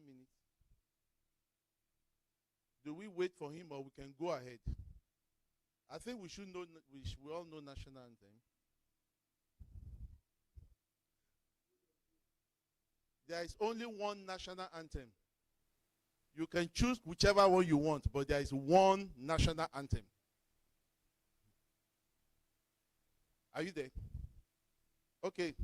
minute. Do we wait for him or we can go ahead? I think we should know, we all know national anthem. There is only one national anthem. You can choose whichever one you want, but there is one national anthem. Are you there? Okay.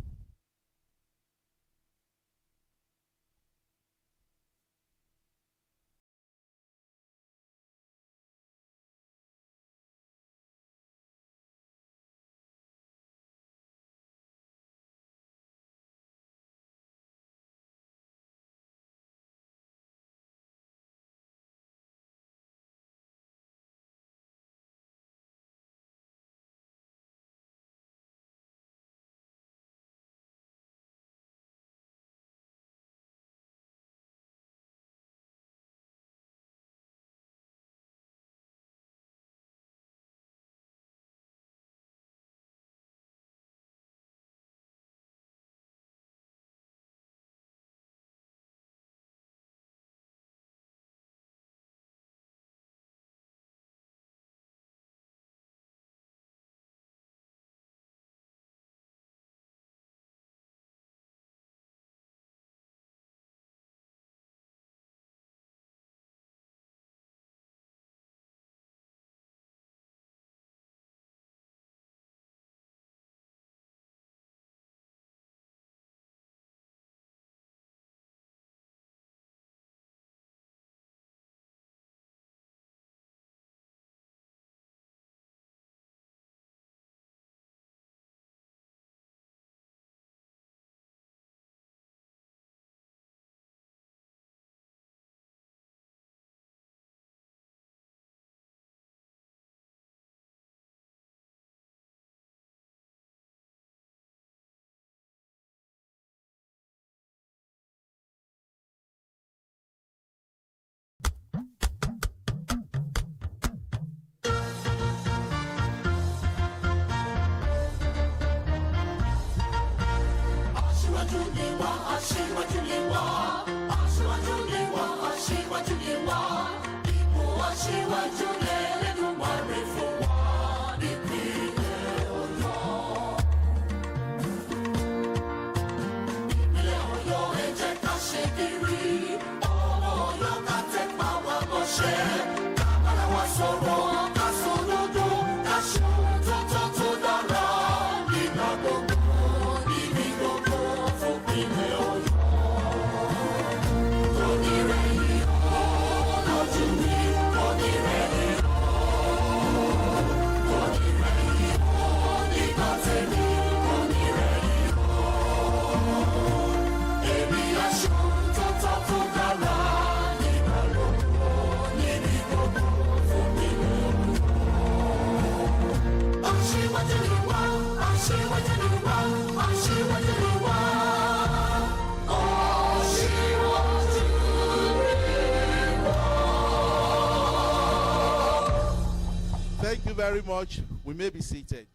Thank you very much. We may be seated.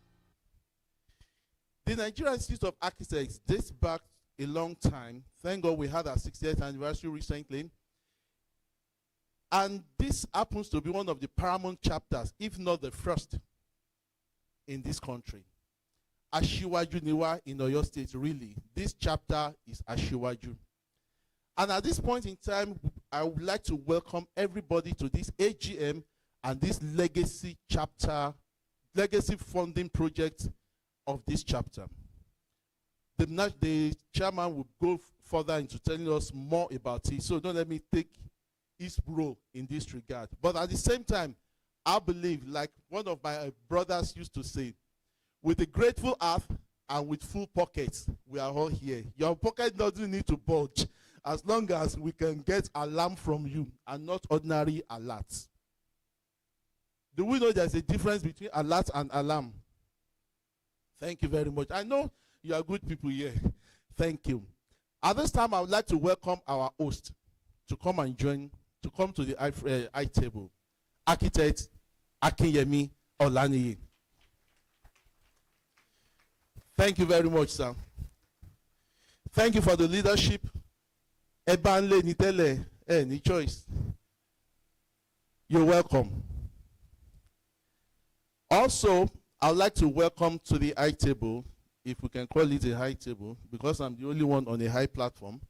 The Nigerian Institute of Architects dates back a long time. Thank God we had our 60th anniversary recently. And this happens to be one of the paramount chapters, if not the first, in this country. Ashiwaju Niwa in Oyo State, really. This chapter is Ashiwaju. And at this point in time, I would like to welcome everybody to this AGM and this legacy chapter, legacy funding project of this chapter. The chairman will go further into telling us more about it, so don't let me take his role in this regard. But at the same time, I believe, like one of my brothers used to say, with a grateful heart and with full pockets, we are all here. Your pocket doesn't need to bulge as long as we can get alarm from you and not ordinary alerts. Do we know there's a difference between alert and alarm? Thank you very much. I know you are good people here. Thank you. At this time, I would like to welcome our host to come and join, to come to the I table. Architect Akinyemi Olaniyi. Thank you very much, sir. Thank you for the leadership Ebanle Nitele, any choice. You're welcome. Also, I'd like to welcome to the high table, if we can call it a high table, because I'm the only one on a high platform,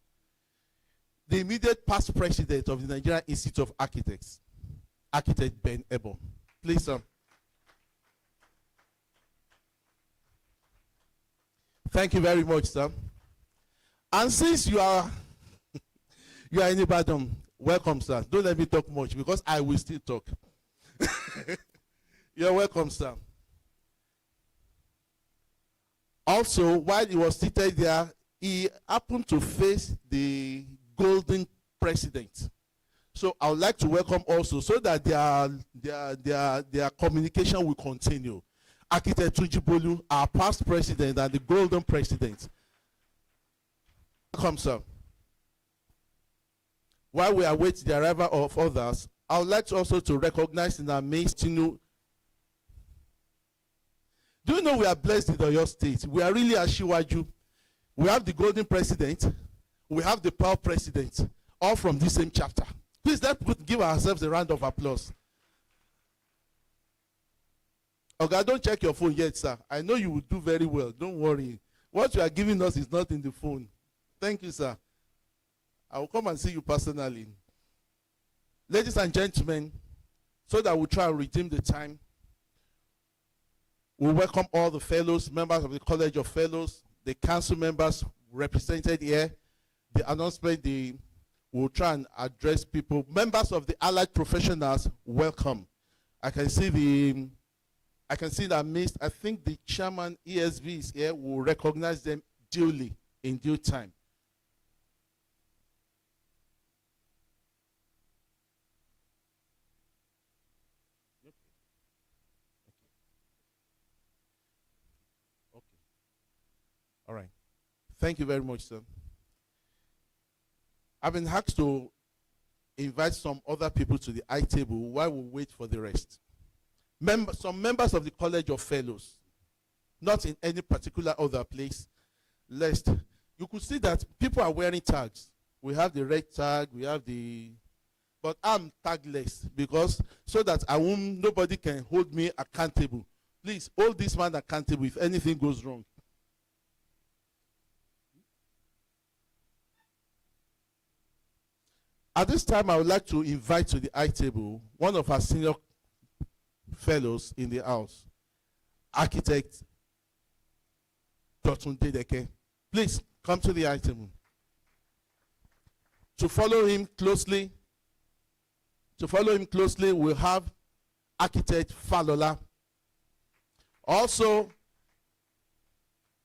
the immediate past president of the Nigerian Institute of Architects, Architect Ben Ebo. Please, sir. Thank you very much, sir. And since you are in Ibadan, welcome, sir. Don't let me talk much because I will still talk. You're welcome, sir. Also, while he was seated there, he happened to face the golden president. So I would like to welcome also so that their communication will continue. Architect Tunjibolu, our past president and the golden president. Welcome, sir. While we await the arrival of others, I would like also to recognize in our midst, do you know we are blessed in Oyo State? We are really Ashiwaju. We have the golden president, we have the proud president, all from the same chapter. Please let's give ourselves a round of applause. Okay, don't check your phone yet, sir. I know you will do very well. Don't worry. What you are giving us is not in the phone. Thank you, sir. I will come and see you personally. Ladies and gentlemen, so that we'll try and redeem the time, we welcome all the fellows, members of the College of Fellows, the council members represented here. The announcement, we'll try and address people. Members of the allied professionals, welcome. I can see that midst. I think the chairman ESV is here. We'll recognize them duly in due time. All right. Thank you very much, sir. I've been asked to invite some other people to the high table while we wait for the rest. Some members of the College of Fellows, not in any particular other place, lest you could see that people are wearing tags. We have the red tag, we have the, but I'm tagless because so that nobody can hold me accountable. Please hold this man accountable if anything goes wrong. At this time, I would like to invite to the high table one of our senior fellows in the house, Architect Dotunde Deke. Please come to the high table. To follow him closely, we'll have Architect Falola. Also,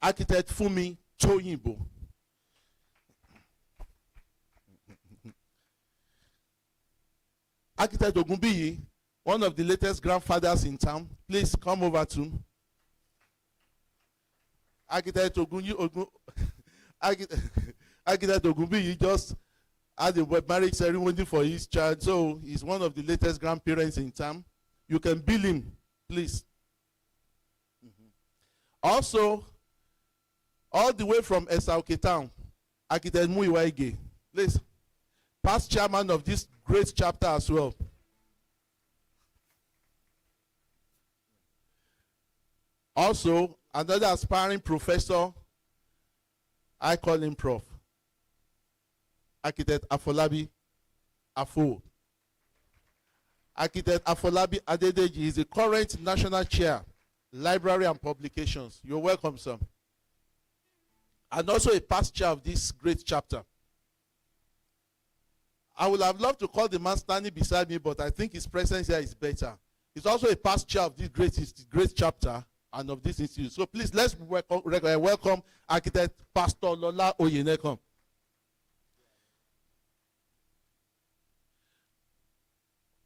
Architect Fumi Toyinbo. Architect Ogunbiyi, one of the latest grandfathers in town. Please come over to Architect Architect Ogunbiyi just had a marriage ceremony for his child, so he's one of the latest grandparents in town. You can bill him, please. Also, all the way from Esauke town, Architect Muiwaige, please. Past chairman of this great chapter as well. Also, another aspiring professor, I call him Prof. Architect Afolabi Afo. Architect Afolabi Adedeji is the current national chair, library and publications. You're welcome, sir. And also a past chair of this great chapter. I would have loved to call the man standing beside me, but I think his presence here is better. He's also a past chair of this great chapter and of this institute. So please, let's welcome Architect Pastor Lola Oyenekan.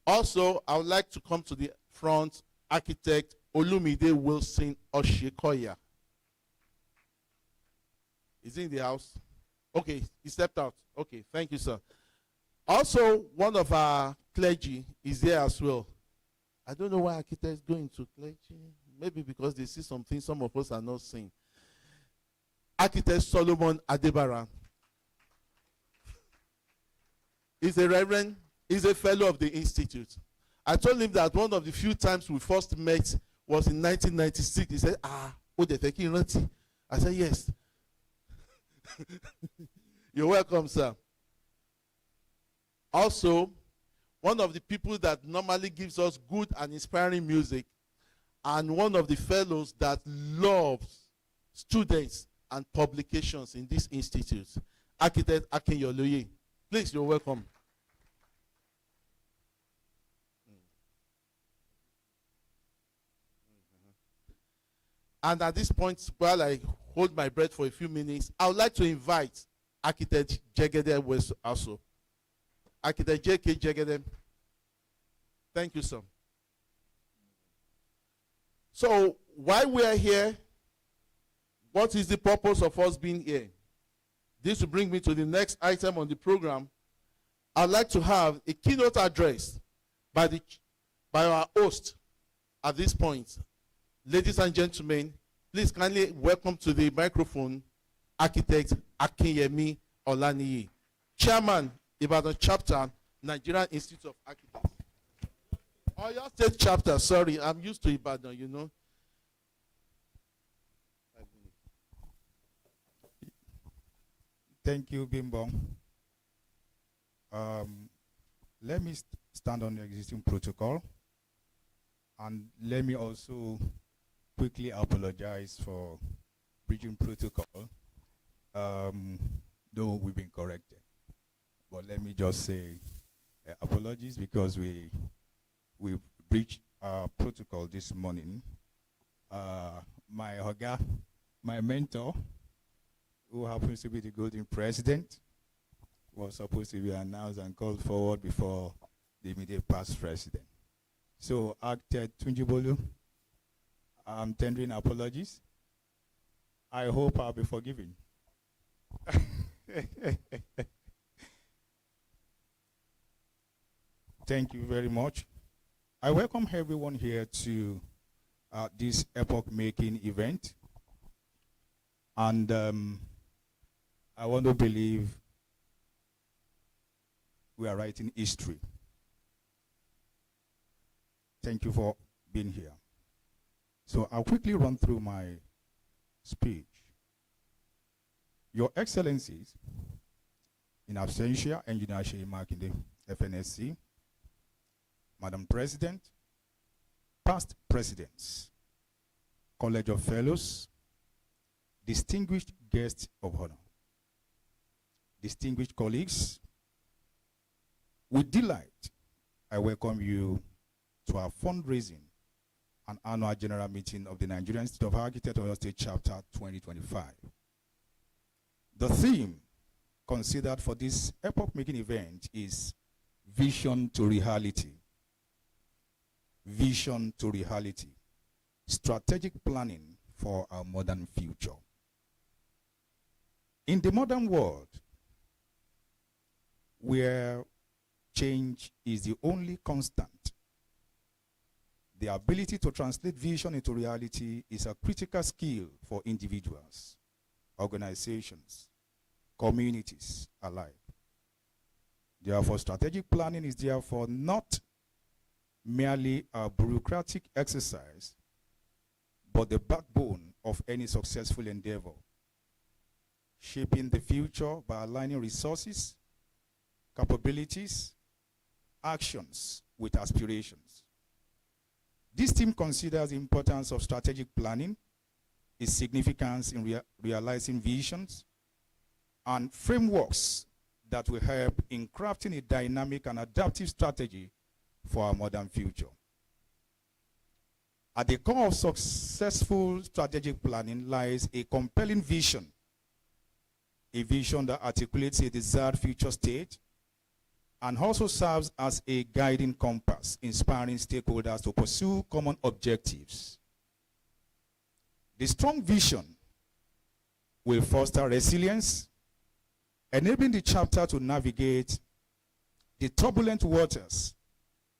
Also, I would like to come to the front, Architect Olumide Wilson Oshikoya. Is he in the house? Okay, he stepped out. Okay, thank you, sir. Also, one of our clergy is there as well. I don't know why architect is going to clergy. Maybe because they see something some of us are not seeing. Architect Solomon Adebara. He's a reverend. He's a fellow of the institute. I told him that one of the few times we first met was in 1996. He said, Rati. I said, yes. You're welcome, sir. Also, one of the people that normally gives us good and inspiring music, and one of the fellows that loves students and publications in this institute, Architect Akinyoloye. Please, you're welcome. And at this point, while I hold my breath for a few minutes, I would like to invite Architect Jegede West also. Architect J.K. Jegede. Thank you, sir. So, while we are here, what is the purpose of us being here? This will bring me to the next item on the program. I'd like to have a keynote address by our host at this point. Ladies and gentlemen, please kindly welcome to the microphone Architect Akinyemi Olaniyi, Chairman, Ibadan Chapter, Nigerian Institute of Architects. Oh, your state chapter, sorry, I'm used to Ibadan, you know. Thank you, Bimbo. Let me stand on the existing protocol, and let me also quickly apologize for breaching protocol, though we've been corrected. But let me just say apologies because we breached our protocol this morning. My Oga, my mentor, who happens to be the golden president, was supposed to be announced and called forward before the immediate past president. So, Actor Tunjibolu, I'm tendering apologies. I hope I'll be forgiven. Thank you very much. I welcome everyone here to this epoch-making event. And I want to believe we are writing history. Thank you for being here. So I'll quickly run through my speech. Your Excellencies, in absentia, Engineer Sheyi Makinde, FNSC, Madam President, past presidents, College of Fellows, distinguished guests of honor, distinguished colleagues, with delight, I welcome you to our fundraising and annual general meeting of the Nigerian Institute of Architects Oyo State Chapter 2025. The theme considered for this epoch-making event is Vision to Reality. Vision to Reality. Strategic planning for our modern future. In the modern world, where change is the only constant, the ability to translate vision into reality is a critical skill for individuals, organizations, communities alike. Therefore, strategic planning is therefore not merely a bureaucratic exercise, but the backbone of any successful endeavor, shaping the future by aligning resources, capabilities, actions with aspirations. This team considers the importance of strategic planning, its significance in realizing visions, and frameworks that will help in crafting a dynamic and adaptive strategy for our modern future. At the core of successful strategic planning lies a compelling vision, a vision that articulates a desired future state and also serves as a guiding compass, inspiring stakeholders to pursue common objectives. The strong vision will foster resilience, enabling the chapter to navigate the turbulent waters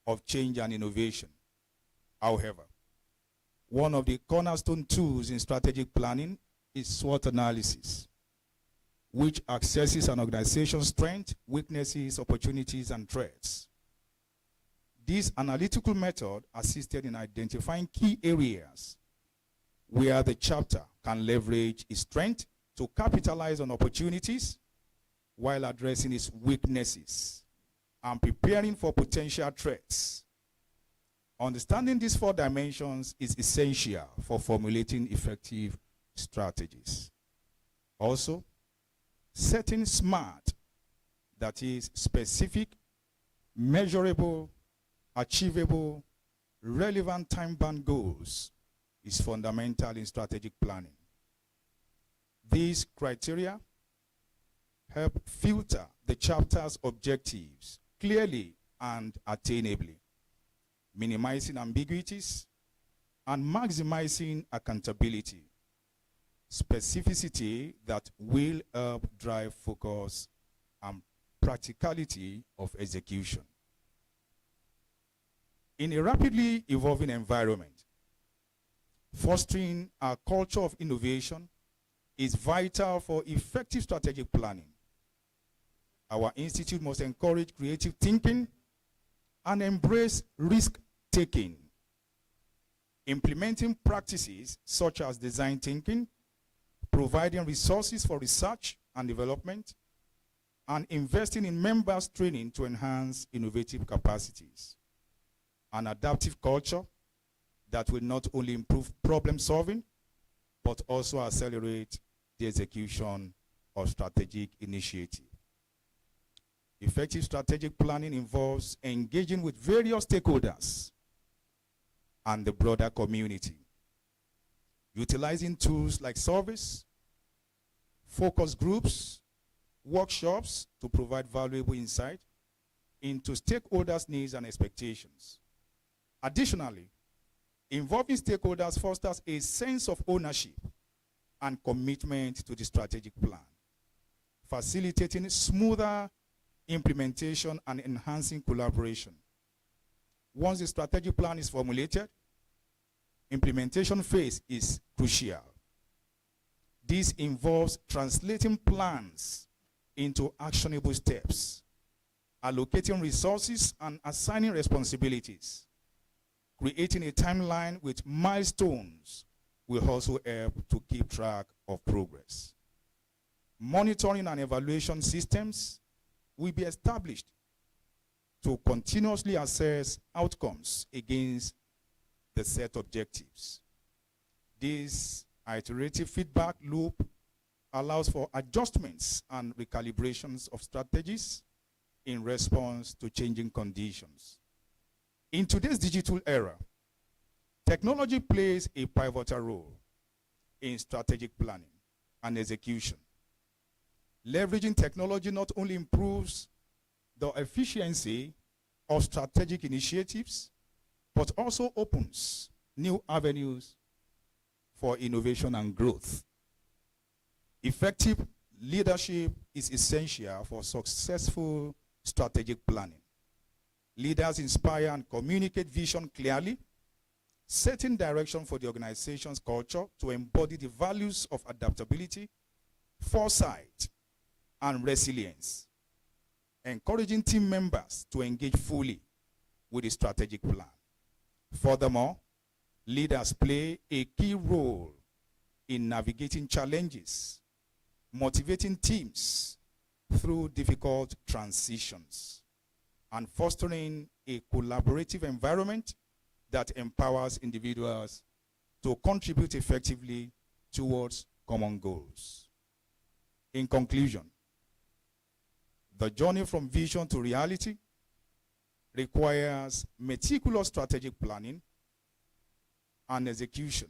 of change and innovation. However, one of the cornerstone tools in strategic planning is SWOT analysis, which assesses an organization's strengths, weaknesses, opportunities, and threats. This analytical method assisted in identifying key areas where the chapter can leverage its strength to capitalize on opportunities while addressing its weaknesses and preparing for potential threats. Understanding these 4 dimensions is essential for formulating effective strategies. Also, setting SMART, that is specific, measurable, achievable, relevant time-bound goals, is fundamental in strategic planning. These criteria help filter the chapter's objectives clearly and attainably, minimizing ambiguities and maximizing accountability, specificity that will help drive focus and practicality of execution. In a rapidly evolving environment, fostering a culture of innovation is vital for effective strategic planning. Our institute must encourage creative thinking and embrace risk-taking. Implementing practices such as design thinking, providing resources for research and development, and investing in members' training to enhance innovative capacities. An adaptive culture that will not only improve problem solving, but also accelerate the execution of strategic initiatives. Effective strategic planning involves engaging with various stakeholders and the broader community, utilizing tools like surveys, focus groups, workshops to provide valuable insight into stakeholders' needs and expectations. Additionally, involving stakeholders fosters a sense of ownership and commitment to the strategic plan, facilitating smoother implementation and enhancing collaboration. Once the strategic plan is formulated, implementation phase is crucial. This involves translating plans into actionable steps, allocating resources and assigning responsibilities. Creating a timeline with milestones will also help to keep track of progress. Monitoring and evaluation systems will be established to continuously assess outcomes against the set objectives. This iterative feedback loop allows for adjustments and recalibrations of strategies in response to changing conditions. In today's digital era, technology plays a pivotal role in strategic planning and execution. Leveraging technology not only improves the efficiency of strategic initiatives, but also opens new avenues for innovation and growth. Effective leadership is essential for successful strategic planning. Leaders inspire and communicate vision clearly, setting direction for the organization's culture to embody the values of adaptability, foresight, and resilience, encouraging team members to engage fully with the strategic plan. Furthermore, leaders play a key role in navigating challenges, motivating teams through difficult transitions, and fostering a collaborative environment that empowers individuals to contribute effectively towards common goals. In conclusion, the journey from vision to reality requires meticulous strategic planning and execution.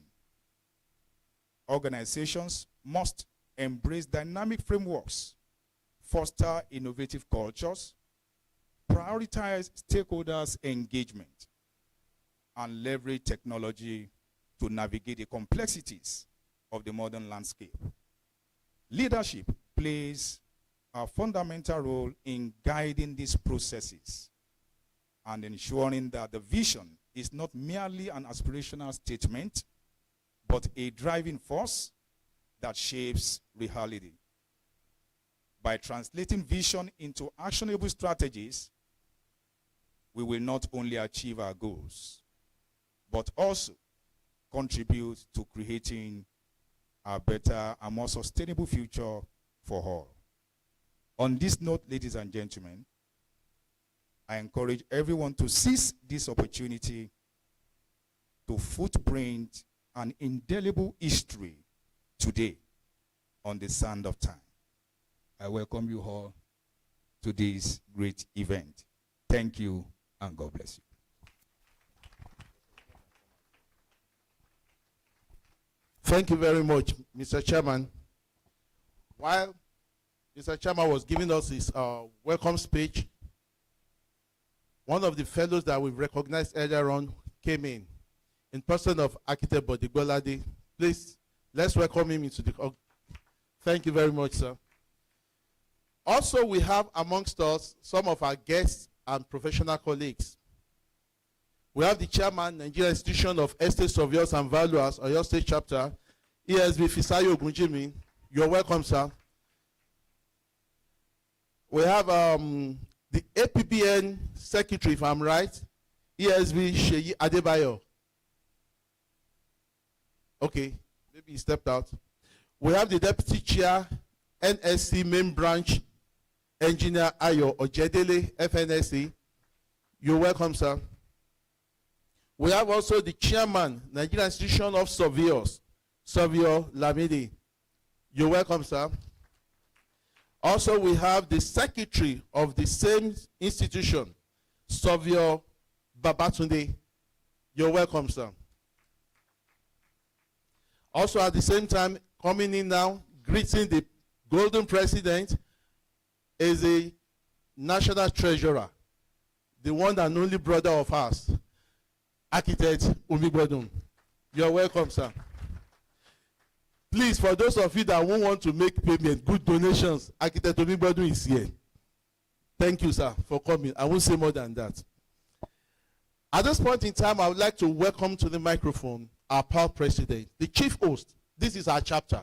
Organizations must embrace dynamic frameworks, foster innovative cultures, prioritize stakeholders' engagement, and leverage technology to navigate the complexities of the modern landscape. Leadership plays a fundamental role in guiding these processes and ensuring that the vision is not merely an aspirational statement, but a driving force that shapes reality. By translating vision into actionable strategies, we will not only achieve our goals, but also contribute to creating a better and more sustainable future for all. On this note, ladies and gentlemen, I encourage everyone to seize this opportunity to footprint an indelible history today on the sand of time. I welcome you all to this great event. Thank you, and God bless you. Thank you very much, Mr. Chairman. While Mr. Chairman was giving us his welcome speech, one of the fellows that we've recognized earlier on came in person of Architect Bodigbolade. Please, let's welcome him into the... Thank you very much, sir. Also, we have amongst us some of our guests and professional colleagues. We have the chairman, Nigerian Institution of Estate Surveyors and Valuers, Oyo State Chapter, ESB Fisayo Ogunjimi. You're welcome, sir. We have the APBN Secretary, if I'm right, ESB Sheyi Adebayo. Okay, maybe he stepped out. We have the Deputy Chair, NSC Main Branch, Engineer Ayo Ojedele, FNSC. You're welcome, sir. We have also the Chairman, Nigerian Institution of Surveyors, Surveyor Lamidi. You're welcome, sir. Also, we have the Secretary of the same institution, Surveyor Babatunde. You're welcome, sir. Also, at the same time, coming in now, greeting the Golden President, is a National Treasurer, the one and only brother of ours, Architect Umigbodun. You're welcome, sir. Please, for those of you that won't want to make payment, good donations, Architect Umigbodun is here. Thank you, sir, for coming. I won't say more than that. At this point in time, I would like to welcome to the microphone our pal president, the chief host. This is our chapter.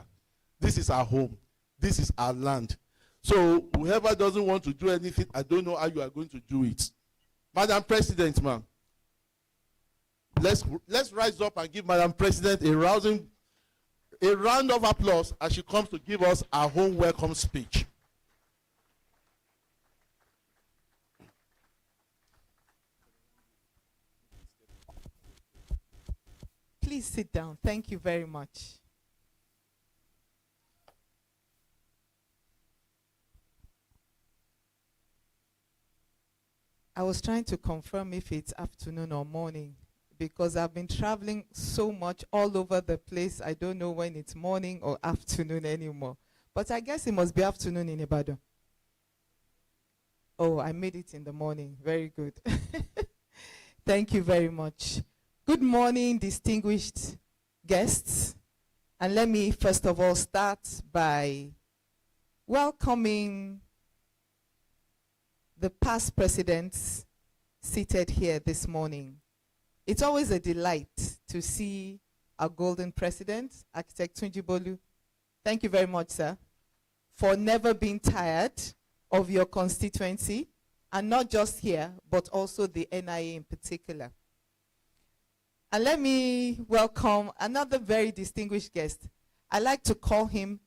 This is our home. This is our land. So whoever doesn't want to do anything, I don't know how you are going to do it. Madam President, ma'am, let's rise up and give Madam President a round of applause as she comes to give us our home welcome speech. Please sit down. Thank you very much. I was trying to confirm if it's afternoon or morning because I've been traveling so much all over the place. I don't know when it's morning or afternoon anymore. But I guess it must be afternoon in Ibadan. Oh, I made it in the morning. Very good. Thank you very much. Good morning, distinguished guests. And let me first of all start by welcoming the past presidents seated here this morning. It's always a delight to see our golden president, Architect Tunji Bolu. Thank you very much, sir, for never being tired of your constituency, and not just here, but also the NIA in particular. And let me welcome another very distinguished guest. I like to call him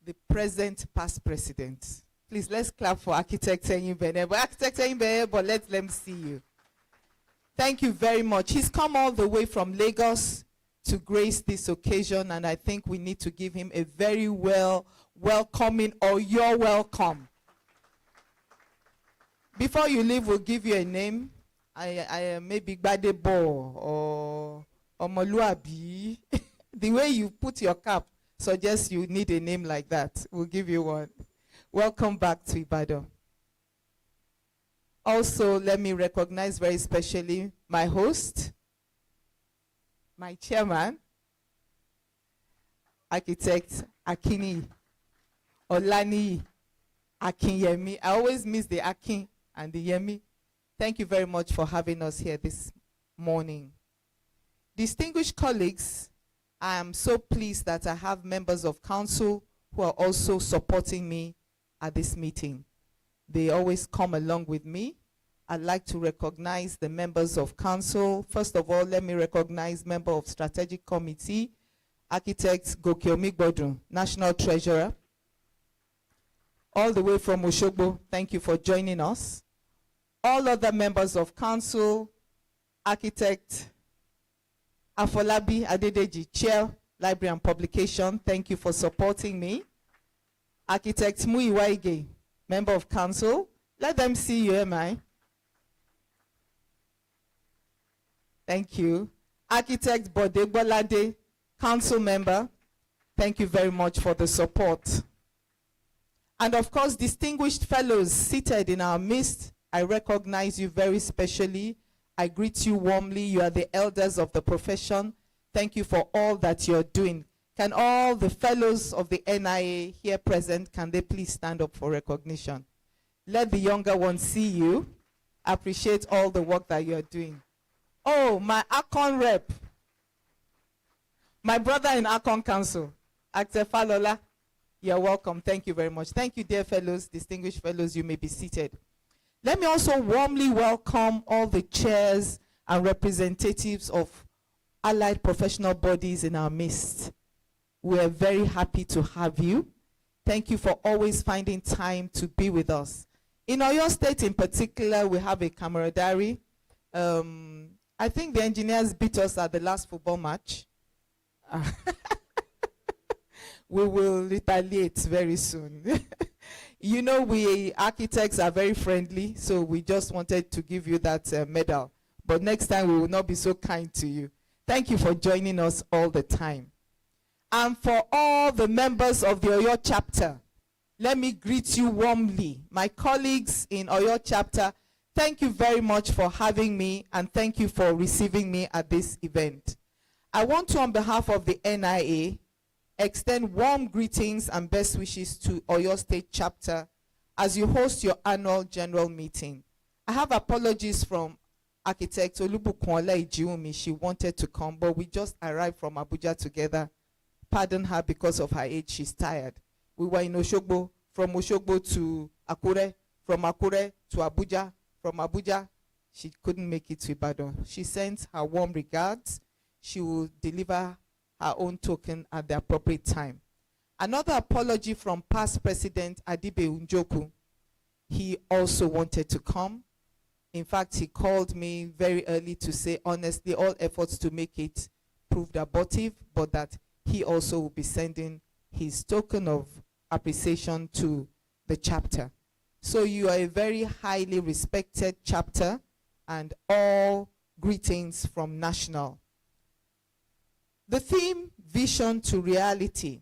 the present past president. Please, let's clap for Architect Enyibene. But Architect Enyibene, but let them see you. Thank you very much. He's come all the way from Lagos to grace this occasion, and I think we need to give him a very welcoming, or you're welcome. Before you leave, we'll give you a name. I maybe Gbadebo or Omoluabi. The way you put your cap suggests you need a name like that. We'll give you one. Welcome back to Ibadan. Also, let me recognize very specially my host, my chairman, Architect Akini Olani Akinyemi. I always miss the Akin and the Yemi. Thank you very much for having us here this morning. Distinguished colleagues, I am so pleased that I have members of council who are also supporting me at this meeting. They always come along with me. I'd like to recognize the members of council. First of all, let me recognize member of strategic committee, Architect Goke Omigbodun, National Treasurer. All the way from Oshogbo, thank you for joining us. All other members of council, Architect Afolabi Adedeji, Chair, Library and Publication, thank you for supporting me. Architect Muiwaige, member of council. Let them see you, am I? Thank you. Architect Bode Bolade, council member. Thank you very much for the support. And of course, distinguished fellows seated in our midst, I recognize you very specially. I greet you warmly. You are the elders of the profession. Thank you for all that you're doing. Can all the fellows of the NIA here present, can they please stand up for recognition? Let the younger ones see you. Appreciate all the work that you're doing. Oh, my Akon rep. My brother in Akon Council, Actor Falola. You're welcome. Thank you very much. Thank you, dear fellows, distinguished fellows. You may be seated. Let me also warmly welcome all the chairs and representatives of allied professional bodies in our midst. We are very happy to have you. Thank you for always finding time to be with us. In Oyo State in particular, we have a camaraderie. I think the engineers beat us at the last football match. We will retaliate very soon. You know, we architects are very friendly, so we just wanted to give you that medal. But next time, we will not be so kind to you. Thank you for joining us all the time. And for all the members of the Oyo chapter, let me greet you warmly. My colleagues in Oyo chapter, thank you very much for having me, and thank you for receiving me at this event. I want to, on behalf of the NIA, extend warm greetings and best wishes to Oyo State chapter as you host your annual general meeting. I have apologies from Architect Olubukunle Ijiumi. She wanted to come, but we just arrived from Abuja together. Pardon her because of her age, she's tired. We were in Oshogbo, from Oshogbo to Akure, from Akure to Abuja, from Abuja, she couldn't make it to Ibadan. She sends her warm regards. She will deliver her own token at the appropriate time. Another apology from past President Adibe Unjoku. He also wanted to come. In fact, he called me very early to say, honestly, all efforts to make it proved abortive, but that he also will be sending his token of appreciation to the chapter. So you are a very highly respected chapter, and all greetings from National. The theme, Vision to Reality,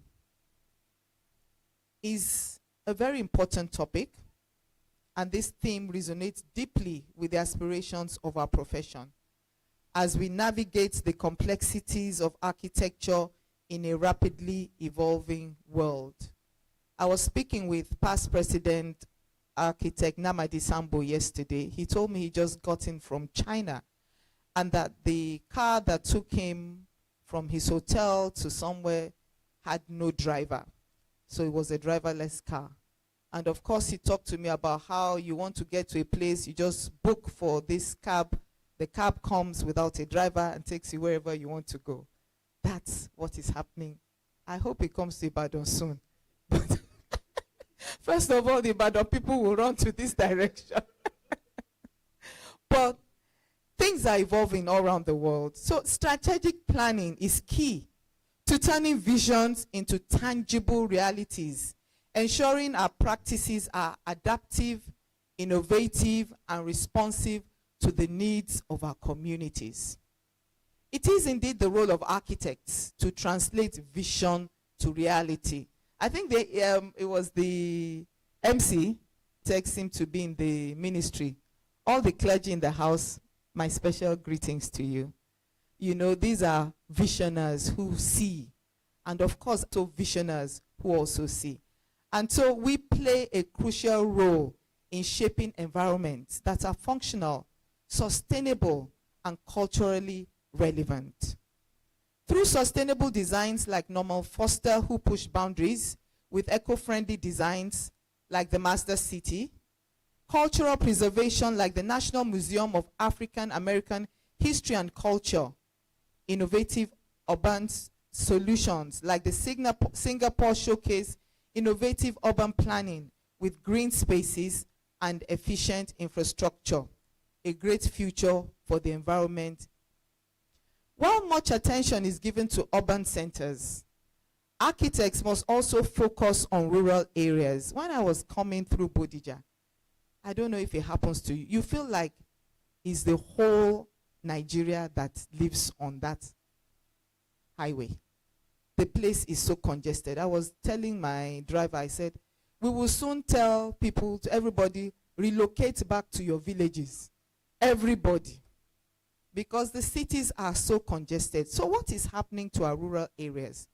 is a very important topic, and this theme resonates deeply with the aspirations of our profession as we navigate the complexities of architecture in a rapidly evolving world. I was speaking with past President Architect Namadi Sambo yesterday. He told me he just got in from China, and that the car that took him from his hotel to somewhere had no driver. So it was a driverless car. And of course, he talked to me about how you want to get to a place, you just book for this cab. The cab comes without a driver and takes you wherever you want to go. That's what is happening. I hope it comes to Ibadan soon. But first of all, the Ibadan people will run to this direction. But things are evolving all around the world. So strategic planning is key to turning visions into tangible realities, ensuring our practices are adaptive, innovative, and responsive to the needs of our communities. It is indeed the role of architects to translate vision to reality. I think it was the MC, text him to be in the ministry. All the clergy in the house, my special greetings to you. You know, these are visionaries who see, and of course, so visionaries who also see. And so we play a crucial role in shaping environments that are functional, sustainable, and culturally relevant. Through sustainable designs like Norman Foster, who push boundaries with eco-friendly designs, like the Master City, cultural preservation like the National Museum of African American History and Culture, innovative urban solutions like the Singapore Showcase, innovative urban planning with green spaces and efficient infrastructure, a great future for the environment. While much attention is given to urban centers, architects must also focus on rural areas. When I was coming through Bodija, I don't know if it happens to you, you feel like it's the whole Nigeria that lives on that highway. The place is so congested. I was telling my driver, I said, we will soon tell people, to everybody, relocate back to your villages. Everybody. Because the cities are so congested. So what is happening to our rural areas?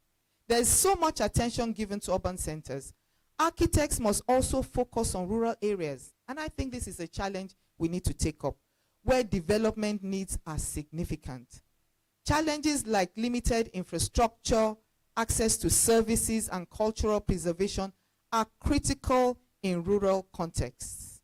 There's so much attention given to urban centers. Architects must also focus on rural areas. And I think this is a challenge we need to take up, where development needs are significant. Challenges like limited infrastructure, access to services, and cultural preservation are critical in rural contexts.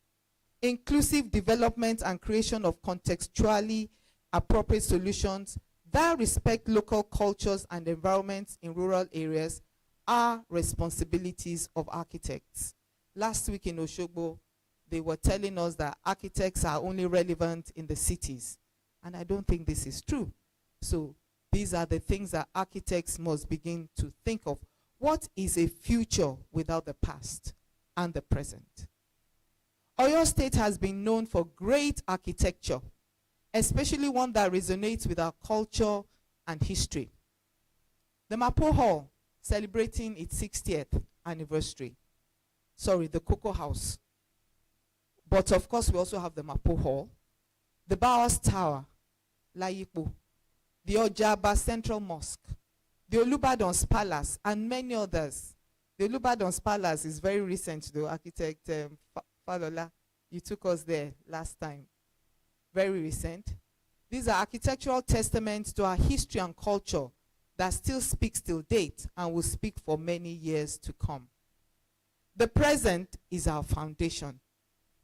Inclusive development and creation of contextually appropriate solutions that respect local cultures and environments in rural areas are responsibilities of architects. Last week in Oshogbo, they were telling us that architects are only relevant in the cities. And I don't think this is true. So these are the things that architects must begin to think of. What is a future without the past and the present? Oyo State has been known for great architecture, especially one that resonates with our culture and history. The Mapo Hall, celebrating its 60th anniversary. Sorry, the Cocoa House. But of course, we also have the Mapo Hall, the Bowers Tower, Layipo, the Ojaba Central Mosque, the Olubadon's Palace, and many others. The Olubadon's Palace is very recent, though. Architect Falola, you took us there last time. Very recent. These are architectural testaments to our history and culture that still speaks till date and will speak for many years to come. The present is our foundation.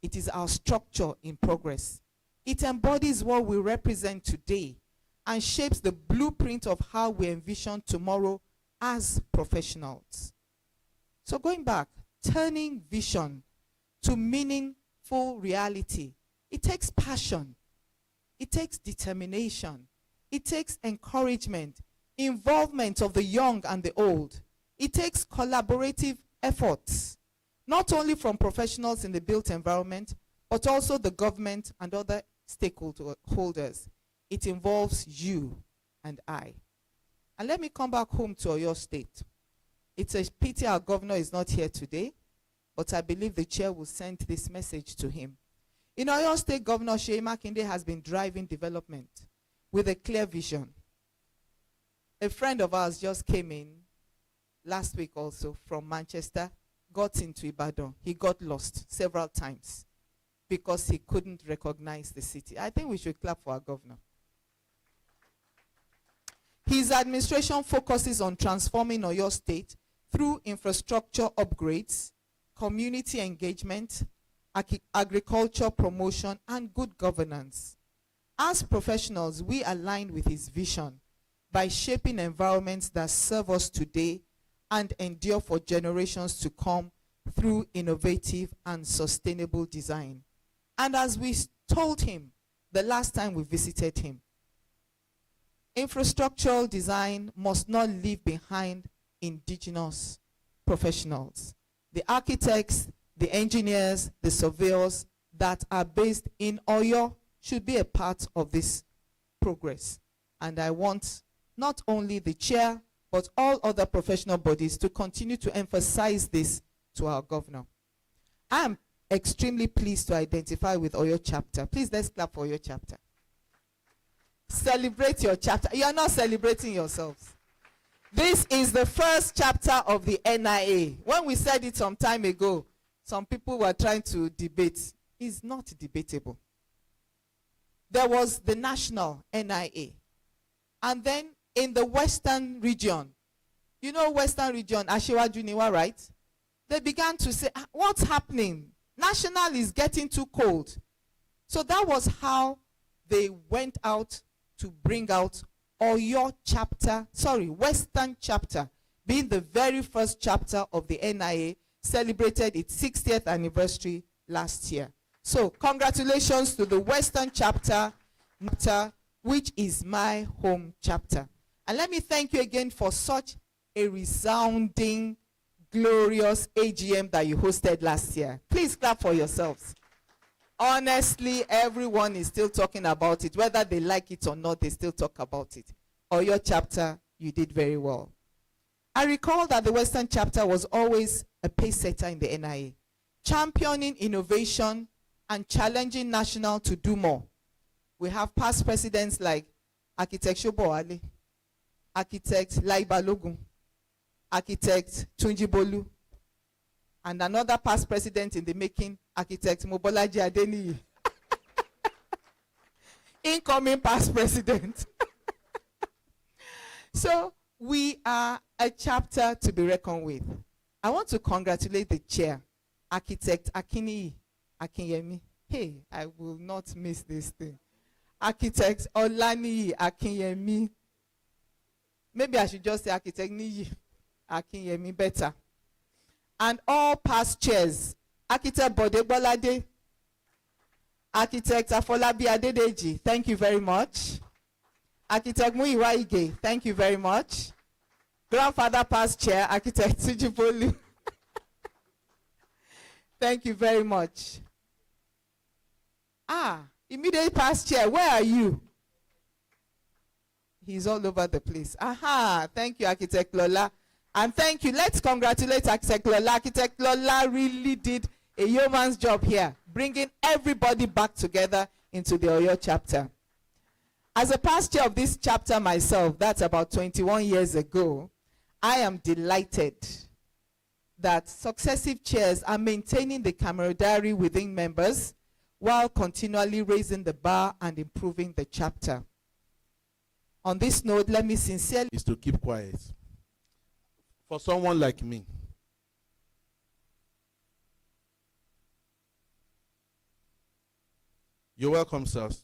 It is our structure in progress. It embodies what we represent today and shapes the blueprint of how we envision tomorrow as professionals. So going back, turning vision to meaningful reality, it takes passion, it takes determination, it takes encouragement, involvement of the young and the old. It takes collaborative efforts, not only from professionals in the built environment, but also the government and other stakeholders. It involves you and I. And let me come back home to Oyo State. It's a pity our governor is not here today, but I believe the chair will send this message to him. In Oyo State, Governor Seyi Makinde has been driving development with a clear vision. A friend of ours just came in last week also from Manchester, got into Ibadan. He got lost several times because he couldn't recognize the city. I think we should clap for our governor. His administration focuses on transforming Oyo State through infrastructure upgrades, community engagement, agriculture promotion, and good governance. As professionals, we align with his vision by shaping environments that serve us today and endure for generations to come through innovative and sustainable design. And as we told him the last time we visited him, infrastructural design must not leave behind indigenous professionals. The architects, the engineers, the surveyors that are based in Oyo should be a part of this progress. And I want not only the chair, but all other professional bodies to continue to emphasize this to our governor. I am extremely pleased to identify with Oyo chapter. Please, let's clap for Oyo chapter. Celebrate your chapter. You are not celebrating yourselves. This is the first chapter of the NIA. When we said it some time ago, some people were trying to debate. It's not debatable. There was the national NIA. And then in the western region, you know western region, Ashiwaju Niwa, right? they began to say, what's happening? National is getting too cold. So that was how they went out to bring out Oyo chapter, Western chapter, being the very first chapter of the NIA, celebrated its 60th anniversary last year. So congratulations to the Western chapter, which is my home chapter. And let me thank you again for such a resounding, glorious AGM that you hosted last year. Please clap for yourselves. Honestly, everyone is still talking about it. Whether they like it or not, they still talk about it. Or your chapter, you did very well. I recall that the Western chapter was always a pace setter in the NIA, championing innovation and challenging National to do more. We have past presidents like Architect Shoboale, Architect Lai Balogun, Architect Tunji Bolu, and another past president in the making, Architect Mobolaji Adeniyi. Incoming past president. So we are a chapter to be reckoned with. I want to congratulate the chair, Architect Akiniyi Akinyemi. Hey, I will not miss this thing. Architect Olaniyi Akinyemi. Maybe I should just say Architect Niyi Akinyemi better. And all past chairs, Architect Bode Bolade, Architect Afolabi Adedeji, thank you very much. Architect Muyiwa Ige, thank you very much. Grandfather past chair, Architect Tujibolu. Thank you very much. Immediate past chair, where are you? He's all over the place. Thank you, Architect Lola. And thank you. Let's congratulate Architect Lola. Architect Lola really did a yeoman's job here, bringing everybody back together into the Oyo chapter. As a past chair of this chapter myself, that's about 21 years ago, I am delighted that successive chairs are maintaining the camaraderie within members while continually raising the bar and improving the chapter. On this note, let me sincerely is to keep quiet. For someone like me, you're welcome, sirs.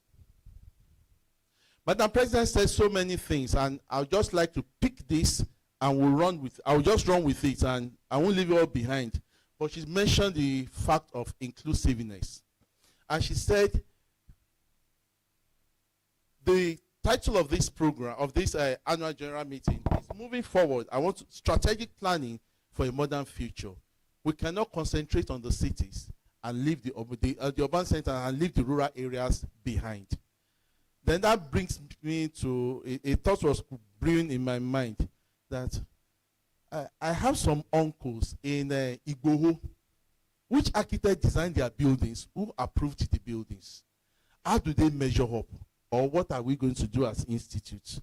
Madam President said so many things, and I'd just like to pick this and I'll just run with it, and I won't leave it all behind. But she's mentioned the fact of inclusiveness. And she said the title of this program, of this annual general meeting, is moving forward. I want strategic planning for a modern future. We cannot concentrate on the cities and leave the urban center and leave the rural areas behind. Then that brings me to a thought was brewing in my mind that I have some uncles in Igboho. Which architect designed their buildings? Who approved the buildings? How do they measure up? Or what are we going to do as institutes?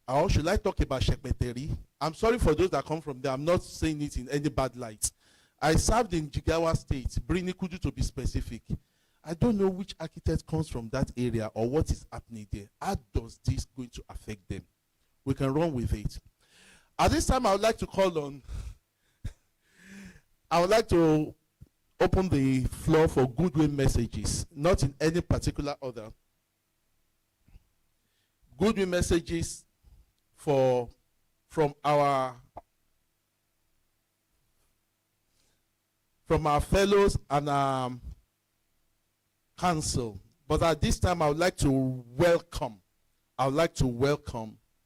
Or should I talk about Shekpeteri? I'm sorry for those that come from there. I'm not saying it in any bad light. I served in Jigawa State, Kudu to be specific. I don't know which architect comes from that area or what is happening there. How does this going to affect them? We can run with it. At this time, I would like to call on, I would like to open the floor for goodwill messages, not in any particular order. Goodwill messages from our fellows and council. But at this time, I would like to welcome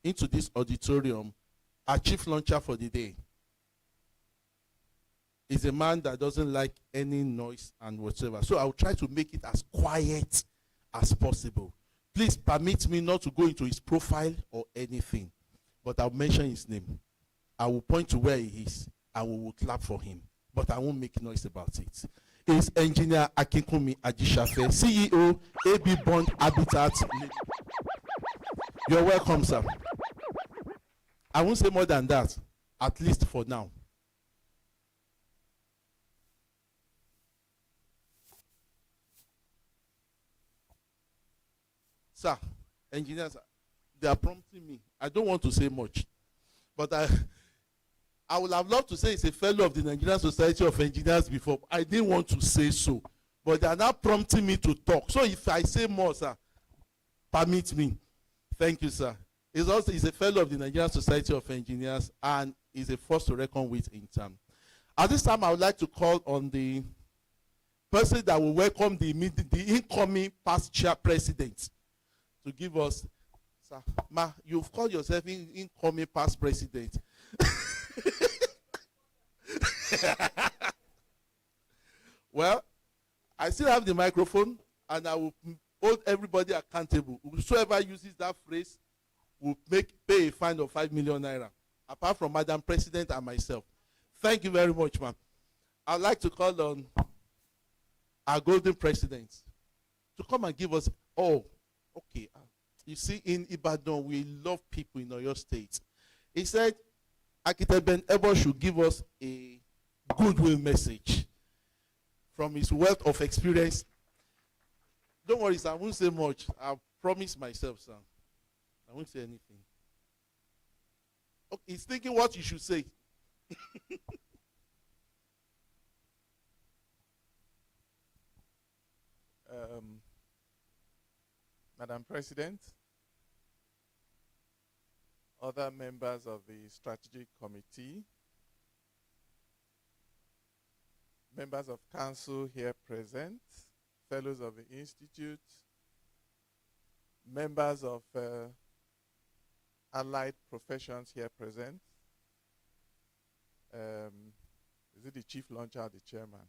into this auditorium our chief launcher for the day. Is a man that doesn't like any noise and whatever. So I'll try to make it as quiet as possible. Please permit me not to go into his profile or anything, but I'll mention his name. I will point to where he is, and we will clap for him, but I won't make noise about it. It's Engineer Akinkumi Ajishafe, CEO, AB Bond Habitat. You're welcome, sir. I won't say more than that, at least for now. Sir, engineers, they are prompting me. I don't want to say much, but I would have loved to say he's a fellow of the Nigerian Society of Engineers before. I didn't want to say so. But they are now prompting me to talk. So if I say more, sir, permit me. Thank you, sir. He's a fellow of the Nigerian Society of Engineers and is a force to reckon with in town. At this time, I would like to call on the person that will welcome the incoming past chair president to give us. Sir, ma, you've called yourself incoming past president. Well, I still have the microphone and I will hold everybody accountable. Whosoever uses that phrase will pay a fine of 5 million naira, apart from Madam President and myself. Thank you very much, ma'am. I'd like to call on our golden president to come and give us, okay. You see, in Ibadan, we love people in Oyo State. He said, Architect Ben Ebo should give us a goodwill message from his wealth of experience. Don't worry, sir, I won't say much. I'll promise myself, sir. I won't say anything. Okay, he's thinking what you should say. Madam President, other members of the Strategic Committee, members of council here present, fellows of the Institute, members of allied professions here present. Is it the chief launcher or the chairman?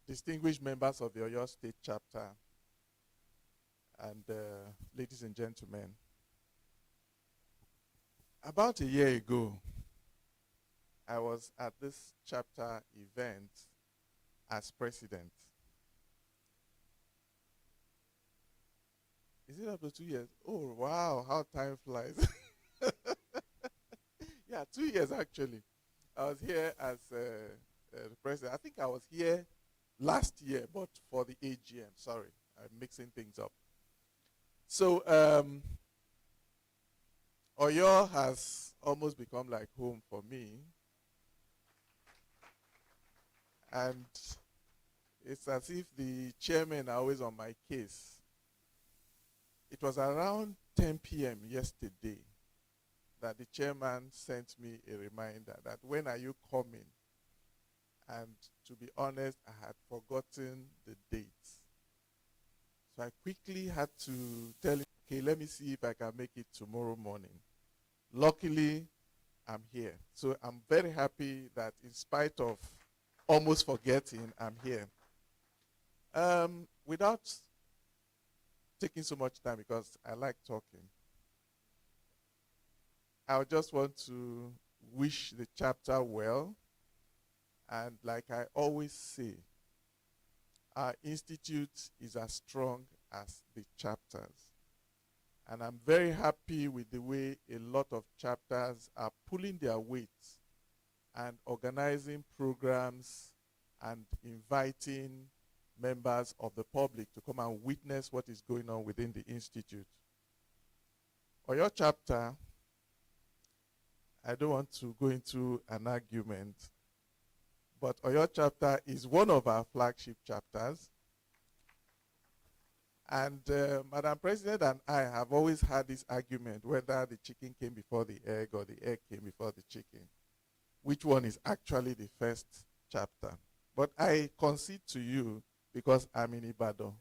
Distinguished members of the Oyo State chapter, and ladies and gentlemen. About a year ago, I was at this chapter event as president. Is it up to 2 years? Oh, wow, how time flies. Yeah, 2 years actually. I was here as the president. I think I was here last year, but for the AGM. Sorry, I'm mixing things up. So, Oyo has almost become like home for me. And it's as if the chairmen are always on my case. It was around 10 p.m. yesterday that the chairman sent me a reminder that when are you coming? And to be honest, I had forgotten the date. So I quickly had to tell him, okay, let me see if I can make it tomorrow morning. Luckily, I'm here. So I'm very happy that in spite of almost forgetting, I'm here. Without taking so much time, because I like talking, I just want to wish the chapter well. And like I always say, our institute is as strong as the chapters. And I'm very happy with the way a lot of chapters are pulling their weight and organizing programs and inviting members of the public to come and witness what is going on within the institute. For your chapter, I don't want to go into an argument, but Oyo chapter is one of our flagship chapters. And Madam President and I have always had this argument whether the chicken came before the egg or the egg came before the chicken. Which one is actually the first chapter? But I concede to you because I'm in Ibadan.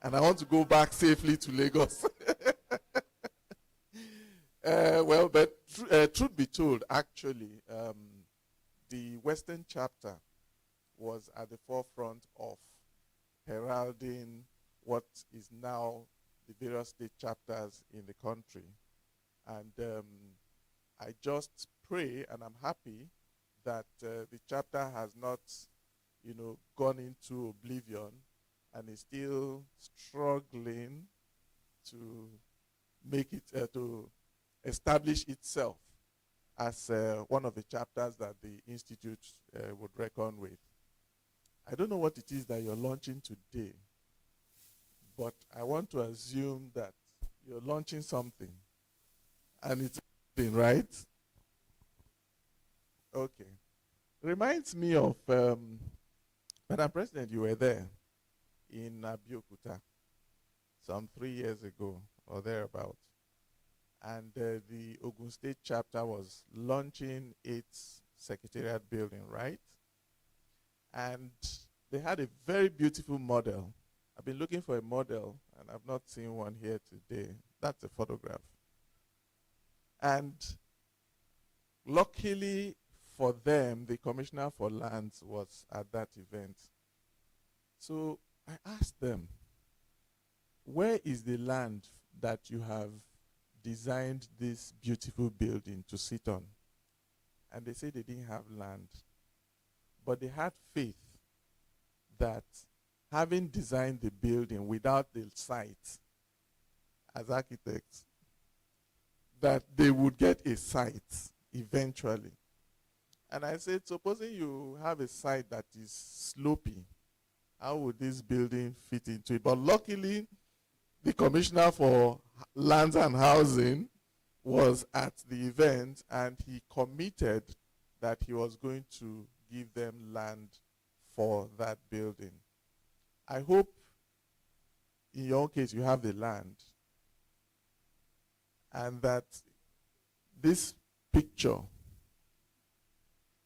And I want to go back safely to Lagos. Well, but truth be told, actually, the Western chapter was at the forefront of heralding what is now the various state chapters in the country. And I just pray, and I'm happy that the chapter has not, gone into oblivion and is still struggling to make it, to establish itself as one of the chapters that the Institute would reckon with. I don't know what it is that you're launching today, but I want to assume that you're launching something. And it's something, right? Okay. Reminds me of, Madam President, you were there in Abeokuta some 3 years ago or thereabout. And the Ogun State chapter was launching its secretariat building, right? And they had a very beautiful model. I've been looking for a model, and I've not seen one here today. That's a photograph. And luckily for them, the Commissioner for Lands was at that event. So I asked them, where is the land that you have designed this beautiful building to sit on? And they said they didn't have land. But they had faith that having designed the building without the site as architects, that they would get a site eventually. And I said, supposing you have a site that is sloping, how would this building fit into it? But luckily, the Commissioner for Lands and Housing was at the event, and he committed that he was going to give them land for that building. I hope in your own case you have the land, and that this picture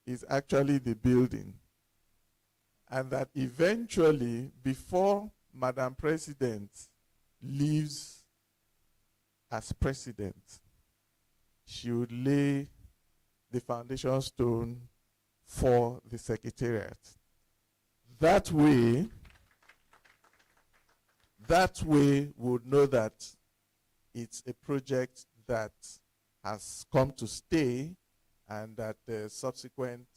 is actually the building, and that eventually, before Madam President leaves as president, she would lay the foundation stone for the secretariat. That way we'll know that it's a project that has come to stay, and that the subsequent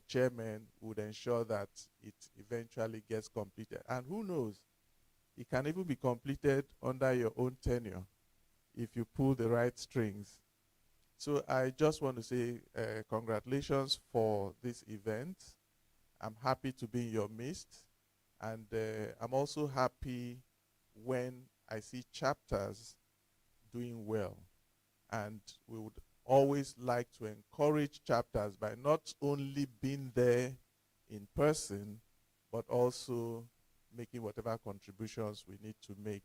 chairman would ensure that it eventually gets completed. And who knows, it can even be completed under your own tenure if you pull the right strings. So I just want to say congratulations for this event. I'm happy to be in your midst. And I'm also happy when I see chapters doing well. And we would always like to encourage chapters by not only being there in person, but also making whatever contributions we need to make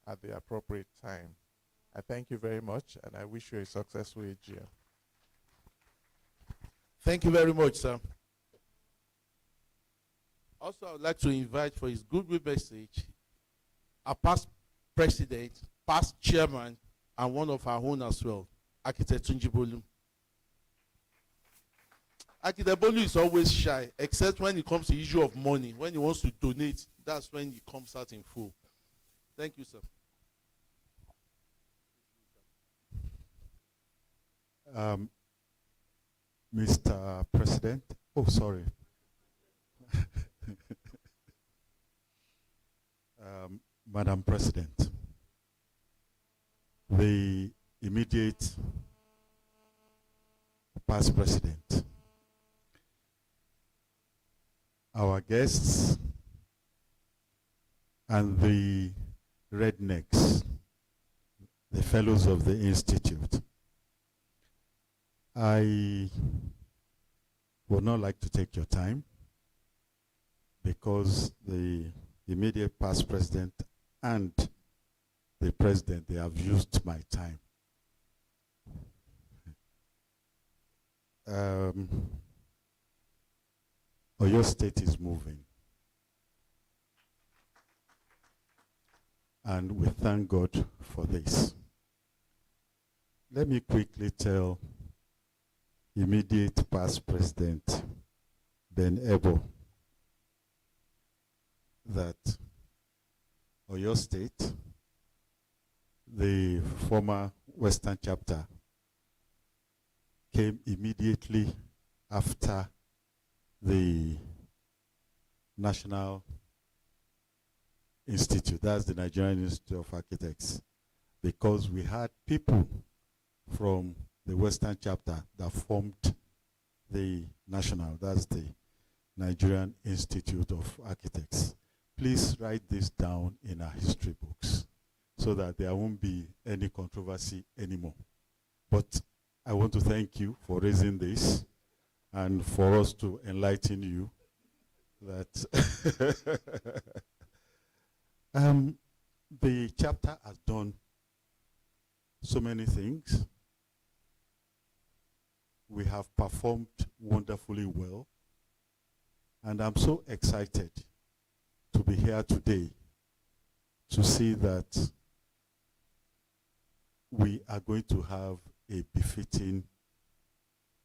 at the appropriate time. I thank you very much, and I wish you a successful AGM. Thank you very much, sir. Also, I would like to invite for his goodwill message our past president, past chairman, and one of our own as well, Architect Tunji Bolu. Architect Bolu is always shy, except when it comes to the issue of money. When he wants to donate, that's when he comes out in full. Thank you, sir. Mr. President, oh, sorry. Madam President, the immediate past president, our guests, and the rednecks, the fellows of the Institute. I would not like to take your time because the immediate past president and the president, they have used my time. Oyo State is moving. And we thank God for this. Let me quickly tell immediate past president Ben Ebo that Oyo State, the former Western chapter, came immediately after the National Institute, that's the Nigerian Institute of Architects, because we had people from the Western chapter that formed the National, that's the Nigerian Institute of Architects. Please write this down in our history books so that there won't be any controversy anymore. But I want to thank you for raising this, and for us to enlighten you that the chapter has done so many things. We have performed wonderfully well, and I'm so excited to be here today to see that we are going to have a befitting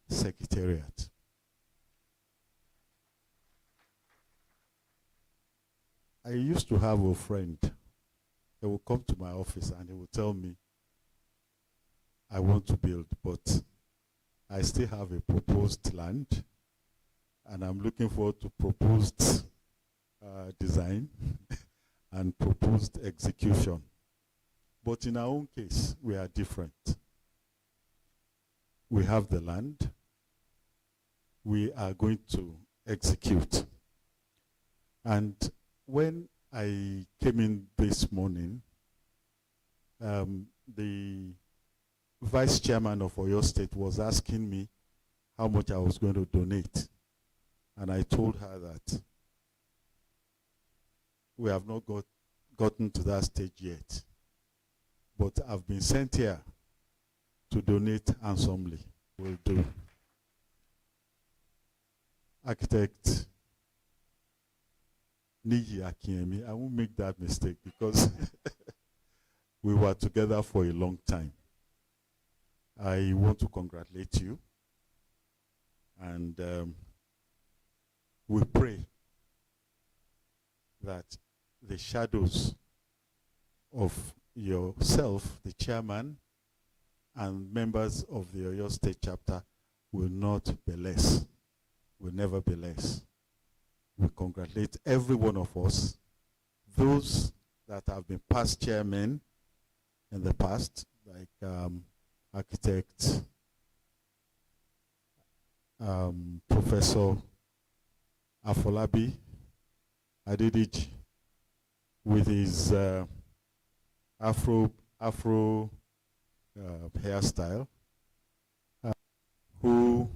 secretariat. I used to have a friend that would come to my office and he would tell me, I want to build, but I still have a proposed land, and I'm looking forward to proposed design and proposed execution. But in our own case, we are different. We have the land. We are going to execute. And when I came in this morning, the vice chairman of Oyo State was asking me how much I was going to donate. And I told her that we have not gotten to that stage yet. But I've been sent here to donate handsomely. Will do. Architect Niji Akinyemi, I won't make that mistake because we were together for a long time. I want to congratulate you, and we pray that the shadows of yourself, the chairman, and members of the Oyo State chapter will not be less, will never be less. We congratulate every one of us, those that have been past chairmen in the past, like architect, Professor Afolabi Adediji, with his Afro hairstyle, who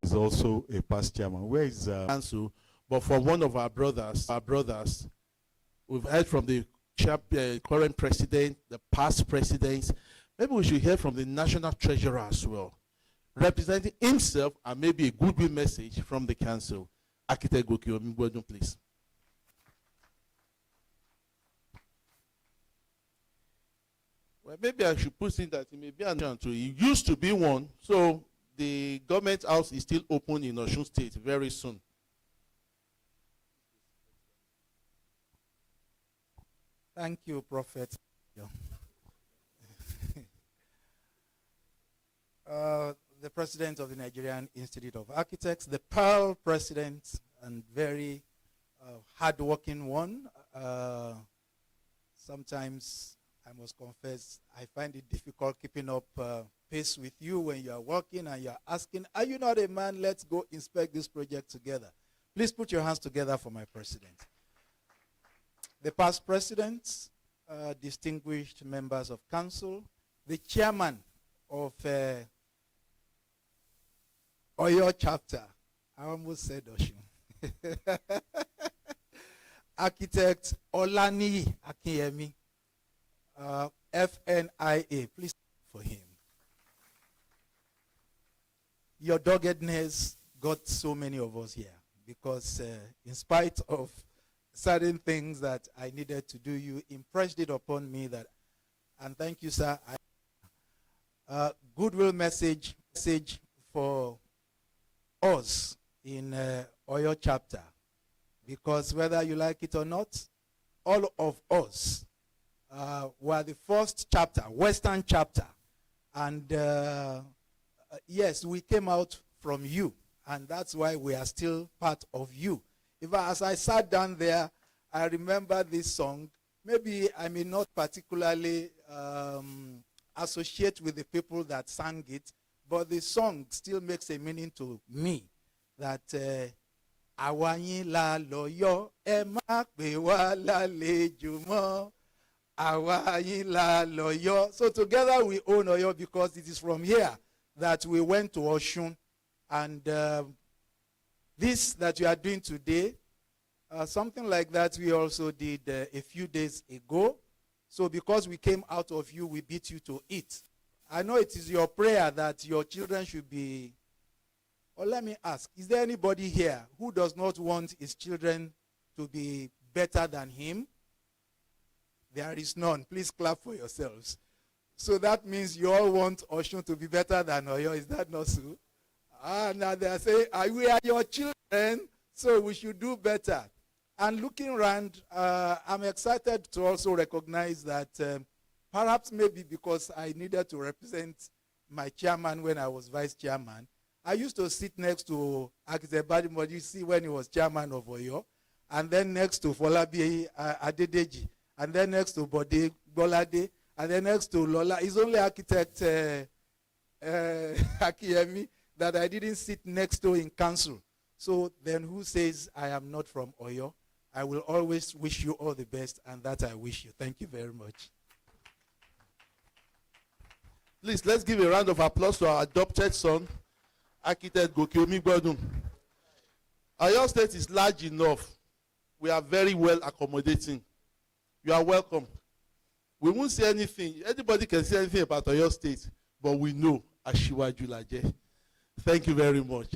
is also a past chairman. Where is Council, but from one of our brothers, we've heard from the current president, the past presidents. Maybe we should hear from the national treasurer as well, representing himself, and maybe a goodwill message from the council. Architect Goki Omigbodo, please. Well, maybe I should put in that it may be an to. It used to be one, so the government house is still open in Osun State very soon. Thank you, Prophet. The president of the Nigerian Institute of Architects, the Pearl president, and very hardworking one. Sometimes, I must confess, I find it difficult keeping up pace with you when you are working and you are asking, are you not a man? Let's go inspect this project together. Please put your hands together for my president. The past presidents, distinguished members of council, the chairman of Oyo chapter, I almost said Osun, architect Olani Akinyemi, FNIA, please for him. Your doggedness got so many of us here because in spite of certain things that I needed to do, you impressed it upon me that, and thank you, sir. Goodwill message for us in Oyo chapter, because whether you like it or not, all of us were the first chapter, Western chapter, and yes, we came out from you, and that's why we are still part of you. As I sat down there, I remember this song. Maybe I may not particularly associate with the people that sang it, but the song still makes a meaning to me. That àwa yín la lọ́yọ́, ẹ má pè wá lálejò mọ́. Àwa yín la lọ́yọ́. So together we own Oyo because it is from here that we went to Osun And this that you are doing today, something like that we also did a few days ago. So because we came out of you, we beat you to it. I know it is your prayer that your children should be, or let me ask, is there anybody here who does not want his children to be better than him? There is none. Please clap for yourselves. So that means you all want Oshun to be better than Oyo. Is that not so? Now they are saying, we are your children, so we should do better. And looking around, I'm excited to also recognize that perhaps maybe because I needed to represent my chairman when I was vice chairman, I used to sit next to Akite Badimo, you see, when he was chairman of Oyo, and then next to Folabi Adedeji, and then next to Bode Bolade, and then next to Lola. It's only architect Akiyemi that I didn't sit next to in council. So then who says I am not from Oyo? I will always wish you all the best, and that I wish you. Thank you very much. Please, let's give a round of applause to our adopted son, Architect Gokiomi Gbadun. Oyo State is large enough. We are very well accommodating. You are welcome. We won't say anything. Anybody can say anything about Oyo State, but we know Asiwaju Laje. Thank you very much.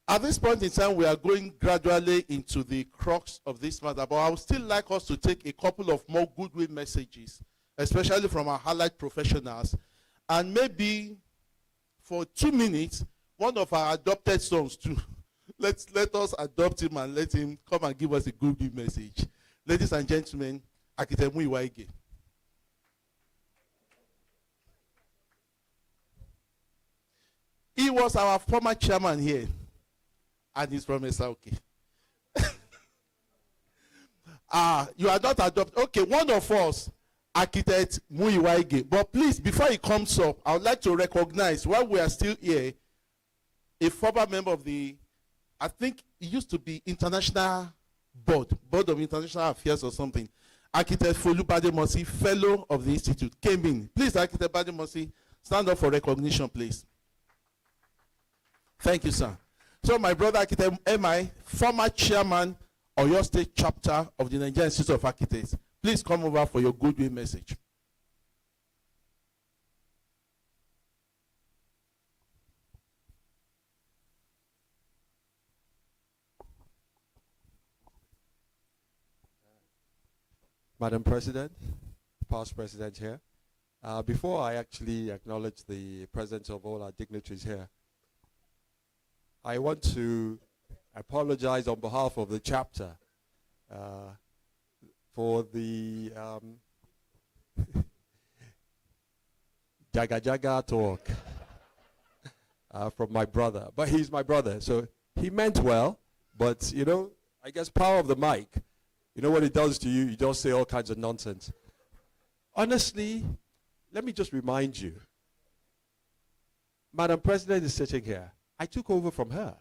At this point in time, we are going gradually into the crux of this matter, but I would still like us to take a couple of more goodwill messages, especially from our allied professionals, and maybe for 2 minutes, one of our adopted sons too. Let us adopt him and let him come and give us a goodwill message. Ladies and gentlemen, Architect Muyiwaige. He was our former chairman here, and he's from Esauke. You are not adopted. Okay, one of us, Architect Muyiwaige. But please, before he comes up, I would like to recognize, while we are still here, a former member of the, I think it used to be International Board of International Affairs or something. Architect Folu Bademosi, fellow of the institute, came in. Please, Architect Bademosi, stand up for recognition, please. Thank you, sir. So my brother, Architect M.I., former chairman of your state chapter of the Nigerian Institute of Architects, please come over for your goodwill message. Madam President, past president here, before I actually acknowledge the presence of all our dignitaries here, I want to apologize on behalf of the chapter for the jaga jaga talk from my brother. But he's my brother, so he meant well, but you know, I guess power of the mic, you know what it does to you? You just say all kinds of nonsense. Honestly, let me just remind you, Madam President is sitting here. I took over from her.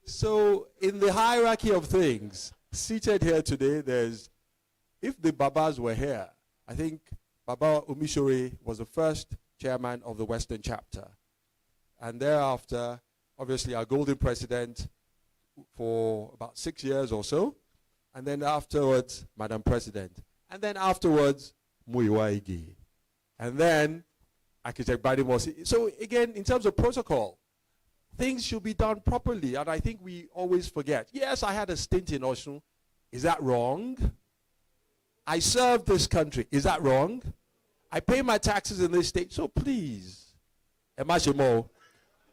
So in the hierarchy of things, seated here today, there's, if the Babas were here, I think Baba Umishore was the first chairman of the Western chapter. And thereafter, obviously our golden president for about 6 years or so. And then afterwards, Madam President. And then afterwards, Muyiwaige. And then Architect Badimosi. So again, in terms of protocol, things should be done properly. And I think we always forget. Yes, I had a stint in Osun. Is that wrong? I served this country. Is that wrong? I pay my taxes in this state. So please, Emashimo.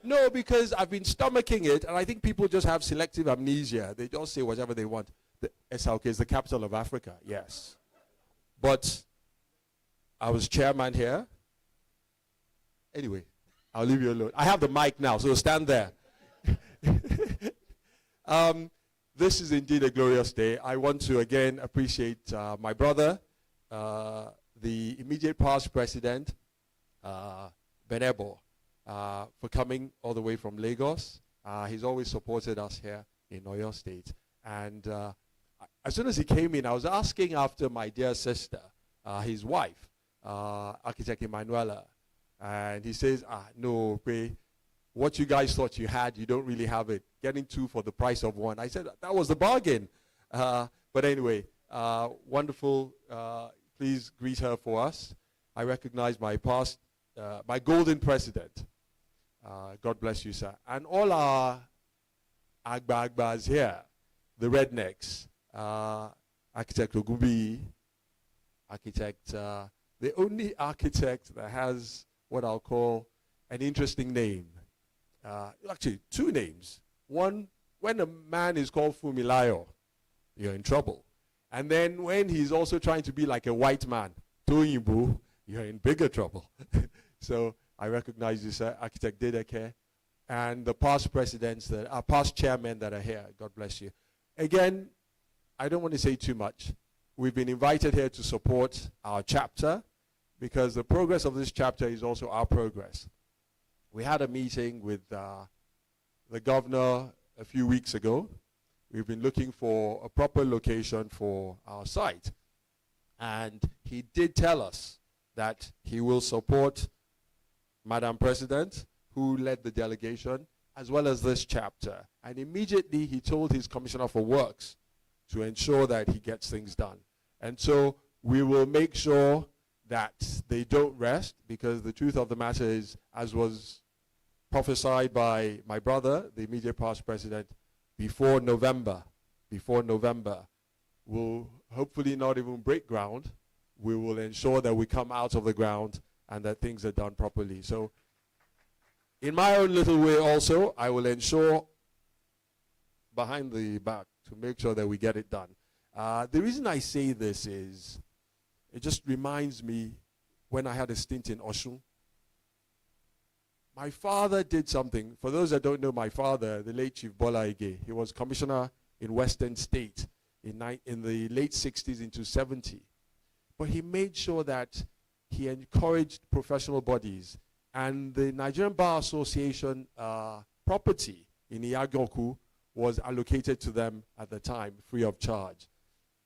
No, because I've been stomaching it, and I think people just have selective amnesia. They just say whatever they want. The SLK is the capital of Africa, yes. But I was chairman here. Anyway, I'll leave you alone. I have the mic now, so stand there. This is indeed a glorious day. I want to again appreciate my brother, the immediate past president, Benebo, for coming all the way from Lagos. He's always supported us here in Oyo State. And as soon as he came in, I was asking after my dear sister, his wife, Architect Emanuela. And he says, no, pay. What you guys thought you had, you don't really have it. Getting 2 for the price of 1. I said, that was the bargain. But anyway, wonderful. Please greet her for us. I recognize my my golden president. God bless you, sir. And all our Agbas here, the rednecks, Architect Ogubi, the only architect that has what I'll call an interesting name. Actually, 2 names. One, when a man is called Fumilayo, you're in trouble. And then when he's also trying to be like a white man, Toyinbo, you're in bigger trouble. So I recognize you, sir, Architect Dedeke, and the past presidents, past chairmen that are here. God bless you. Again, I don't want to say too much. We've been invited here to support our chapter because the progress of this chapter is also our progress. We had a meeting with the governor a few weeks ago. We've been looking for a proper location for our site. And he did tell us that he will support Madam President, who led the delegation, as well as this chapter. And immediately he told his Commissioner for Works to ensure that he gets things done. And so we will make sure that they don't rest, because the truth of the matter is, as was prophesied by my brother, the immediate past president, before November, we'll hopefully not even break ground. We will ensure that we come out of the ground and that things are done properly. So in my own little way also, I will ensure behind the back to make sure that we get it done. The reason I say this is, it just reminds me when I had a stint in Osun. My father did something. For those that don't know my father, the late Chief Bola Ige, he was commissioner in Western State in the late 60s into 70. But he made sure that he encouraged professional bodies. And the Nigerian Bar Association property in Iyagoku was allocated to them at the time, free of charge.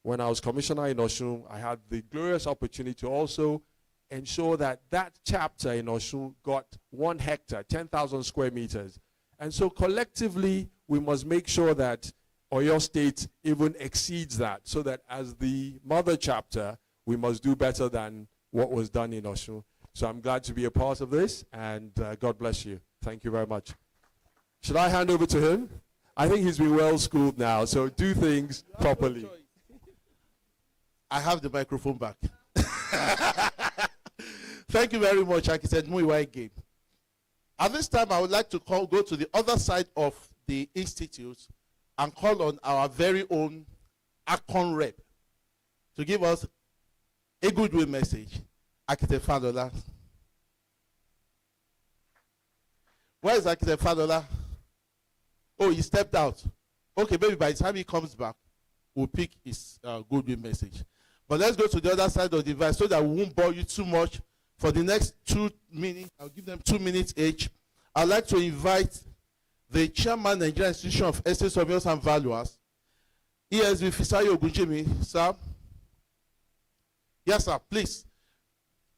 When I was commissioner in Osun, I had the glorious opportunity to also ensure that that chapter in Osun got 1 hectare, 10,000 square meters. And so collectively, we must make sure that Oyo State even exceeds that, so that as the mother chapter, we must do better than what was done in Osun. So I'm glad to be a part of this, and God bless you. Thank you very much. Should I hand over to him? I think he's been well schooled now, so do things properly. I have the microphone back. Thank you very much, Architect Muiwaige. At this time, I would like to go to the other side of the institute and call on our very own ACON rep to give us a goodwill message. Architect Fadola. Where is Architect Fadola? Oh, he stepped out. Okay, maybe by the time he comes back, we'll pick his goodwill message. But let's go to the other side of the device so that we won't bore you too much. For the next 2 minutes, I'll give them 2 minutes each. I'd like to invite the chairman, Nigerian Institution of Estate Surveyors and Valuers, ESV Fisayo Ogunjimi. Sir? Yes, sir, please.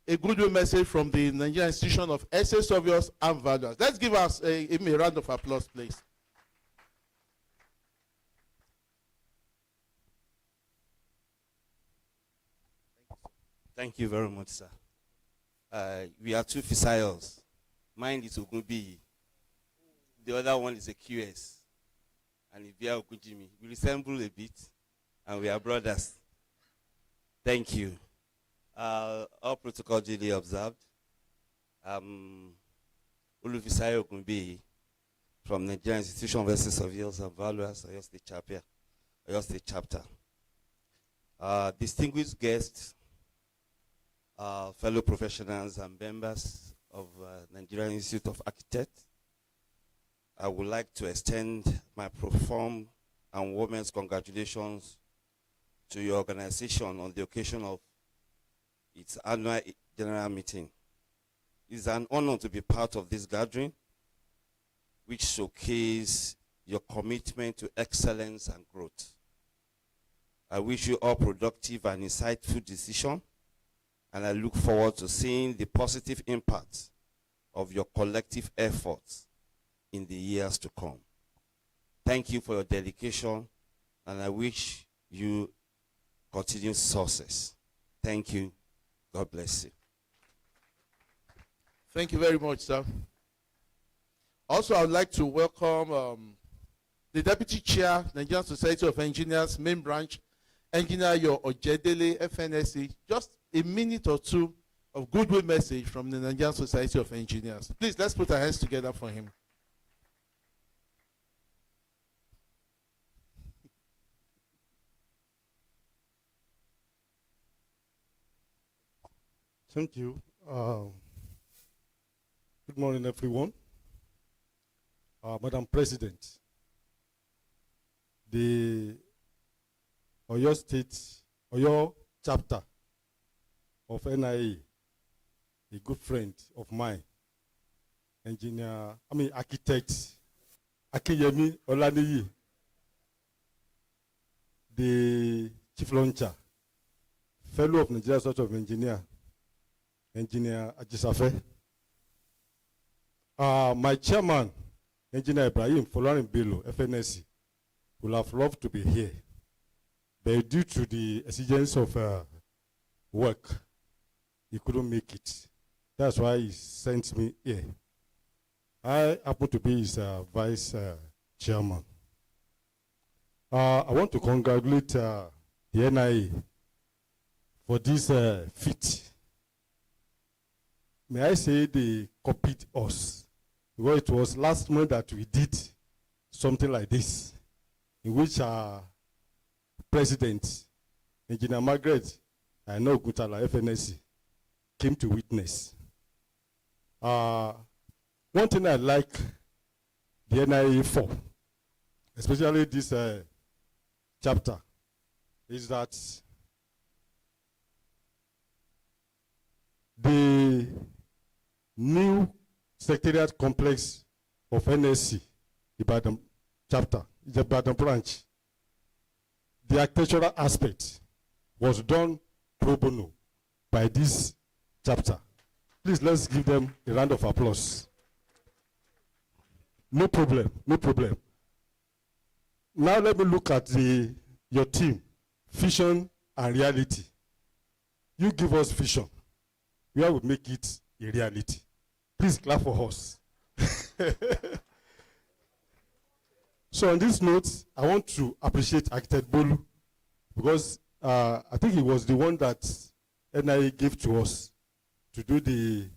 A goodwill message from the Nigerian Institution of Estate Surveyors and Valuers. Let's give us a round of applause, please. Thank you very much, sir. We are 2 Fisayos. Mine is Ogunbi. The other one is a QS. And Ivia Ogunjimi. We resemble a bit, and we are brothers. Thank you. All protocol duly observed. Ulufisayo Ogunbi from Nigerian Institution of Estate Surveyors and Valuers, Oyo State Chapter. Distinguished guests, fellow professionals and members of Nigerian Institute of Architects, I would like to extend my profound and warmest congratulations to your organization on the occasion of its annual general meeting. It's an honor to be part of this gathering, which showcases your commitment to excellence and growth. I wish you all productive and insightful decisions, and I look forward to seeing the positive impact of your collective efforts in the years to come. Thank you for your dedication, and I wish you continued success. Thank you. God bless you. Thank you very much, sir. Also, I would like to welcome the Deputy Chair, Nigerian Society of Engineers, Main Branch, Engineer Yo Ojedele, FNSE. Just a minute or two of goodwill message from the Nigerian Society of Engineers. Please, let's put our hands together for him. Thank you. Good morning, everyone. Madam President, the Oyo State, Oyo chapter of NIA, a good friend of mine, architect Akiyemi Olaniyi, the chief launcher, fellow of Nigerian Society of Engineers, Engineer Ajisafe. My chairman, Engineer Ibrahim Folarin Bello, FNSC, would have loved to be here, but due to the exigence of work, he couldn't make it. That's why he sent me here. I happen to be his vice chairman. I want to congratulate the NIA for this feat. May I say they copied us? Because it was last month that we did something like this, in which our president, Engineer Margaret, I know Gutala, FNSC, came to witness. One thing I like the NIA for, especially this chapter, is that the new secretariat complex of NSC, Ibadan chapter, the Ibadan branch, the architectural aspect was done pro bono by this chapter. Please, let's give them a round of applause. No problem, no problem. Now let me look at your team, vision and reality. You give us vision, where we make it a reality. Please clap for us. So on this note, I want to appreciate Architect Bolu, because I think he was the one that NIA gave to us to do the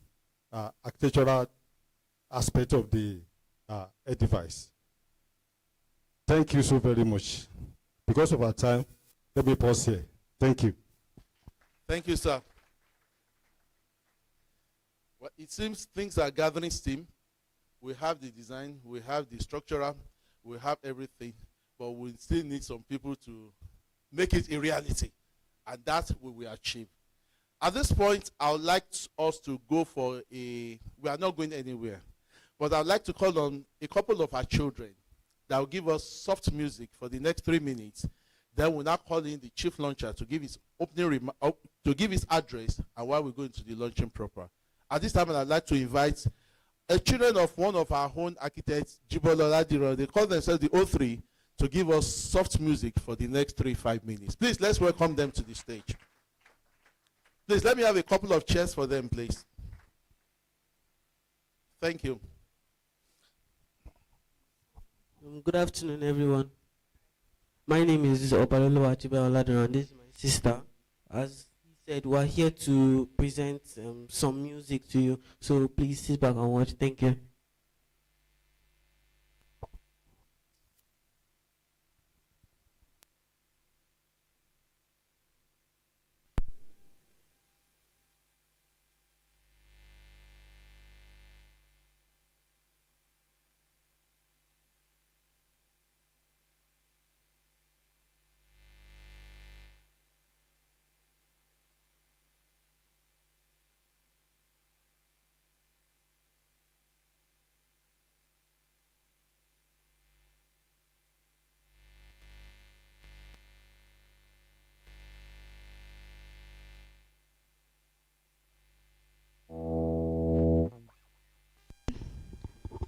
architectural aspect of the edifice. Thank you so very much. Because of our time, let me pause here. Thank you. Thank you, sir. Well, it seems things are gathering steam. We have the design, we have the structural, we have everything, but we still need some people to make it a reality, and that we will achieve. At this point, I would like us to go for we are not going anywhere, but I would like to call on a couple of our children that will give us soft music for the next 3 minutes. Then we'll now call in the chief launcher to give his opening to give his address, and while we go into the launching proper. At this time, I'd like to invite children of one of our own architects, Jibolo Ladiro. They call themselves the O3, to give us soft music for the next 3-5 minutes. Please, let's welcome them to the stage. Please, let me have a couple of chairs for them, please. Thank you. Good afternoon, everyone. My name is Opalolo Achiba Oladun, and this is my sister. As he said, we're here to present some music to you, so please sit back and watch. Thank you.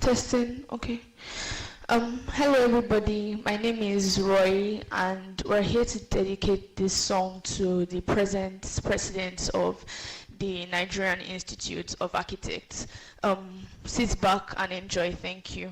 Testing. Okay. Hello everybody. My name is Roy, and we're here to dedicate this song to the present president of the Nigerian Institute of Architects. Sit back and enjoy. Thank you.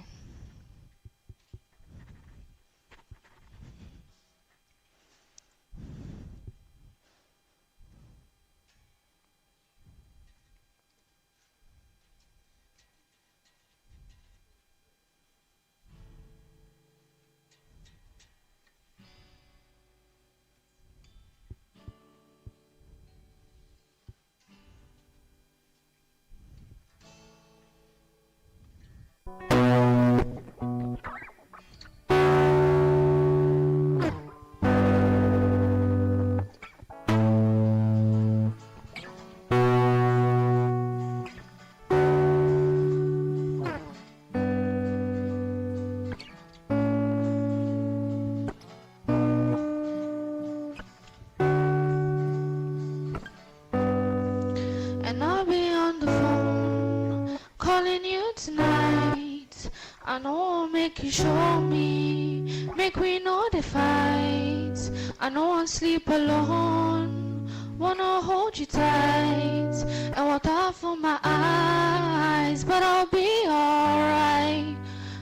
And I'll be on the phone calling you tonight. I know make you show me, make we know the fight. I know I'll sleep alone, wanna hold you tight. And water for my eyes, but I'll be alright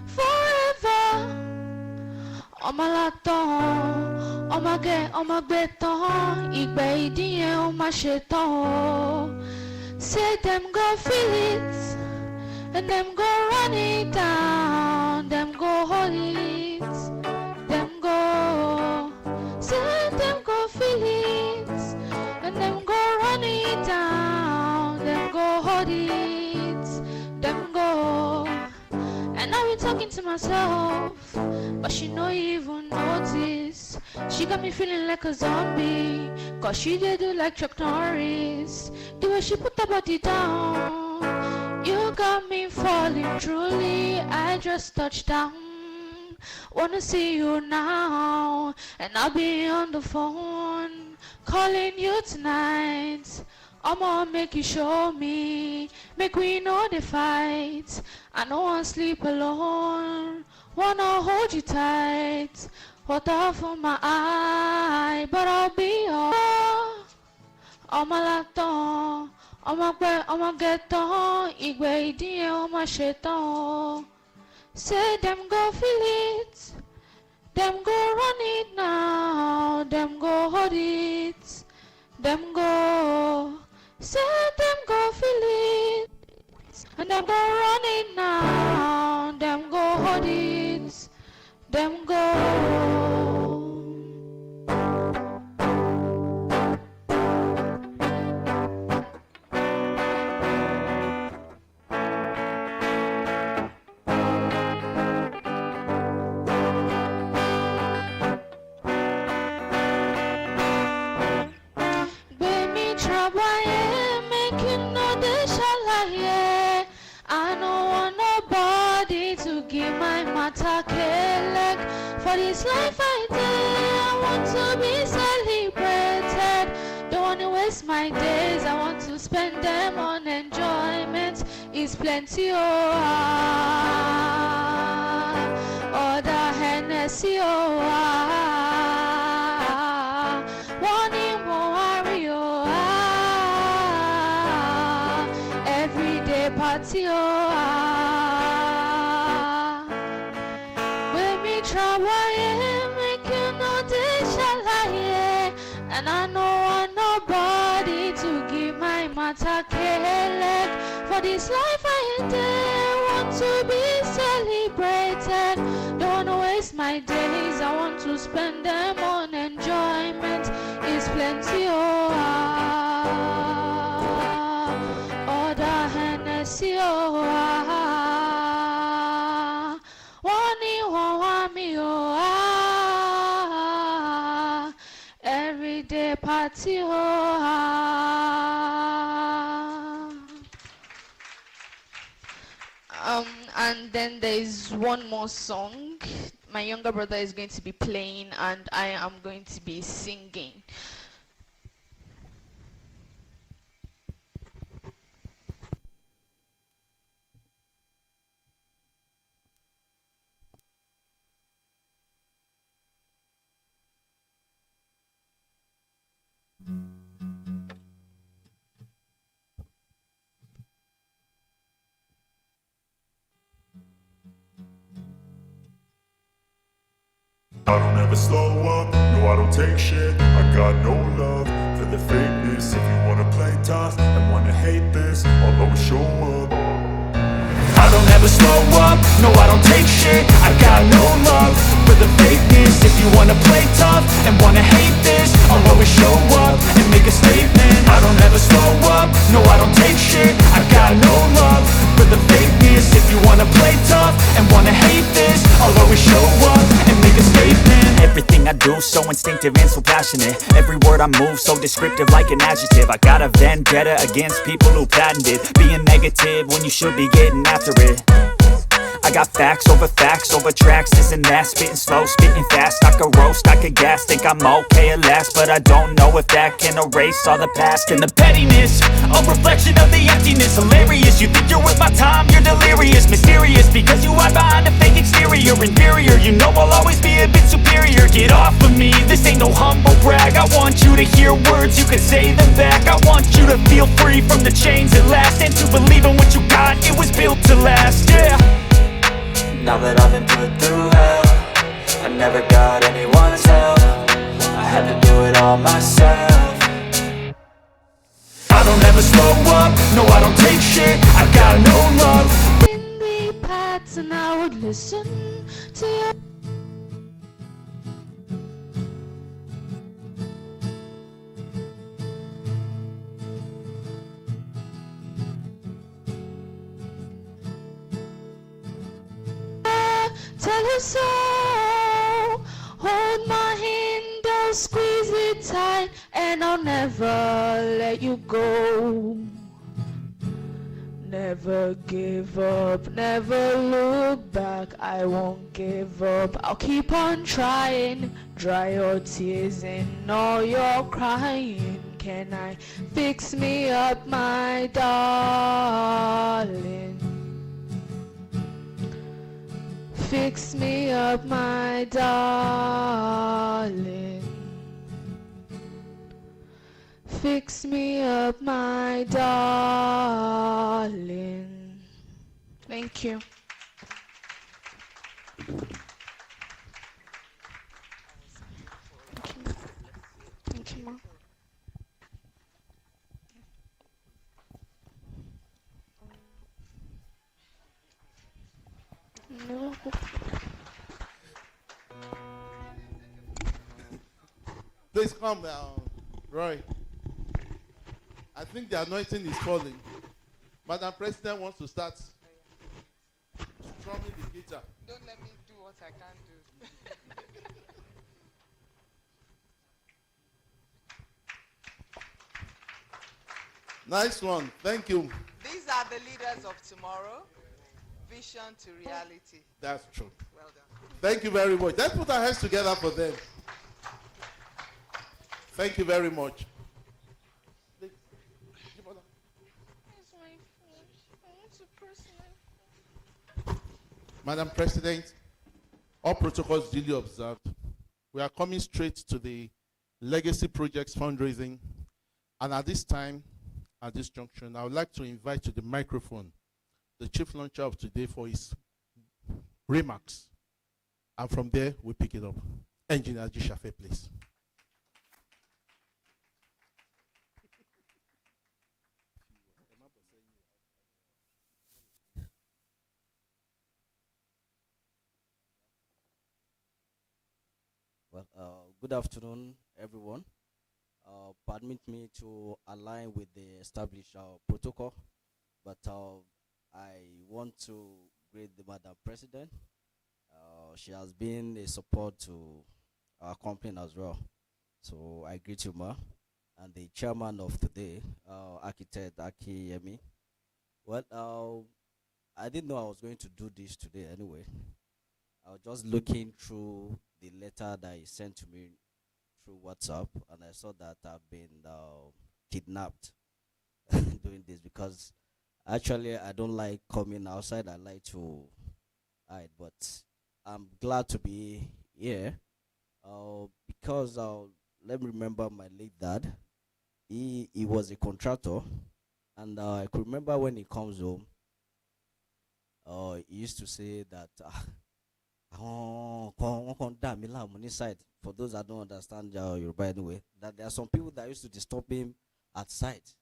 forever. Ọmọ látàn, ọmọ gbé tán, ìgbẹ́ ìdí yẹn ó má ṣe tán o. Say them go feel it, and them go run it down, them go hold it, them go. Say them go feel it, and them go run it down, them go hold it, them go. And I be talking to myself, but she no even notice. She got me feeling like a zombie, cause she did do like Chuck Norris. The way she put her body down, you got me falling truly. I just touched down, wanna see you now. And I'll be on the phone calling you tonight. I'ma make you show me, make we know the fight. I don't wanna sleep alone, wanna hold you tight. Water for my eye, but I'll be all. Ọmọ látàn, ọmọ get tán, ìgbẹ́ ìdí yẹn ó má ṣe tán o. Say them go feel it, them go run it now, them go hold it, them go. Say them go feel it, and them go run it now, them go hold it, them go. Baby, trouble, make you know the shalaye. I don't want nobody to give my matter leg. For this life I did, I want to be celebrated. Don't want to waste my days, I want to spend them on enjoyment. It's plenty, oh, other Hennessy, oh, one in worry, oh, everyday party, oh, when me trouble, yeah, make you know this shalaye. And I don't want nobody to give my matter leg. For this life I did, want to be celebrated. Don't wanna waste my days, I want to spend them on enjoyment. It's plenty, oh, other Hennessy, oh, one me, oh, everyday party, oh. And then there is one more song. My younger brother is going to be playing, and I am going to be singing. never slow up, no I don't take shit. I got no love for the fakeness. If you wanna play tough and wanna hate this, I'll always show up. I don't ever slow up, no I don't take shit. I got no love for the fakeness. If you wanna play tough and wanna hate this, I'll always show up and make a statement. I don't ever slow up, no I don't take shit. I got no love for the fakeness. If you wanna play tough and wanna hate this, I'll always show up and make a statement. Everything I do so instinctive and so passionate. Every word I move so descriptive like an adjective. I got a vendetta against people who patented being negative when you should be getting after it. I got facts over tracks, this and that. Spitting slow, spitting fast. I could roast, I could gas. Think I'm okay at last, but I don't know if that can erase all the past. And the pettiness, a reflection of the emptiness. Hilarious, you think you're worth my time, you're delirious. Mysterious, because you hide behind a fake exterior. Inferior, you know I'll always be a bit superior. Get off of me, this ain't no humble brag. I want you to hear words, you can say them back. I want you to feel free from the chains at last, and to believe in what you got, it was built to last, yeah. Now that I've been put through hell, I never got anyone's help. I had to do it all myself. I don't ever slow up, no I don't take shit. I got no love. In the paths and I would listen to your tell you so. Hold my hand, don't squeeze it tight, and I'll never let you go. Never give up, never look back, I won't give up. I'll keep on trying, dry your tears and all your crying. Can I fix me up, my darling? Fix me up, my darling. Fix me up, my darling. Thank you. Thank you, Mom. No. Please come down, Roy. I think the anointing is falling. Madam President wants to start strumming the guitar. Don't let me do what I can't do. Nice one. Thank you. These are the leaders of tomorrow. Vision to reality. That's true. Well done. Thank you very much. Let's put our hands together for them. Thank you very much. Madam President, all protocols duly observed. We are coming straight to the Legacy Projects fundraising. And at this time, at this junction, I would like to invite to the microphone the chief launcher of today for his remarks. And from there, we pick it up. Engineer Gishafe, please. Well, good afternoon, everyone. Permit me to align with the established protocol, but I want to greet the Madam President. She has been a support to our company as well. So I greet you, Ma. And the chairman of today, Architect Aki Yemi. Well, I didn't know I was going to do this today anyway. I was just looking through the letter that he sent to me through WhatsApp, and I saw that I've been kidnapped doing this, because actually I don't like coming outside. I like to hide, but I'm glad to be here because let me remember my late dad. He was a contractor, and I could remember when he comes home, he used to say that side. For those that don't understand Yoruba anyway, that there are some people that used to disturb him at sight.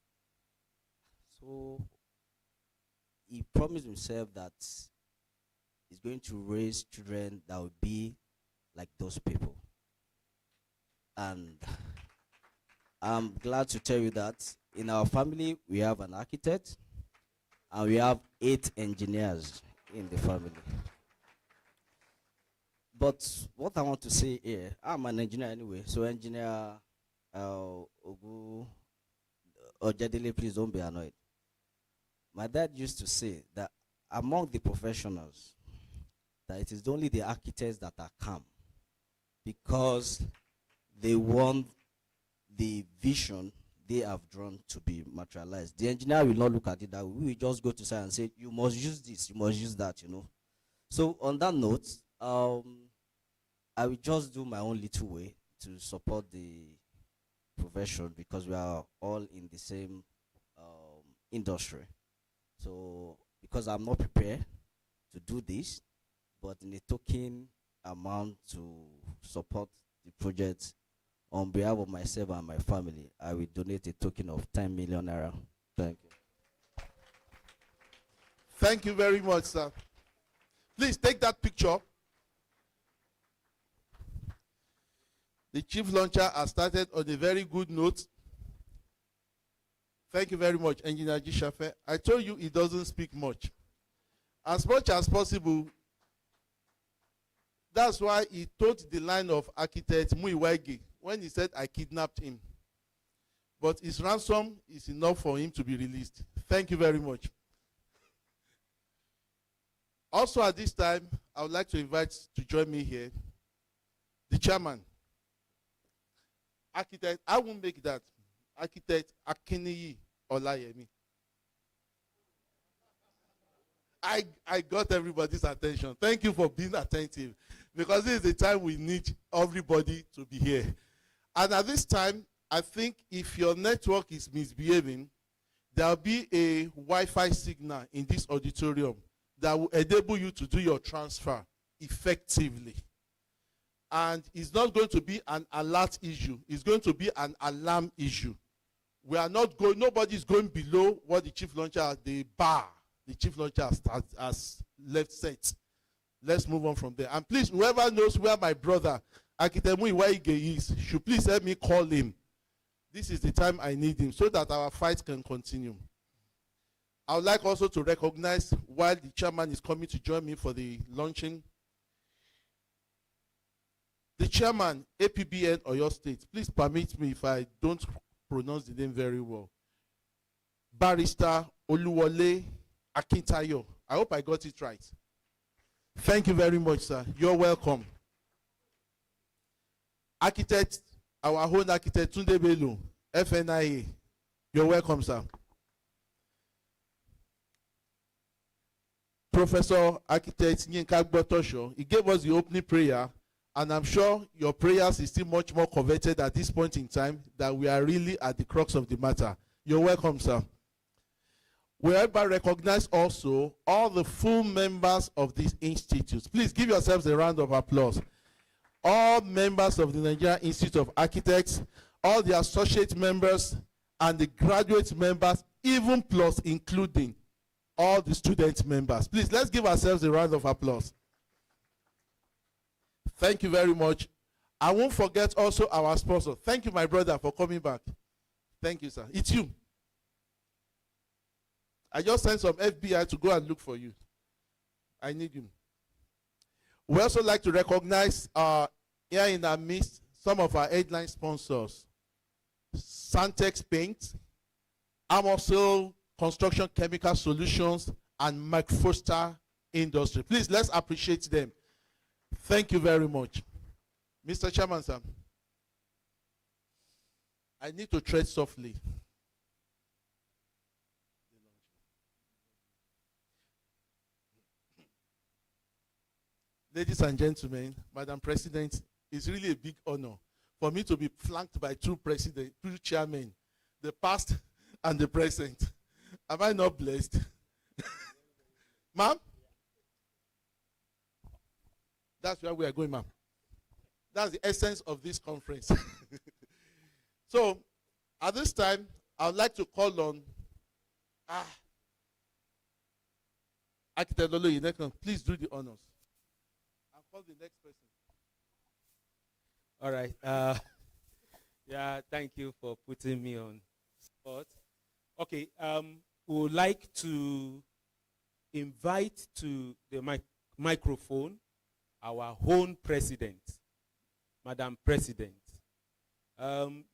So he promised himself that he's going to raise children that will be like those people. And I'm glad to tell you that in our family, we have an architect and we have 8 engineers in the family. But what I want to say here, I'm an engineer anyway, so engineer Ogu Ojedele, please don't be annoyed. My dad used to say that among the professionals, that it is only the architects that are calm because they want the vision they have drawn to be materialized. The engineer will not look at it that way. We will just go to side and say, you must use this, you must use that, you know. So on that note, I will just do my own little way to support the profession because we are all in the same industry. So because I'm not prepared to do this, but in a token amount to support the project on behalf of myself and my family, I will donate a token of 10 million naira. Thank you. Thank you very much, sir. Please take that picture. The chief launcher has started on a very good note. Thank you very much, Engineer Gishafe. I told you he doesn't speak much. As much as possible, that's why he told the line of architect Muiwaige when he said, I kidnapped him. But his ransom is enough for him to be released. Thank you very much. Also at this time, I would like to invite to join me here the chairman, architect, I won't make that, architect Akiniyi Olayemi. I got everybody's attention. Thank you for being attentive because this is the time we need everybody to be here. And at this time, I think if your network is misbehaving, there will be a Wi-Fi signal in this auditorium that will enable you to do your transfer effectively. And it's not going to be an alert issue. It's going to be an alarm issue. We are not going, nobody is going below what the chief launcher, the bar, the chief launcher has left set. Let's move on from there. And please, whoever knows where my brother, Architect Muiwaige is, should please help me call him. This is the time I need him so that our fight can continue. I would like also to recognize, while the chairman is coming to join me for the launching, the chairman, APBN Oyo State. Please permit me if I don't pronounce the name very well. Barrister Oluwole Akintayo. I hope I got it right. Thank you very much, sir. You're welcome. Architect, our own architect, Tunde Bello, FNIA. You're welcome, sir. Professor Architect Yinka Gbotosho, he gave us the opening prayer, and I'm sure your prayers is still much more coveted at this point in time, that we are really at the crux of the matter. You're welcome, sir. We hereby recognize also all the full members of this institute. Please give yourselves a round of applause. All members of the Nigerian Institute of Architects, all the associate members, and the graduate members, even plus including all the student members. Please, let's give ourselves a round of applause. Thank you very much. I won't forget also our sponsor. Thank you, my brother, for coming back. Thank you, sir. It's you. I just sent some FBI to go and look for you. I need you. We also like to recognize here in our midst some of our headline sponsors. Santex Paint, Amosil Construction Chemical Solutions, and McFoster Industry. Please, let's appreciate them. Thank you very much. Mr. Chairman, sir, I need to tread softly. Ladies and gentlemen, Madam President, it's really a big honor for me to be flanked by two chairmen, the past and the present. Am I not blessed? Ma'am? That's where we are going, ma'am. That's the essence of this conference. So, at this time, I would like to call on Architect Lolo Yinekon. Please do the honors. I'll call the next person. All right. Yeah, thank you for putting me on spot. Okay, we would like to invite to the microphone our own president, Madam President.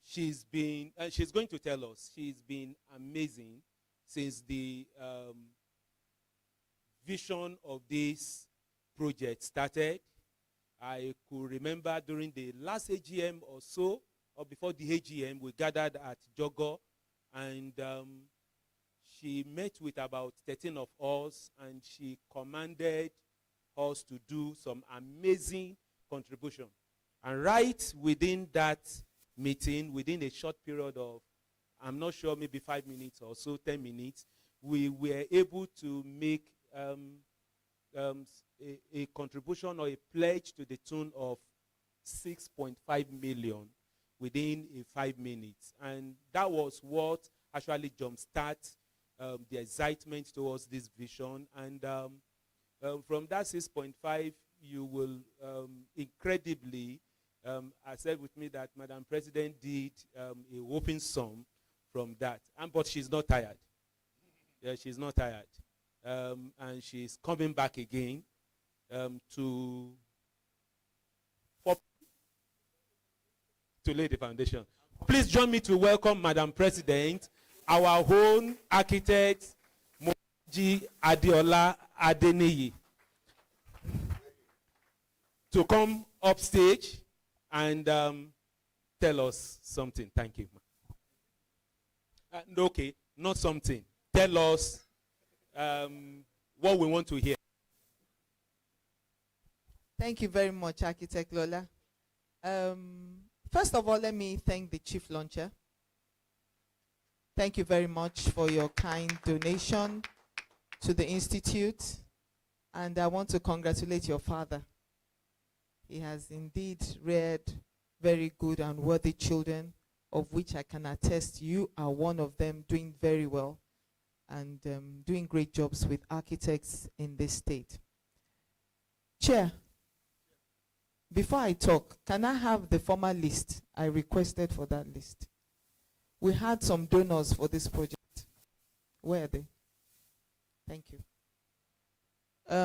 She's going to tell us, she's been amazing since the vision of this project started. I could remember during the last AGM or so, or before the AGM, we gathered at Jogo, and she met with about 13 of us, and she commanded us to do some amazing contribution. And right within that meeting, within a short period of, I'm not sure, maybe 5 minutes or so, 10 minutes, we were able to make a contribution or a pledge to the tune of 6.5 million within 5 minutes. And that was what actually jumpstart the excitement towards this vision. And from that 6.5, you will incredibly accept with me that Madam President did a whopping sum from that. But she's not tired. Yeah, she's not tired. And she's coming back again to lay the foundation. Please join me to welcome Madam President, our own architect, Moji Adeola Adeniyi, to come upstage and tell us something. Thank you. Okay, not something. Tell us what we want to hear. Thank you very much, Architect Lola. First of all, let me thank the Chief Launcher. Thank you very much for your kind donation to the Institute. And I want to congratulate your father. He has indeed reared very good and worthy children, of which I can attest you are one of them, doing very well and doing great jobs with architects in this state. Chair, before I talk, can I have the formal list? I requested for that list. We had some donors for this project. Where are they? Thank you.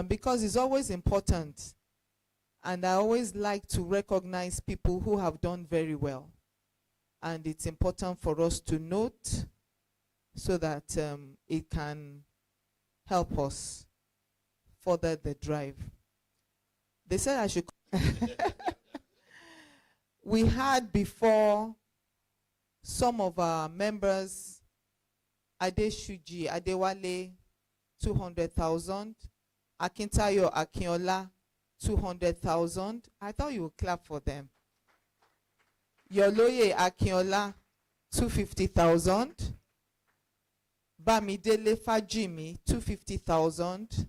Because it's always important, and I always like to recognize people who have done very well. And it's important for us to note so that it can help us further the drive. They said I should. We had before some of our members, Adeshuji Adewale, 200,000, Akintayo Akinola, 200,000. I thought you would clap for them. Yoloye Akinola, 250,000. Bamidele Fajimi, 250,000.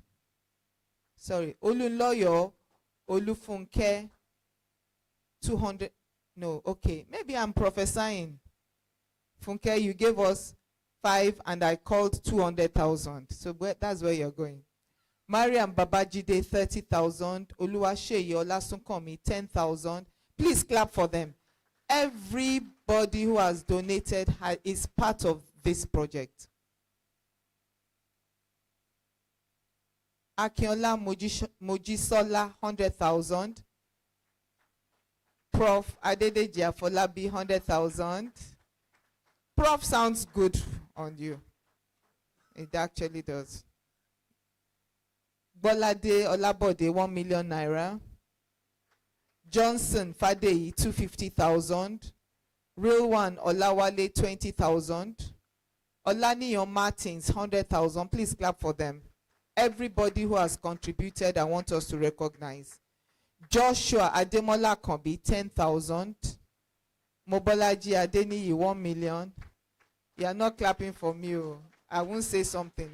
Sorry, Olunloyo Olufunke, 200. No, okay. Maybe I'm prophesying. Funke, you gave us 5 and I called 200,000. So that's where you're going. Mariam Babajide, 30,000. Oluwaseyi Olasunkanmi, 10,000. Please clap for them. Everybody who has donated is part of this project. Akinola Mojisola, 100,000. Prof. Adedeji Afolabi, 100,000. Prof sounds good on you. It actually does. Bolade Olabode, 1 million naira. Johnson Fadeyi, 250,000. Real One Olawale, 20,000. Olaniyan Martins, 100,000. Please clap for them. Everybody who has contributed, I want us to recognize. Joshua Ademola Kombi, 10,000. Mobolaji Adeniyi, 1 million. You are not clapping for me. I won't say something.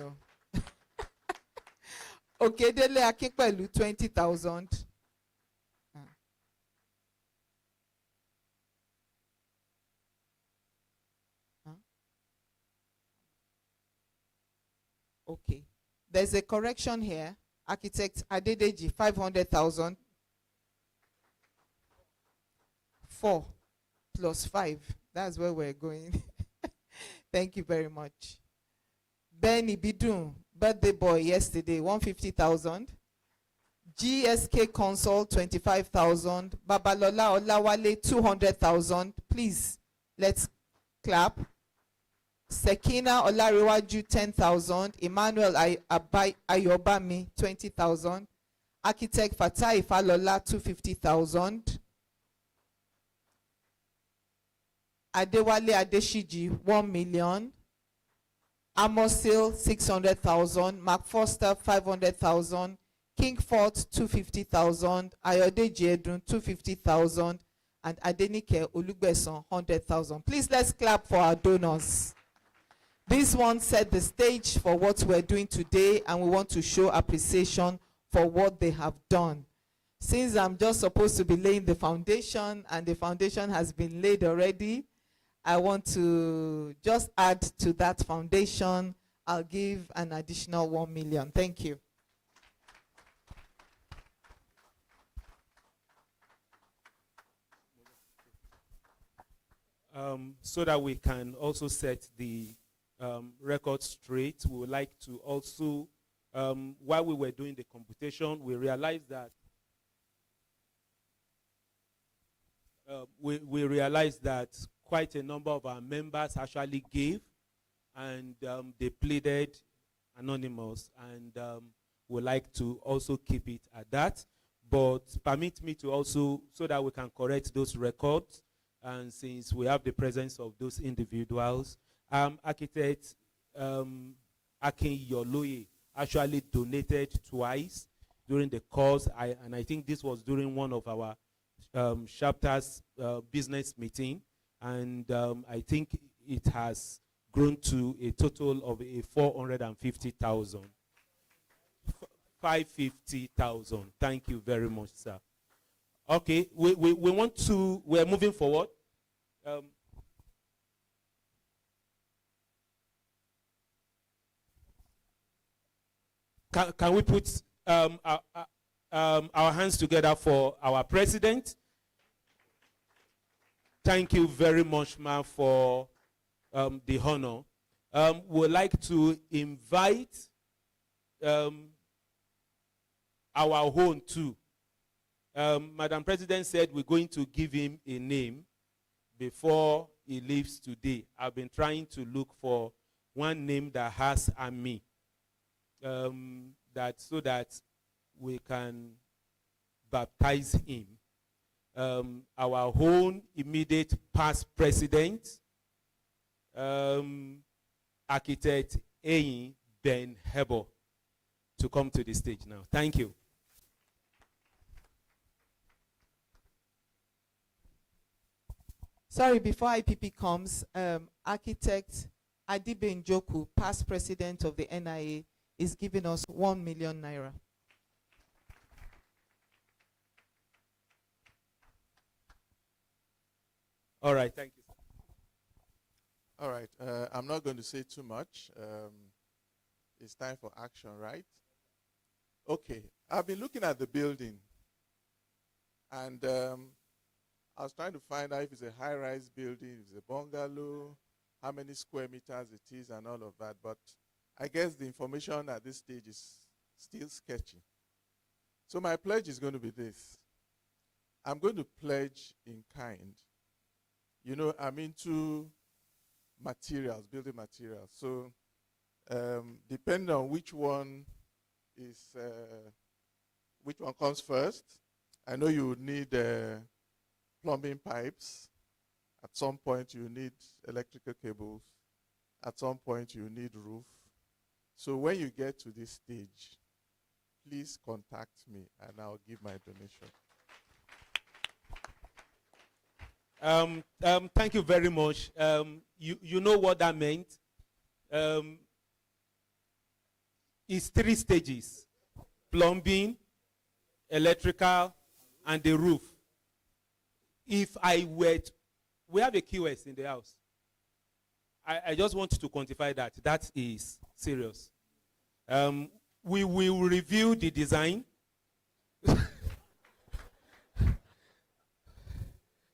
Okedele Akinpelu, 20,000. Okay. There's a correction here. Architect Adedeji, 500,000. 4 plus 5. That's where we're going. Thank you very much. Benny Bidun, birthday boy yesterday, 150,000. GSK Console, 25,000. Babalola Olawale, 200,000. Please, let's clap. Sekina Olariwaju, 10,000. Emmanuel Ayobami, 20,000. Architect Fatai Falola, 250,000. Adewale Adeshiji, 1 million. Amosil, 600,000. Mark Foster, 500,000. King Fort, 250,000. Ayodeji Edun, 250,000. And Adenike Olugbeson, 100,000. Please, let's clap for our donors. This one set the stage for what we're doing today, and we want to show appreciation for what they have done. Since I'm just supposed to be laying the foundation, and the foundation has been laid already, I want to just add to that foundation. I'll give an additional 1 million. Thank you. So that we can also set the record straight, we would like to also, while we were doing the computation, we realized that we realized that quite a number of our members actually gave, and they pleaded anonymous, and would like to also keep it at that. But permit me to also, so that we can correct those records, and since we have the presence of those individuals, Architect Akin Yoloye actually donated twice during the course, and I think this was during one of our chapter's business meeting, and I think it has grown to a total of 450,000. 550,000. Thank you very much, sir. Okay, we want to, we're moving forward. Can we put our hands together for our president? Thank you very much, ma'am, for the honor. We'd like to invite our own too. Madam President said we're going to give him a name before he leaves today. I've been trying to look for one name that has a me, that so that we can baptize him. Our own immediate past president, Architect Eyin Ben Hebo, to come to the stage now. Thank you. Sorry, before IPP comes, Architect Adibe Njoku, past president of the NIA, is giving us 1 million naira. All right, thank you. All right, I'm not going to say too much. It's time for action, right? Okay, I've been looking at the building, and I was trying to find out if it's a high-rise building, if it's a bungalow, how many square meters it is, and all of that. But I guess the information at this stage is still sketchy. So my pledge is going to be this. I'm going to pledge in kind. You know, I'm into materials, building materials. So depending on which one comes first, I know you would need plumbing pipes. At some point, you need electrical cables. At some point, you need roof. So when you get to this stage, please contact me and I'll give my donation. Thank you very much. You know what that meant? It's 3 stages: plumbing, electrical, and the roof. If I were to, we have a QS in the house. I just want to quantify that. That is serious. We will review the design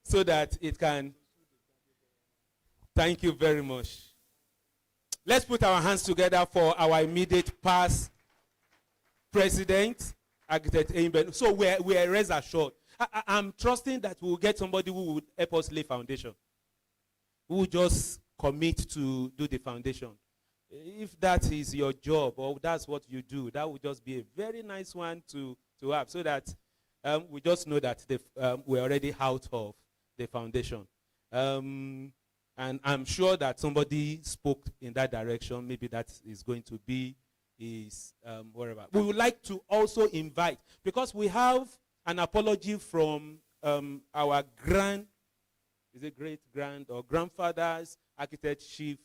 so that it can. Thank you very much. Let's put our hands together for our immediate past president, Architect Aimben. So we're rest assured. I'm trusting that we'll get somebody who would help us lay foundation, who will just commit to do the foundation. If that is your job or that's what you do, that would just be a very nice one to have, so that we just know that we're already out of the foundation. And I'm sure that somebody spoke in that direction. Maybe that is going to be his wherever. We would like to also invite, because we have an apology from our great grand or grandfathers, Architect Chief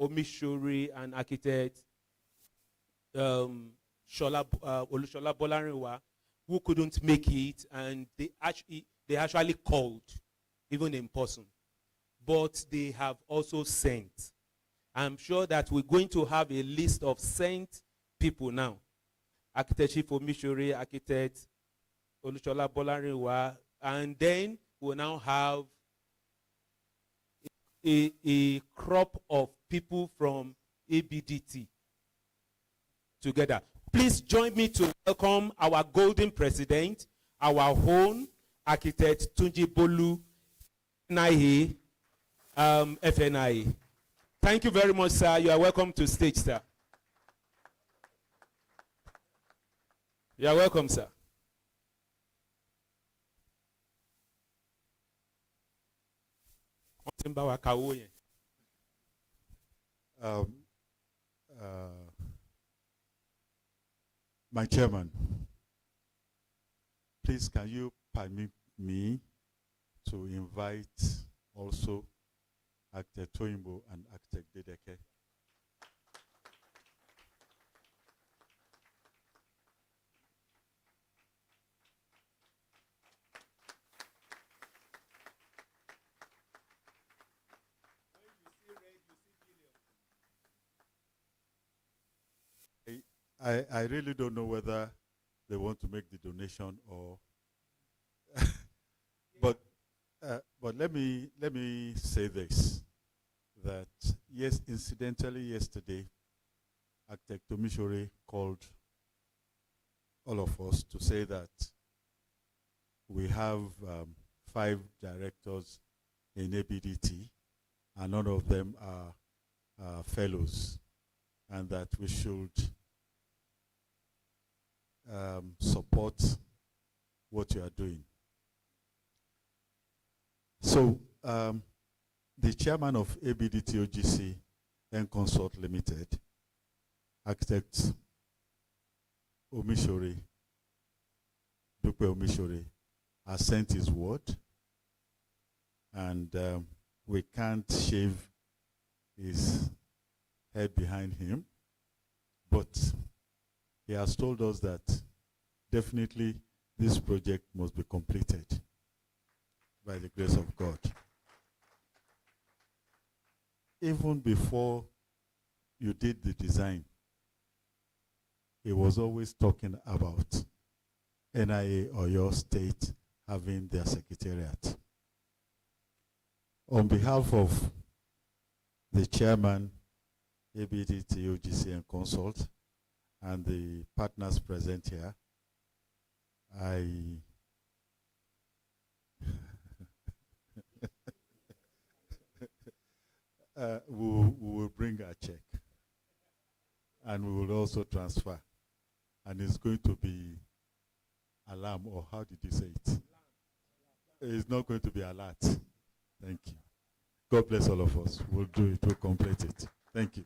Omishori and Architect Olushola Bolarinwa, who couldn't make it, and they actually called, even in person. But they have also sent. I'm sure that we're going to have a list of sent people now. Architect Chief Omishori, Architect Olushola Bolarinwa, and then we'll now have a crop of people from ABDT together. Please join me to welcome our golden president, our own Architect Tunji Bolu, NIA, FNIA. Thank you very much, sir. You are welcome to stage, sir. You are welcome, sir. My chairman, please can you permit me to invite also Architect Toyimbo and Architect Dedeke. I really don't know whether they want to make the donation or but let me say this, that yes, incidentally yesterday, Architect Omishore called all of us to say that we have 5 directors in ABDT, and none of them are fellows, and that we should support what you are doing. So the chairman of ABDT OGC and Consult Limited, Architect Omishore, Dupe Omishore, has sent his word, and we can't shave his head behind him, but he has told us that definitely this project must be completed by the grace of God. Even before you did the design, he was always talking about NIA or your state having their secretariat. On behalf of the chairman, ABDT, OGC, and Consult, and the partners present here, we will bring a check, and we will also transfer, and it's going to be alarm, or how did you say it? It's not going to be alert. Thank you. God bless all of us. We'll do it. We'll complete it. Thank you.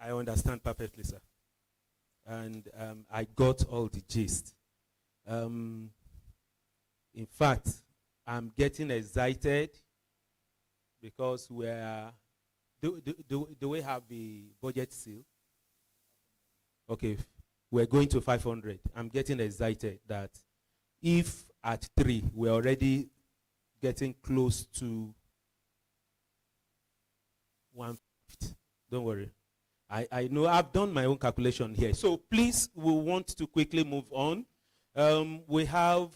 I understand perfectly, sir. And I got all the gist. In fact, I'm getting excited because do we have the budget seal? Okay. we're going to 500. I'm getting excited that if at 3, we're already getting close to 150. Don't worry. I know I've done my own calculation here. So please, we want to quickly move on. We have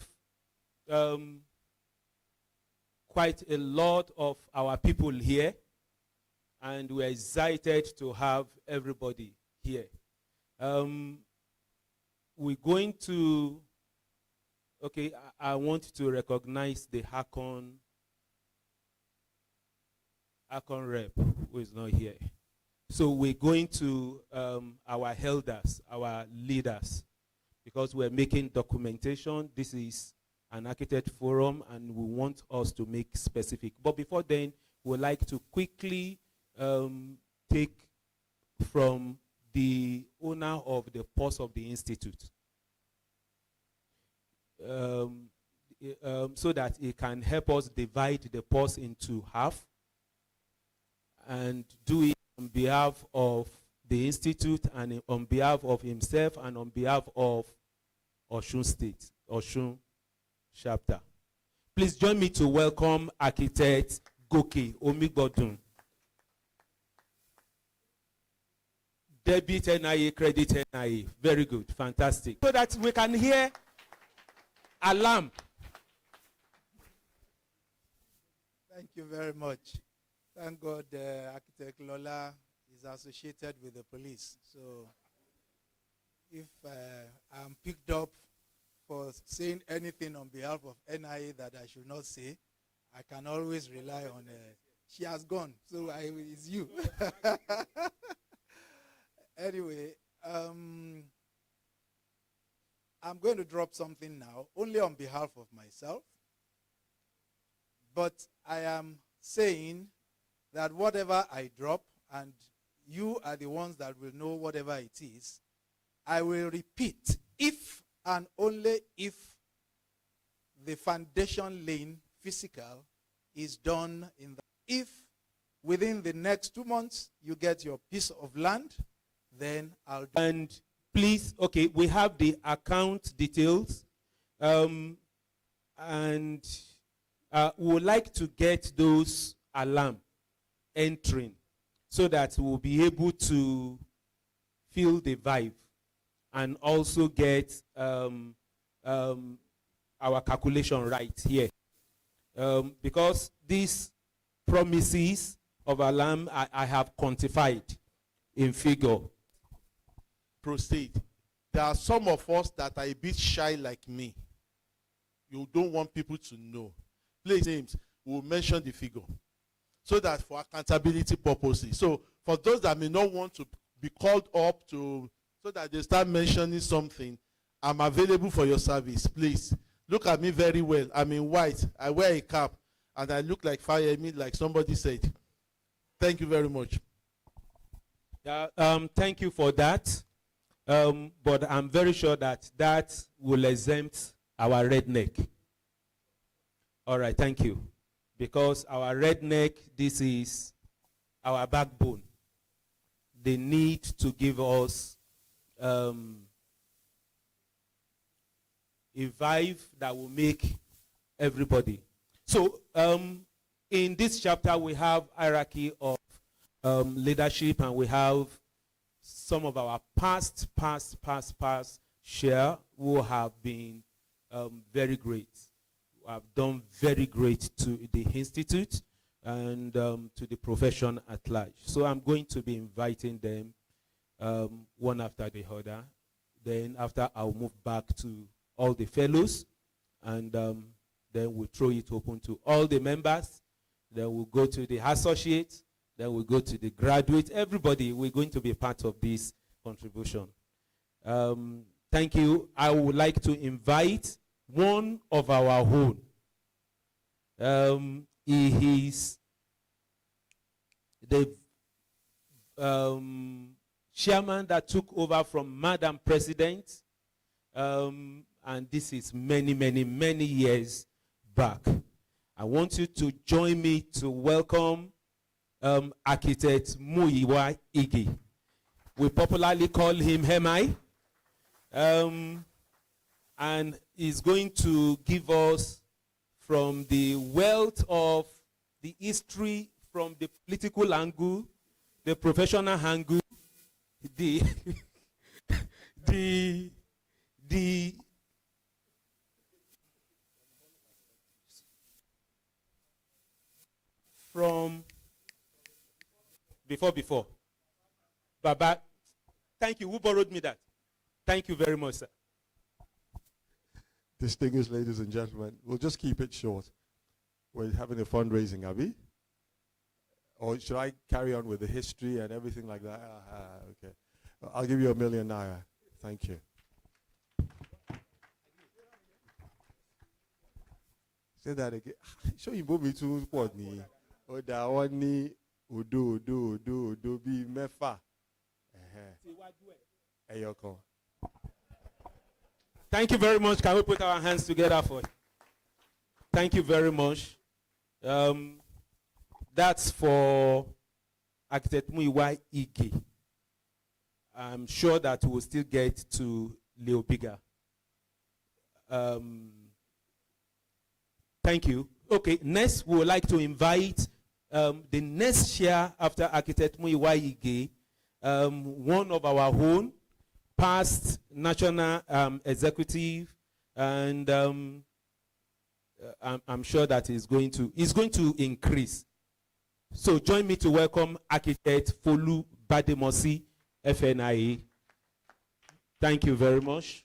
quite a lot of our people here, and we're excited to have everybody here. We're going to, okay, I want to recognize the Hakon rep, who is not here. So we're going to our elders, our leaders, because we're making documentation. This is an architect forum, and we want us to make specific. But before then, we'd like to quickly take from the owner of the purse of the institute, so that it can help us divide the purse into half and do it on behalf of the institute and on behalf of himself and on behalf of Osun State, Osun chapter. Please join me to welcome architect Goke Omigbodun. Debit NIA, credit NIA. Very good, fantastic. So that we can hear alarm. Thank you very much. Thank God Architect Lola is associated with the police. So if I'm picked up for saying anything on behalf of NIA that I should not say, I can always rely on she has gone, so it's you. Anyway, I'm going to drop something now, only on behalf of myself. But I am saying that whatever I drop, and you are the ones that will know whatever it is, I will repeat if and only if the foundation laying physical is done in the, if within the next 2 months you get your piece of land, then I'll do. And please, okay, we have the account details, and we would like to get those alarm entering so that we'll be able to feel the vibe and also get our calculation right here. Because these promises of alarm I have quantified in figure. Proceed. There are some of us that are a bit shy like me. You don't want people to know. Please, names, we'll mention the figure so that for accountability purposes. So for those that may not want to be called up to, so that they start mentioning something, I'm available for your service. Please look at me very well. I'm in white. I wear a cap, and I look like fire me, like somebody said. Thank you very much. Thank you for that. But I'm very sure that that will exempt our redneck. All right, thank you. Because our redneck, this is our backbone. They need to give us a vibe that will make everybody. So in this chapter, we have hierarchy of leadership, and we have some of our past share who have been very great, have done very great to the institute and to the profession at large. So I'm going to be inviting them one after the other. Then after, I'll move back to all the fellows, and then we'll throw it open to all the members. Then we'll go to the associates. Then we'll go to the graduates. Everybody, we're going to be part of this contribution. Thank you. I would like to invite one of our own. He is the chairman that took over from Madam President, and this is many years back. I want you to join me to welcome architect Muyiwa Igi. We popularly call him Hemai. And is going to give us from the wealth of the history, from the political angle, the professional angle, the the from before. Baba, thank you. Who borrowed me that? Thank you very much, sir. Distinguished ladies and gentlemen, we'll just keep it short. We're having a fundraising, Abby. Or should I carry on with the history and everything like that? Okay. I'll give you ₦1 million. Thank you. Say that again. Show you me to what ni. Oda wani odo bi mefa. Eyoko. Thank you very much. Can we put our hands together for it? Thank you very much. That's for Architect Muiwa Ige. I'm sure that we'll still get to Leo Bigger. Thank you. Okay, next we would like to invite the next chair after Architect Muiwa Ige, one of our own, past national executive, and I'm sure that he's going to increase. So join me to welcome Architect Folu Bademosi, FNIA. Thank you very much.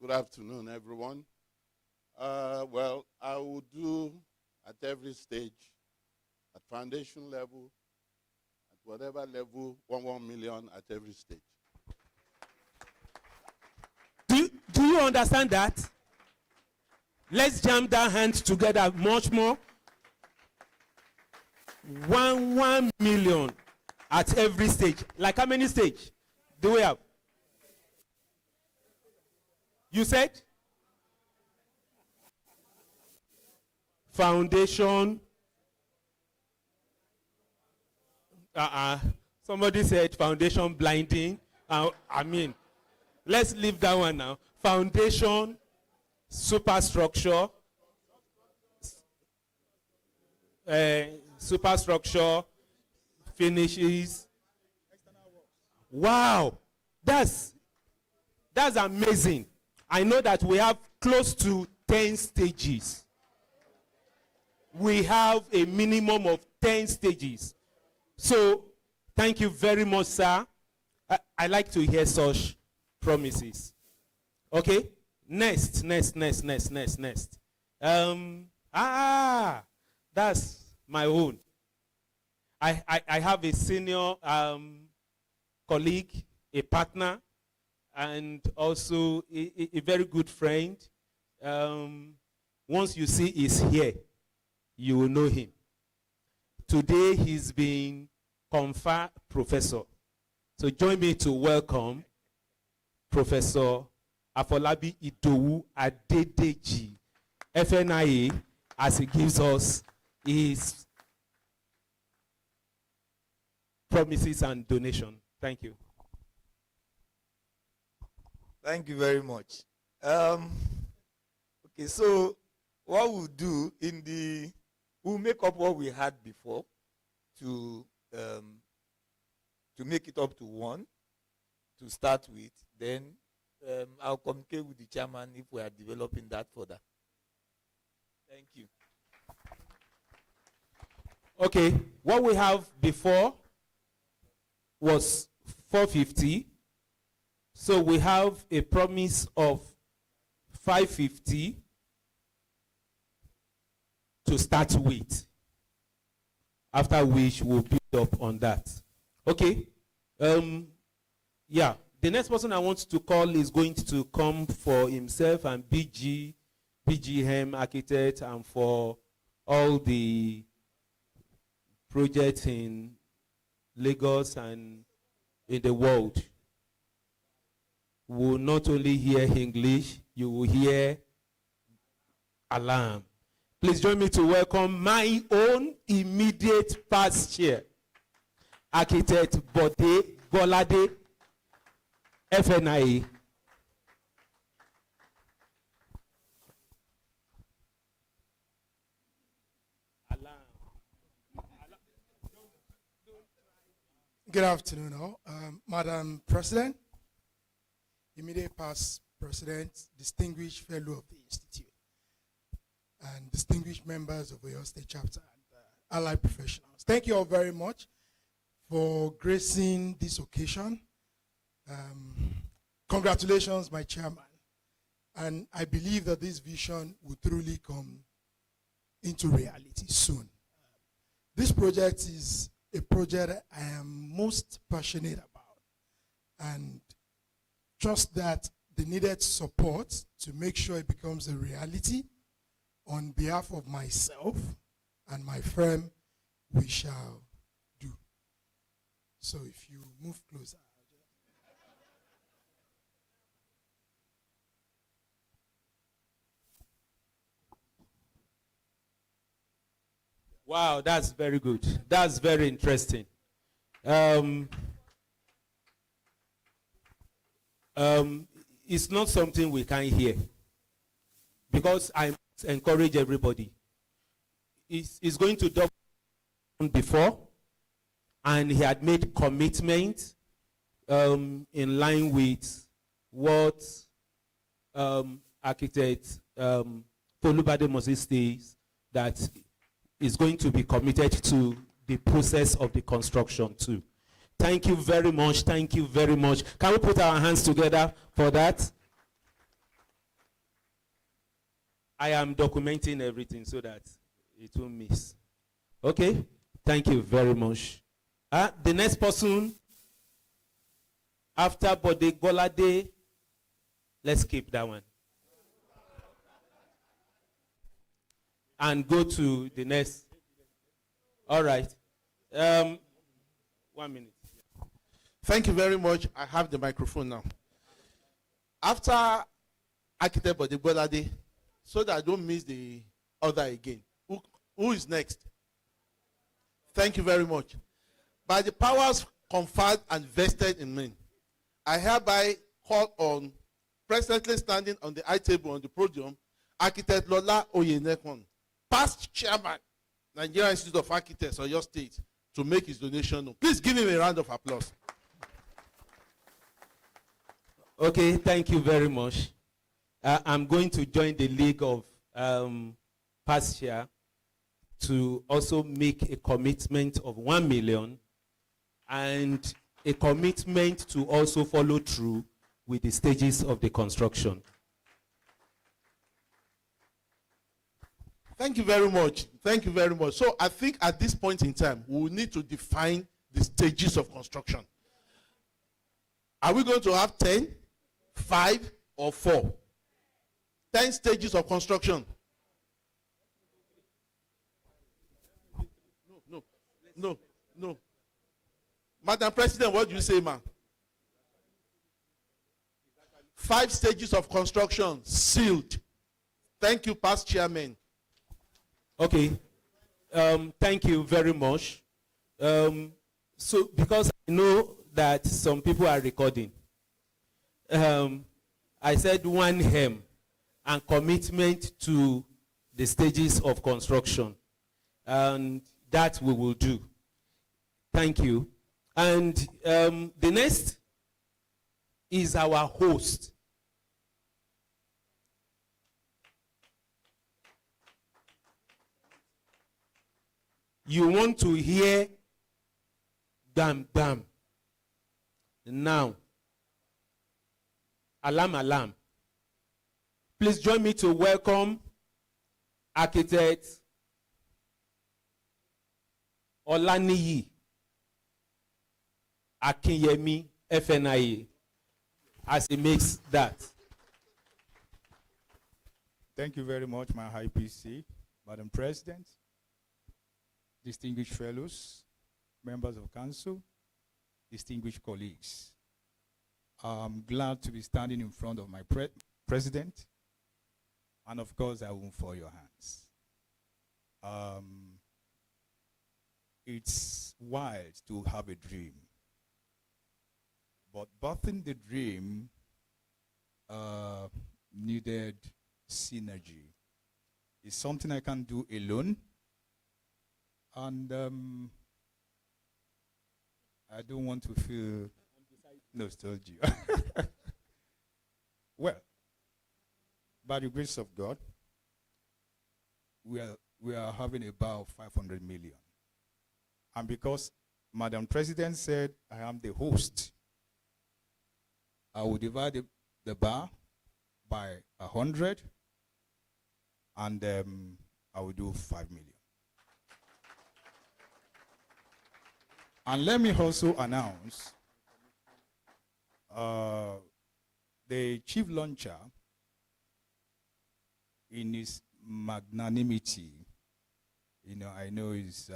Good afternoon, everyone. Well, I will do at every stage, at foundation level, at whatever level, 1 million at every stage. Do you understand that? Let's jam that hand together much more. 1 million at every stage. Like how many stages do we have? You said? Foundation. Somebody said foundation blinding. Let's leave that one now. Foundation, superstructure, finishes. Wow, that's amazing. I know that we have close to 10 stages. We have a minimum of 10 stages. So, thank you very much, sir. I like to hear such promises. Okay? Next. That's my own. I have a senior colleague, a partner, and also a very good friend. Once you see he's here, you will know him. Today he's been conferred professor. So join me to welcome Professor Afolabi Idowu Adedeji, FNIA, as he gives us his promises and donation. Thank you. Thank you very much. Okay, so what we'll do we'll make up what we had before to make it up to 1 to start with. Then I'll communicate with the chairman if we are developing that further. Thank you. Okay, what we have before was 450. So we have a promise of 550 to start with, after which we'll build up on that. Okay. Yeah. The next person I want to call is going to come for himself and BGM architect, and for all the projects in Lagos and in the world. We will not only hear English, you will hear Alarm. Please join me to welcome my own immediate past chair, Architect Bode Golade, FNIA. Good afternoon, all. Madam President, immediate past President, distinguished fellow of the Institute, and distinguished members of Oyo State Chapter and allied professionals. Thank you all very much for gracing this occasion. Congratulations, my chairman. And I believe that this vision will truly come into reality soon. This project is a project I am most passionate about, and trust that the needed support to make sure it becomes a reality on behalf of myself and my firm, we shall do. So if you move closer. Wow, that's very good. That's very interesting. It's not something we can hear, because I encourage everybody. He's going to double before, and he had made commitment in line with what architect Folubade Moses says, that is going to be committed to the process of the construction too. Thank you very much. Thank you very much. Can we put our hands together for that? I am documenting everything so that it won't miss. Okay? Thank you very much. The next person after Bode Golade, let's keep that one. And go to the next. All right. 1 minute. Thank you very much. I have the microphone now. After Architect Bode Golade, so that I don't miss the other again. Who is next? Thank you very much. By the powers conferred and vested in me, I hereby call on, presently standing on the high table on the podium, Architect Lola Oyenekon, past chairman, Nigerian Institute of Architects, Oyo State, to make his donation. Please give him a round of applause. Okay, thank you very much. I'm going to join the League of past chair to also make a commitment of 1 million and a commitment to also follow through with the stages of the construction. Thank you very much. Thank you very much. So I think at this point in time, we will need to define the stages of construction. Are we going to have 10, 5, or 4? 10 stages of construction. No. Madam President, what do you say, ma'am? 5 stages of construction sealed. Thank you, past chairman. Okay. Thank you very much. So, because I know that some people are recording, I said 1 hem and commitment to the stages of construction. And that we will do. Thank you. And the next is our host. You want to hear bam bam. Now, alarm alarm. Please join me to welcome Architect Olaniyi Akinyemi, FNIA, as he makes that. Thank you very much, my High PC, Madam President, distinguished fellows, members of council, distinguished colleagues. I'm glad to be standing in front of my president And of course, I won't fall your hands. It's wild to have a dream, but birthing the dream needed synergy. It's something I can't do alone, and I don't want to feel nostalgia. Well, by the grace of God, we are having about 500 million. And because Madam President said I am the host, I will divide the bar by 100, and I will do 5 million. And let me also announce the chief launcher, in his magnanimity, I know he's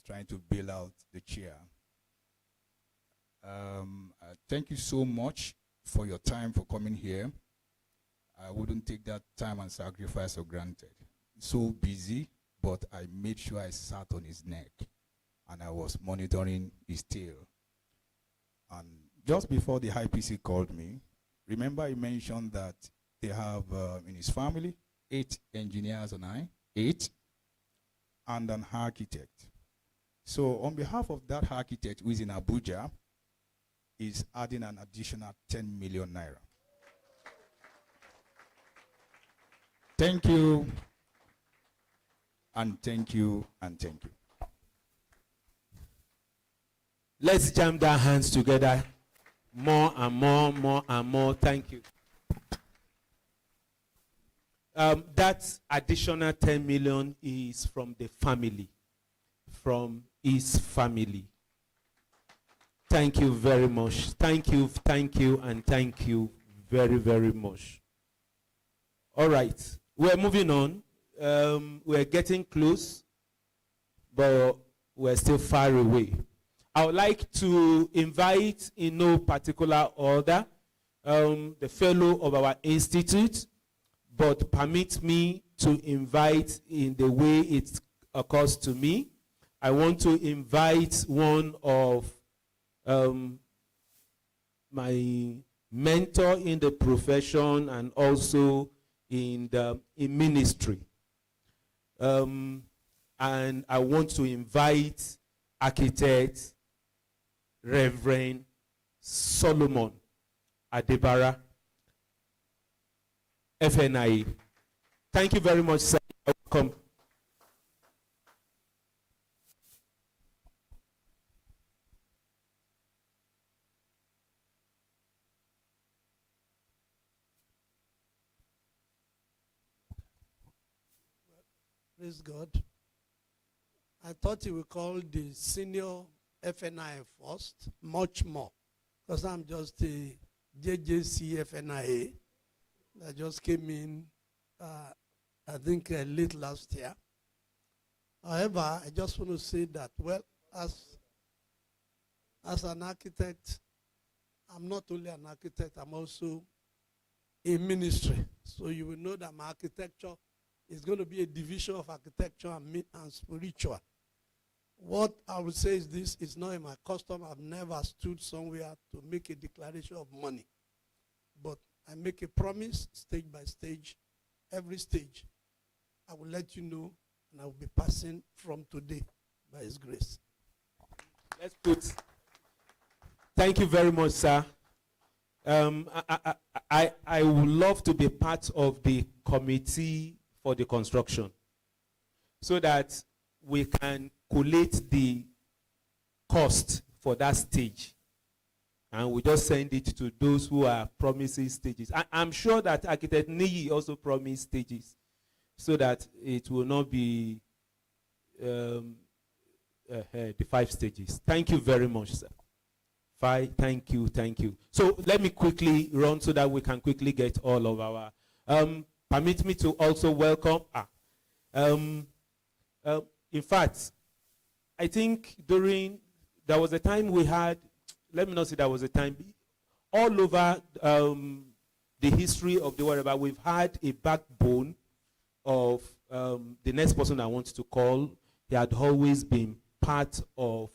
trying to bail out the chair. Thank you so much for your time for coming here. I wouldn't take that time and sacrifice for granted. So busy, but I made sure I sat on his neck and I was monitoring his tail. And just before the IPC called me, remember he mentioned that they have in his family 8 engineers and 8, and an architect. So on behalf of that architect who is in Abuja, is adding an additional 10 million naira. Thank you, and thank you, and thank you. Let's jam our hands together. More and more, more and more. Thank you. That additional 10 million is from the family, from his family. Thank you very much. Thank you, and thank you very, very much. All right, we're moving on. We're getting close, but we're still far away. I would like to invite, in no particular order, the fellow of our institute, but permit me to invite in the way it occurs to me. I want to invite one of my mentor in the profession and also in ministry. And I want to invite architect Reverend Solomon Adebara, FNIA. Thank you very much, sir. Welcome. Praise God. I thought he would call the senior FNIA first, much more, because I'm just a JJC FNIA that just came in, I think, late last year. However, I just want to say that, well, as an architect, I'm not only an architect, I'm also in ministry. So you will know that my architecture is going to be a division of architecture and spiritual. What I would say is this: it's not in my custom. I've never stood somewhere to make a declaration of money. But I make a promise, stage by stage, every stage. I will let you know, and I will be passing from today by His grace. Let's put. Thank you very much, sir. I would love to be part of the committee for the construction so that we can collate the cost for that stage, and we just send it to those who are promising stages. I'm sure that architect NIA also promised stages, so that it will not be the 5 stages. Thank you very much, sir. 5, thank you. So let me quickly run so that we can quickly get all of our, permit me to also welcome, in fact, I think there was a time we had, let me not say there was a time, all over the history of the wherever, we've had a backbone of the next person I want to call. He had always been part of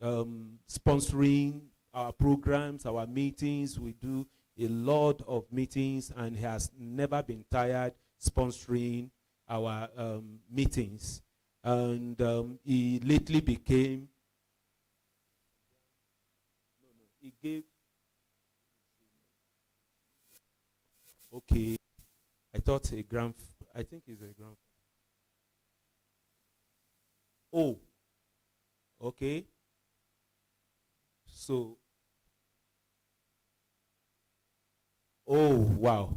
sponsoring our programs, our meetings. We do a lot of meetings, and he has never been tired sponsoring our meetings. And he lately became, he gave, okay, I thought I think he's a grand. Oh, okay. So, oh, wow.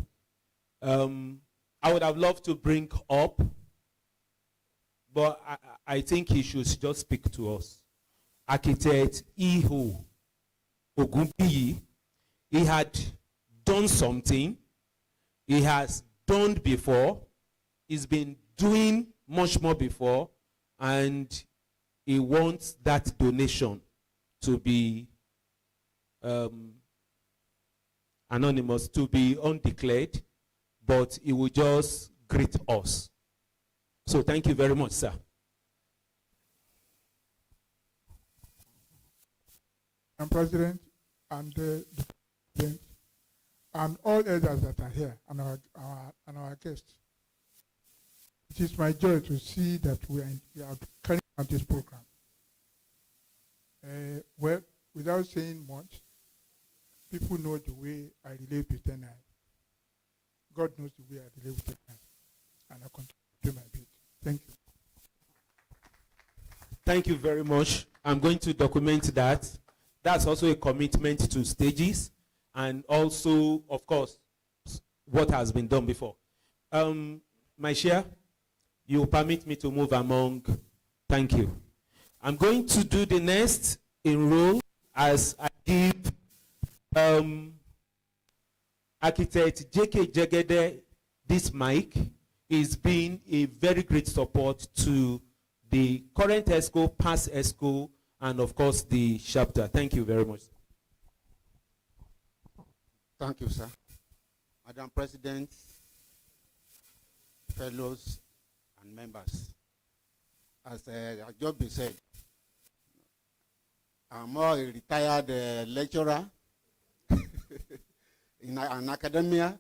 I would have loved to bring up, but I think he should just speak to us. Architect Iho Ogunbiyi, he had done something. He has done before. He's been doing much more before, and he wants that donation to be anonymous, to be undeclared, but he will just greet us. So thank you very much, sir. President and the President and all elders that are here and our guests. It is my joy to see that we are carrying out this program. Well, without saying much, people know the way I relate with NIA. God knows the way I relate with NIA. And I continue to do my bit. Thank you. Thank you very much. I'm going to document that. That's also a commitment to stages, and also, of course, what has been done before. My chair, you permit me to move among. Thank you. I'm going to do the next enroll as I give Architect J.K. Jegede this mic. He's been a very great support to the current ESCO, past ESCO, and of course the chapter. Thank you very much. Thank you, sir. Madam President, fellows and members, as Ajobi said, I'm more a retired lecturer in an academia,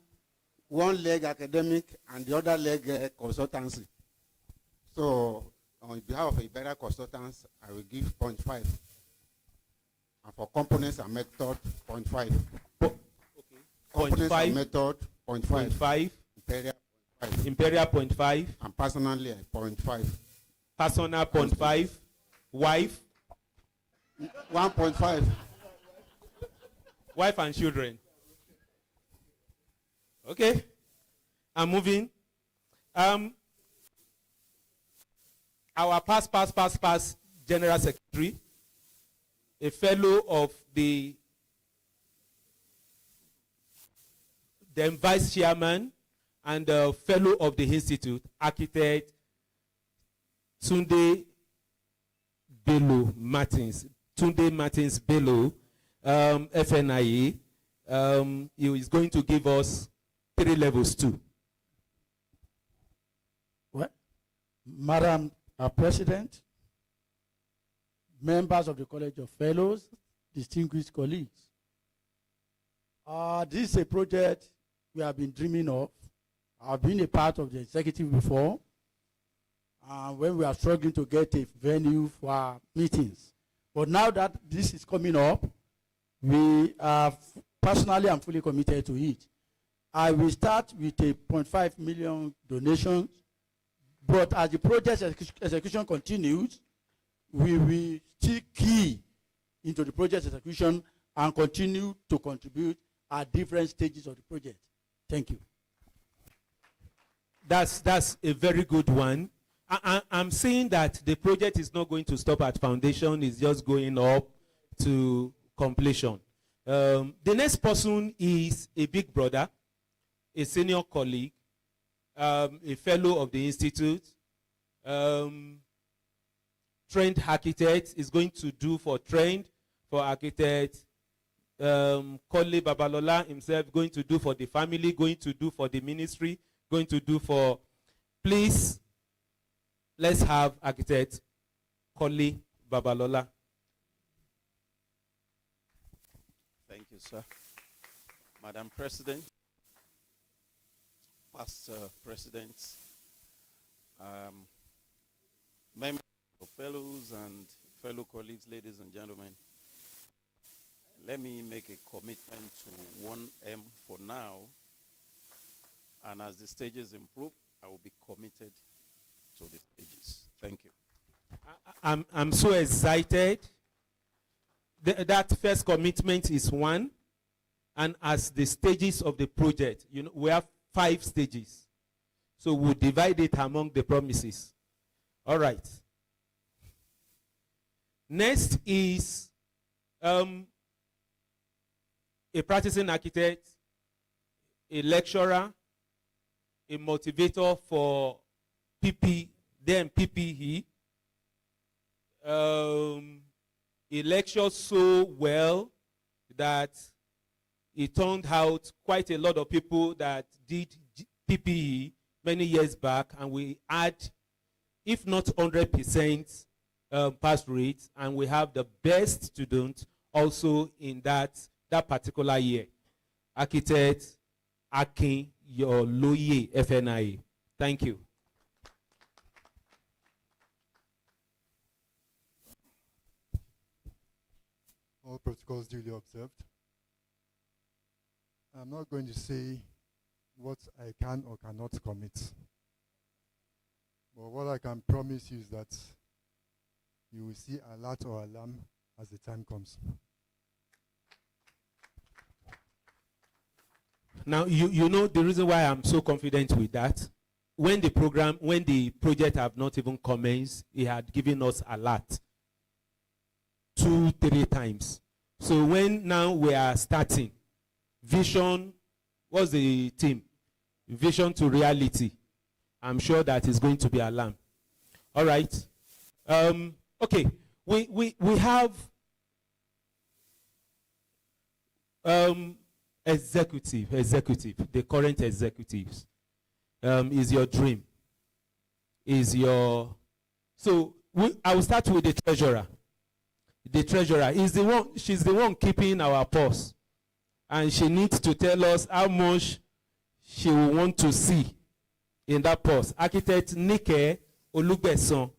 one leg academic and the other leg consultancy. So on behalf of Ibadan consultants, I will give 0.5. And for components and method, 0.5. Okay. Components 0.5. and method, 0.5. 0.5. Imperial 0.5. Imperial 0.5. And personally, 0.5. Personal 0.5. Wife. 1.5. Wife and children. Okay. I'm moving. Our past General Secretary, a fellow of the Vice Chairman and a fellow of the Institute, Architect Tunde Bello Martins. Tunde Martins Bello, FNIA. He is going to give us 3 levels too. Well, Madam President, members of the College of Fellows, distinguished colleagues. This is a project we have been dreaming of. I've been a part of the executive before, when we are struggling to get a venue for our meetings. But now that this is coming up, we are personally and fully committed to it. I will start with a 0.5 million donation, but as the project execution continues, we will still key into the project execution and continue to contribute at different stages of the project. Thank you. That's a very good one. I'm saying that the project is not going to stop at foundation, it's just going up to completion. The next person is a big brother, a senior colleague, a fellow of the Institute, trained architect, is going to do for trained for architect Kole Babalola himself going to do for the family, going to do for the ministry, going to do for. Please, let's have architect Kole Babalola. Thank you, sir. Madam President, past presidents, members, fellows, and fellow colleagues, ladies and gentlemen, let me make a commitment to 1M for now, and as the stages improve, I will be committed to the stages. Thank you. I'm so excited. That first commitment is 1, and as the stages of the project, you know, we have 5 stages, so we'll divide it among the promises. All right. Next is a practicing architect, a lecturer, a motivator for PPE. He lectured so well that it turned out quite a lot of people that did PPE many years back, and we had, if not 100%, pass rate, and we have the best student also in that particular year. Architect Akin Yoloye, FNIA. Thank you. All protocols duly observed. I'm not going to say what I can or cannot commit. But what I can promise you is that you will see alert or alarm as the time comes. Now, you know the reason why I'm so confident with that. When the project have not even commenced, he had given us alert 2-3 times. So when now we are starting, vision, what's the team? Vision to reality. I'm sure that is going to be alarm. All right. Okay. We have executive, the current executives. Is your dream. Is your so I will start with the treasurer. The treasurer is the one, she's the one keeping our purse. And she needs to tell us how much she will want to see in that purse. Architect Nike Olugbeson.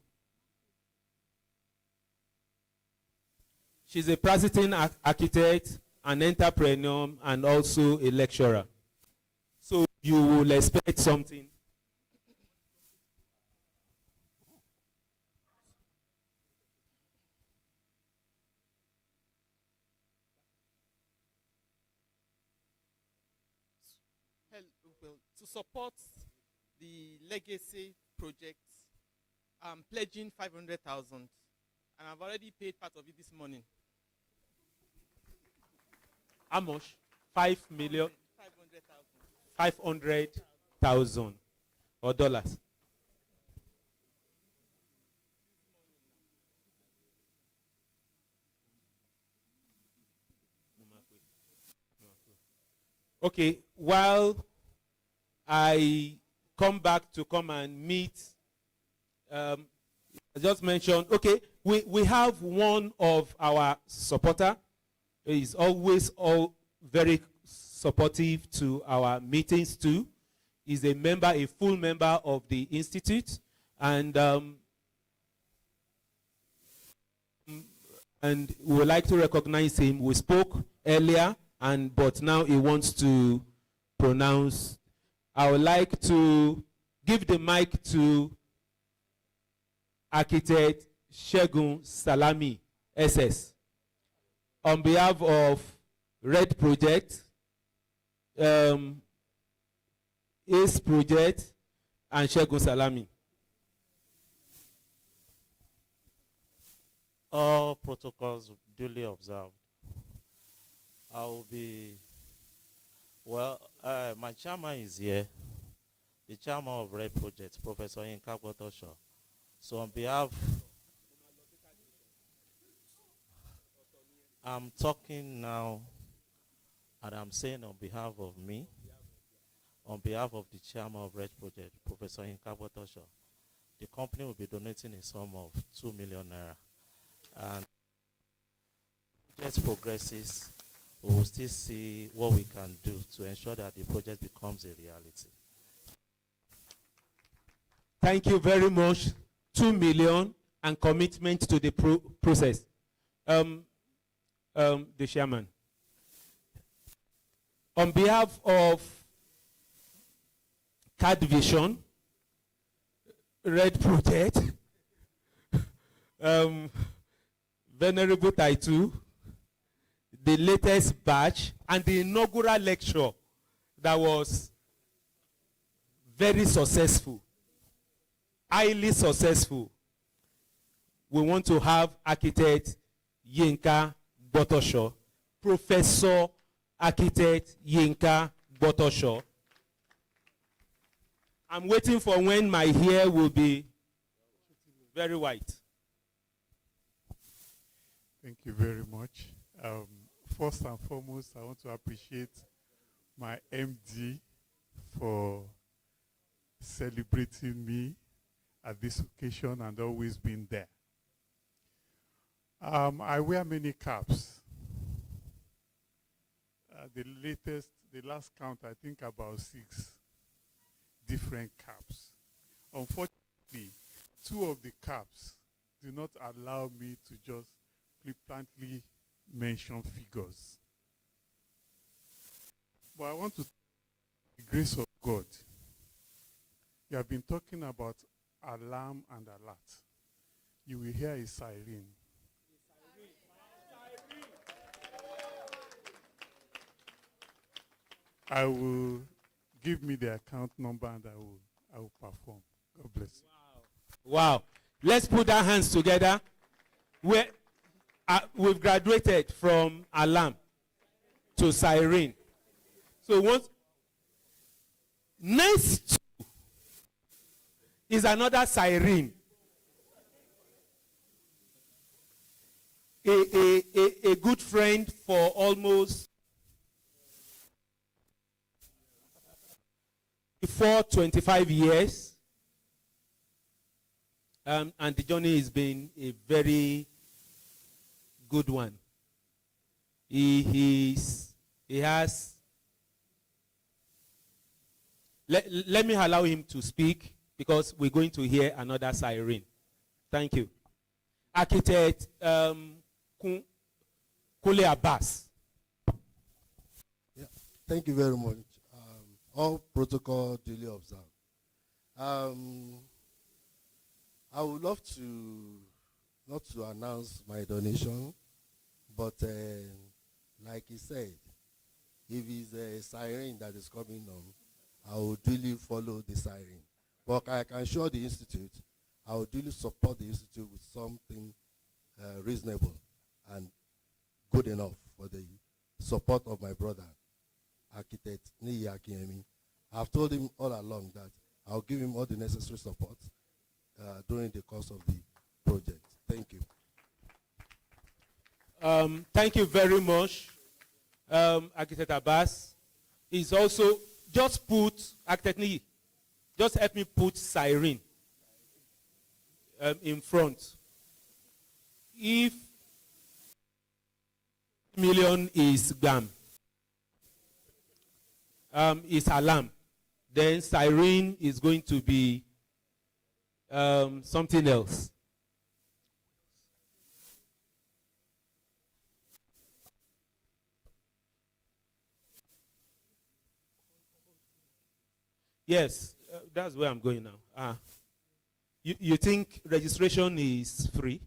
She's a practicing architect, an entrepreneur, and also a lecturer. So you will expect something. Well, to support the legacy project, I'm pledging 500,000, and I've already paid part of it this morning. How much? 5 million? 500,000. 500,000 or dollars. Okay, while I come back to come and meet, I just mentioned, okay, we have one of our supporter. He is always very supportive to our meetings too. He's a member, a full member of the institute, and we would like to recognize him. We spoke earlier, but now he wants to pronounce. I would like to give the mic to Architect Shegun Salami, SS. On behalf of Red Project, ACE Project, and Shegun Salami. All protocols duly observed. I will be, my chairman is here, the chairman of Red Project, Professor Yinka Gbotosho. So on behalf, I'm talking now And I'm saying on behalf of me, on behalf of the chairman of Red Project, Professor Inka Botosho, the company will be donating a sum of 2 million naira. And as the project progresses, we will still see what we can do to ensure that the project becomes a reality. Thank you very much. 2 million and commitment to the process. The chairman. On behalf of CAD Vision, Red Project, Venerable Taitu, the latest batch, and the inaugural lecture that was very successful, highly successful. We want to have architect Yinka Botosho, Professor Architect Yinka Botosho. I'm waiting for when my hair will be very white. Thank you very much. First and foremost, I want to appreciate my MD for celebrating me at this occasion and always being there. I wear many caps. The last count, I think about 6 different caps. Unfortunately, 2 of the caps do not allow me to just flippantly mention figures. But I want to thank the grace of God. You have been talking about alarm and alert. You will hear a siren. I will give me the account number and I will perform. God bless you. Wow. Let's put our hands together. We've graduated from alarm to siren. So next is another siren. A good friend for almost 25 years. And the journey has been a very good one. He has. Let me allow him to speak because we're going to hear another siren. Thank you. Architect Kule Abbas. Yeah, thank you very much. All protocol duly observed. I would love to not to announce my donation, but like he said, if it's a siren that is coming on, I will duly follow the siren. But I can assure the institute, I will duly support the institute with something reasonable and good enough for the support of my brother, Architect NIA. I've told him all along that I'll give him all the necessary support during the course of the project. Thank you. Thank you very much, Architect Abbas. Is also just put Architect NIA, just help me put siren in front. If million is GAM, is alarm, then siren is going to be something else. Yes, that's where I'm going now. You think registration is free?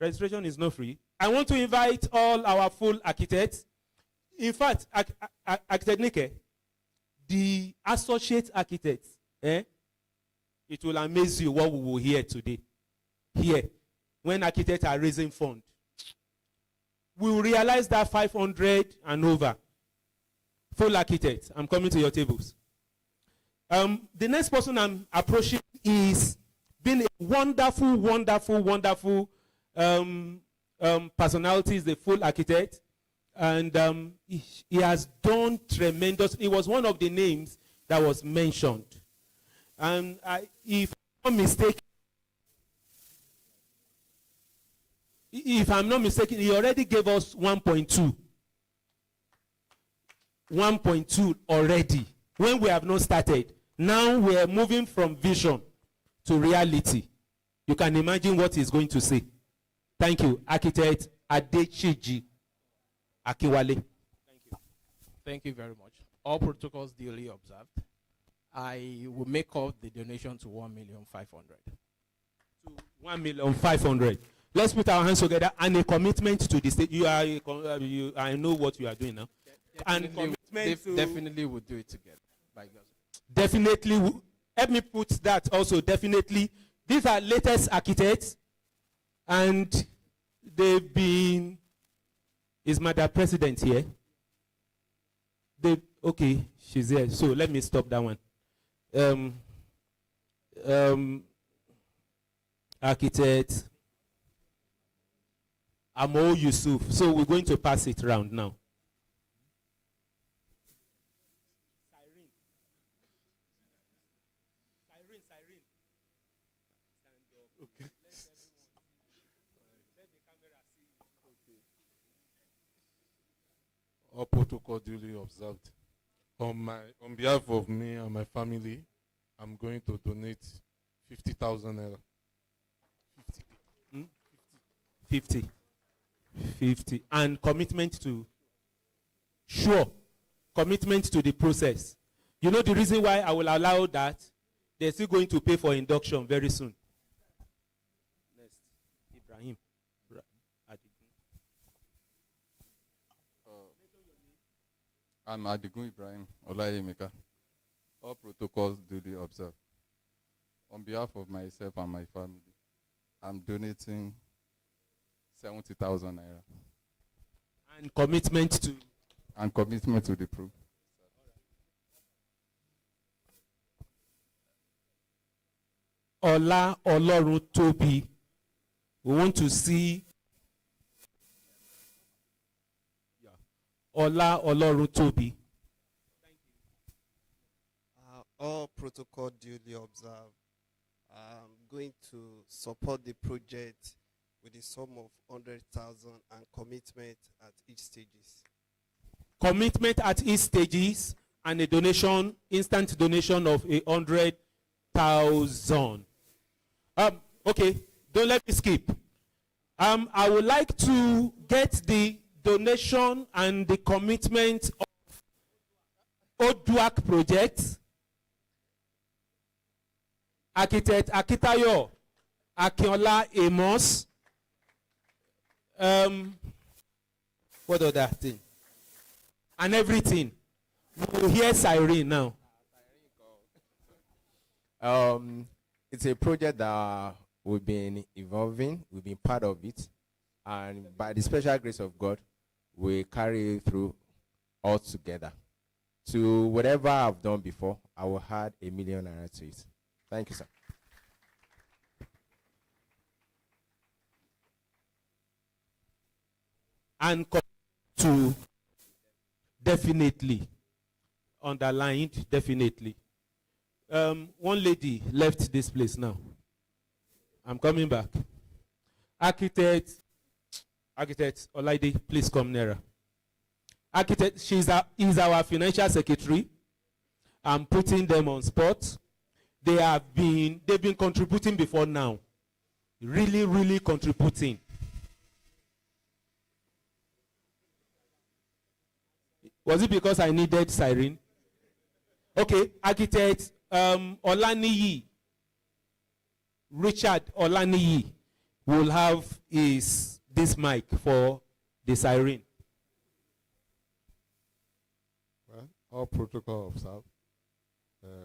Registration is not free. I want to invite all our full architects. In fact, Architect Nike, the associate architects, it will amaze you what we will hear today. Here, when architects are raising funds, we will realize that 500 and over. Full architects, I'm coming to your tables. The next person I'm approaching is being a wonderful, wonderful, wonderful personality, is the full architect. And he has done tremendous. He was one of the names that was mentioned. And if I'm not mistaken, he already gave us 1.2. 1.2 already, when we have not started. Now we are moving from vision to reality. You can imagine what he's going to say. Thank you, Architect Adechiji Akiwale. Thank you very much. All protocols duly observed. I will make up the donation to 1,500,000. To 1,500,000. Let's put our hands together and a commitment to the state. I know what you are doing now. And commitment to definitely we'll do it together. By God. Definitely. Help me put that also. Definitely. These are latest architects, and they've been. Is Madam President here? Okay, she's here. So let me stop that one. Architect Amo Yusuf. So we're going to pass it round now. Okay. All protocol duly observed. On behalf of me and my family, I'm going to donate 50,000 naira. 50. And commitment to, sure, commitment to the process. You know the reason why I will allow that? They're still going to pay for induction very soon. Next, Ibrahim. I'm Adigun Ibrahim Olayemeka. All protocols duly observed. On behalf of myself and my family, I'm donating 70,000 naira. And commitment to? And commitment to the proof. Ola Olorun Tobi. We want to see Ola Olorun Tobi. All protocol duly observed. I'm going to support the project with a sum of 100,000 and commitment at each stages. Commitment at each stages and a donation, instant donation of 100,000. Okay, don't let me skip. I would like to get the donation and the commitment of Oduak project. Architect Akitayo Akinola Amos. What other thing? And everything. We'll hear siren now. It's a project that we've been evolving, we've been part of it, and by the special grace of God, we carry it through all together. To whatever I've done before, I will add 1 million naira to it. Thank you, sir. And to definitely, underlined, definitely. One lady left this place now. I'm coming back. Architect Olaide, please come nearer. Architect, is our financial secretary. I'm putting them on spot. They've been contributing before now. Really, really contributing. Was it because I needed siren? Okay, architect Olaniyi, Richard Olaniyi will have this mic for the siren. Well, all protocol observed.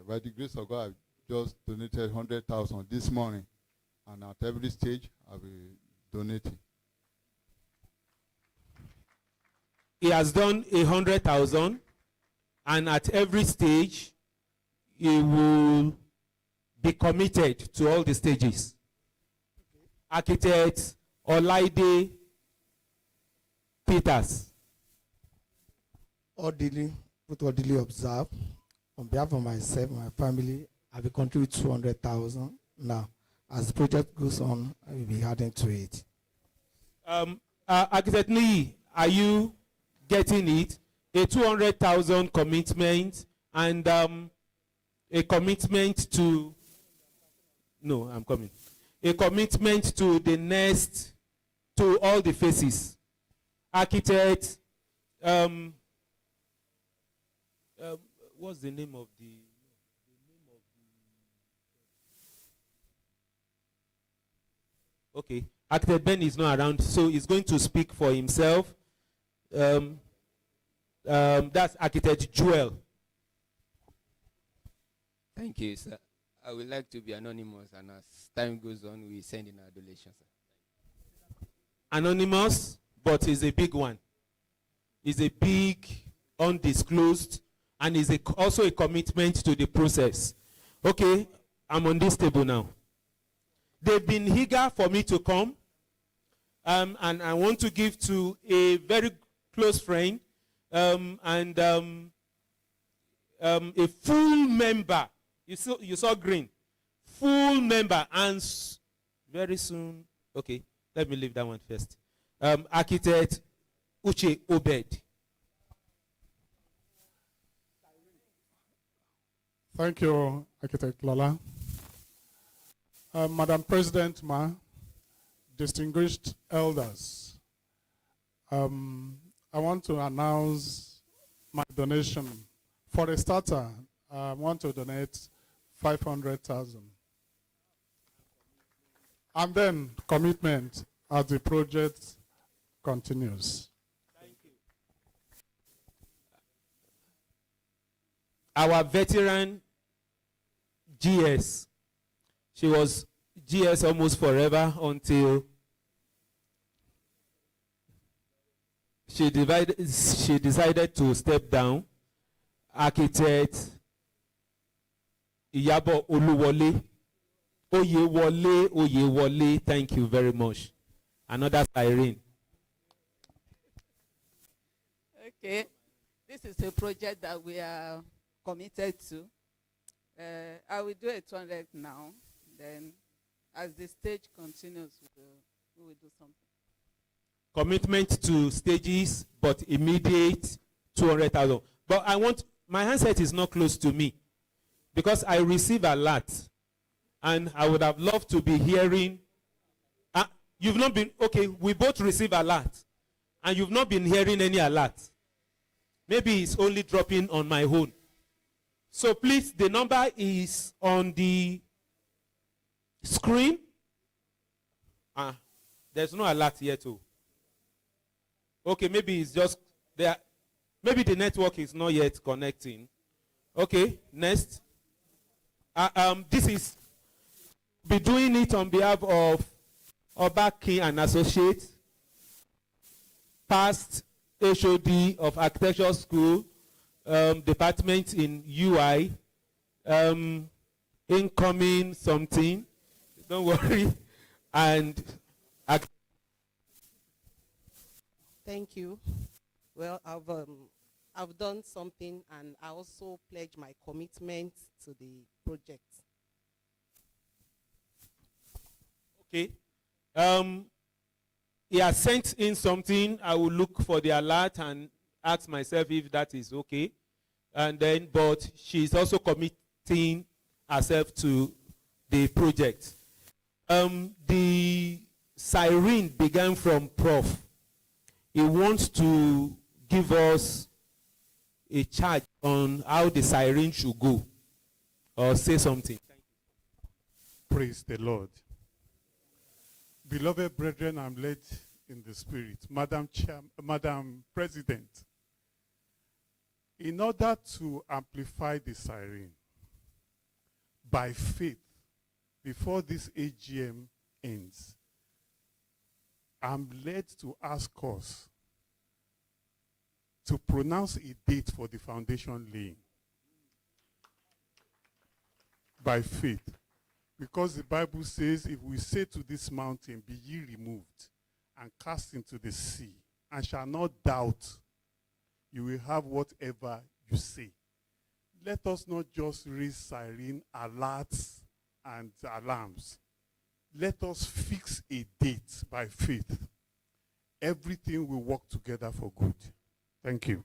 By the grace of God, I've just donated 100,000 this morning, and at every stage, I'll be donating. He has done 100,000, and at every stage, he will be committed to all the stages. Architect Olaide Peters. orderly, observe. On behalf of myself and my family, I will contribute 200,000. Now, as the project goes on, I will be adding to it. Architect NIA, are you getting it? A 200,000 commitment and a commitment to. No, I'm coming. A commitment to the next, to all the phases. Architect, what's the name of the okay, Architect Ben is not around, so he's going to speak for himself. That's Architect Joel. Thank you, sir. I would like to be anonymous, and as time goes on, we send in our donations. Anonymous, but is a big one. Is a big, undisclosed, and is also a commitment to the process. Okay, I'm on this table now. They've been eager for me to come, and I want to give to a very close friend and a full member. You saw green. Full member, and very soon. Okay, let me leave that one first. Architect Uche Obed. Thank you, Architect Lola. Madam President, distinguished elders, I want to announce my donation. For a starter, I want to donate 500,000. And then commitment as the project continues. Thank you. Our veteran GS. She was GS almost forever until she decided to step down. Architect Iyabo Oluwole. Oyewole, thank you very much. Another siren. Okay, this is a project that we are committed to. I will do a 200 now. Then, as the stage continues, we will do something. Commitment to stages, but immediate 200,000. But I want, my handset is not close to me because I receive a lot. And I would have loved to be hearing. You've not been, okay, we both receive a lot. And you've not been hearing any alert. Maybe it's only dropping on my own. So please, the number is on the screen. There's no alert here too. Okay, maybe it's just there. Maybe the network is not yet connecting. Okay, next. This is be doing it on behalf of Obaki and Associates, past HOD of Architecture School, department in UI, incoming something, don't worry, and thank you. Well, I've done something, and I also pledge my commitment to the project. Okay. He has sent in something. I will look for the alert and ask myself if that is okay. And then, but she's also committing herself to the project. The siren began from Prof. He wants to give us a charge on how the siren should go, or say something. Praise the Lord. Beloved brethren, I'm led in the spirit. Madam President, in order to amplify the siren, by faith, before this AGM ends, I'm led to ask us to pronounce a date for the foundation laying. By faith. Because the Bible says, if we say to this mountain, be ye removed, and cast into the sea, and shall not doubt, you will have whatever you say. Let us not just raise siren alerts and alarms. Let us fix a date by faith. Everything will work together for good. Thank you.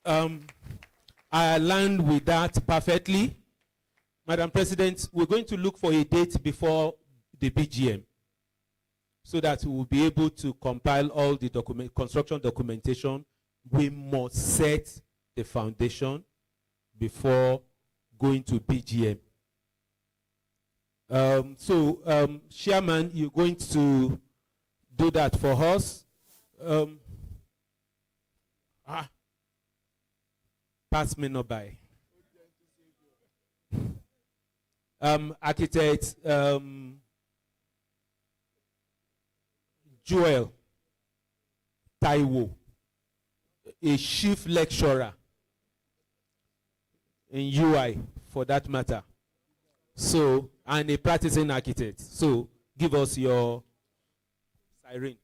I aligned with that perfectly. Madam President, we're going to look for a date before the BGM so that we will be able to compile all the construction documentation. We must set the foundation before going to BGM. Chairman, you're going to do that for us. Pass me not by. Architect Joel Taiwo, a chief lecturer in UI for that matter. So, and a practicing architect. So, give us your siren.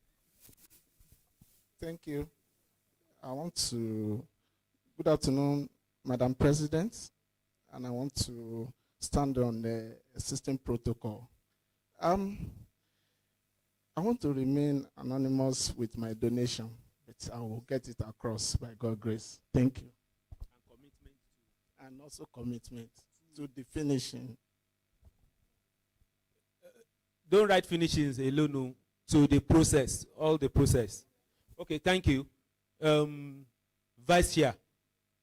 Thank you. Good afternoon, Madam President, and I want to stand on the existing protocol. I want to remain anonymous with my donation, but I will get it across by God's grace. Thank you. And also commitment to the finishing. Don't write finishings alone, no, to the process, all the process. Okay, thank you. Vice Chair,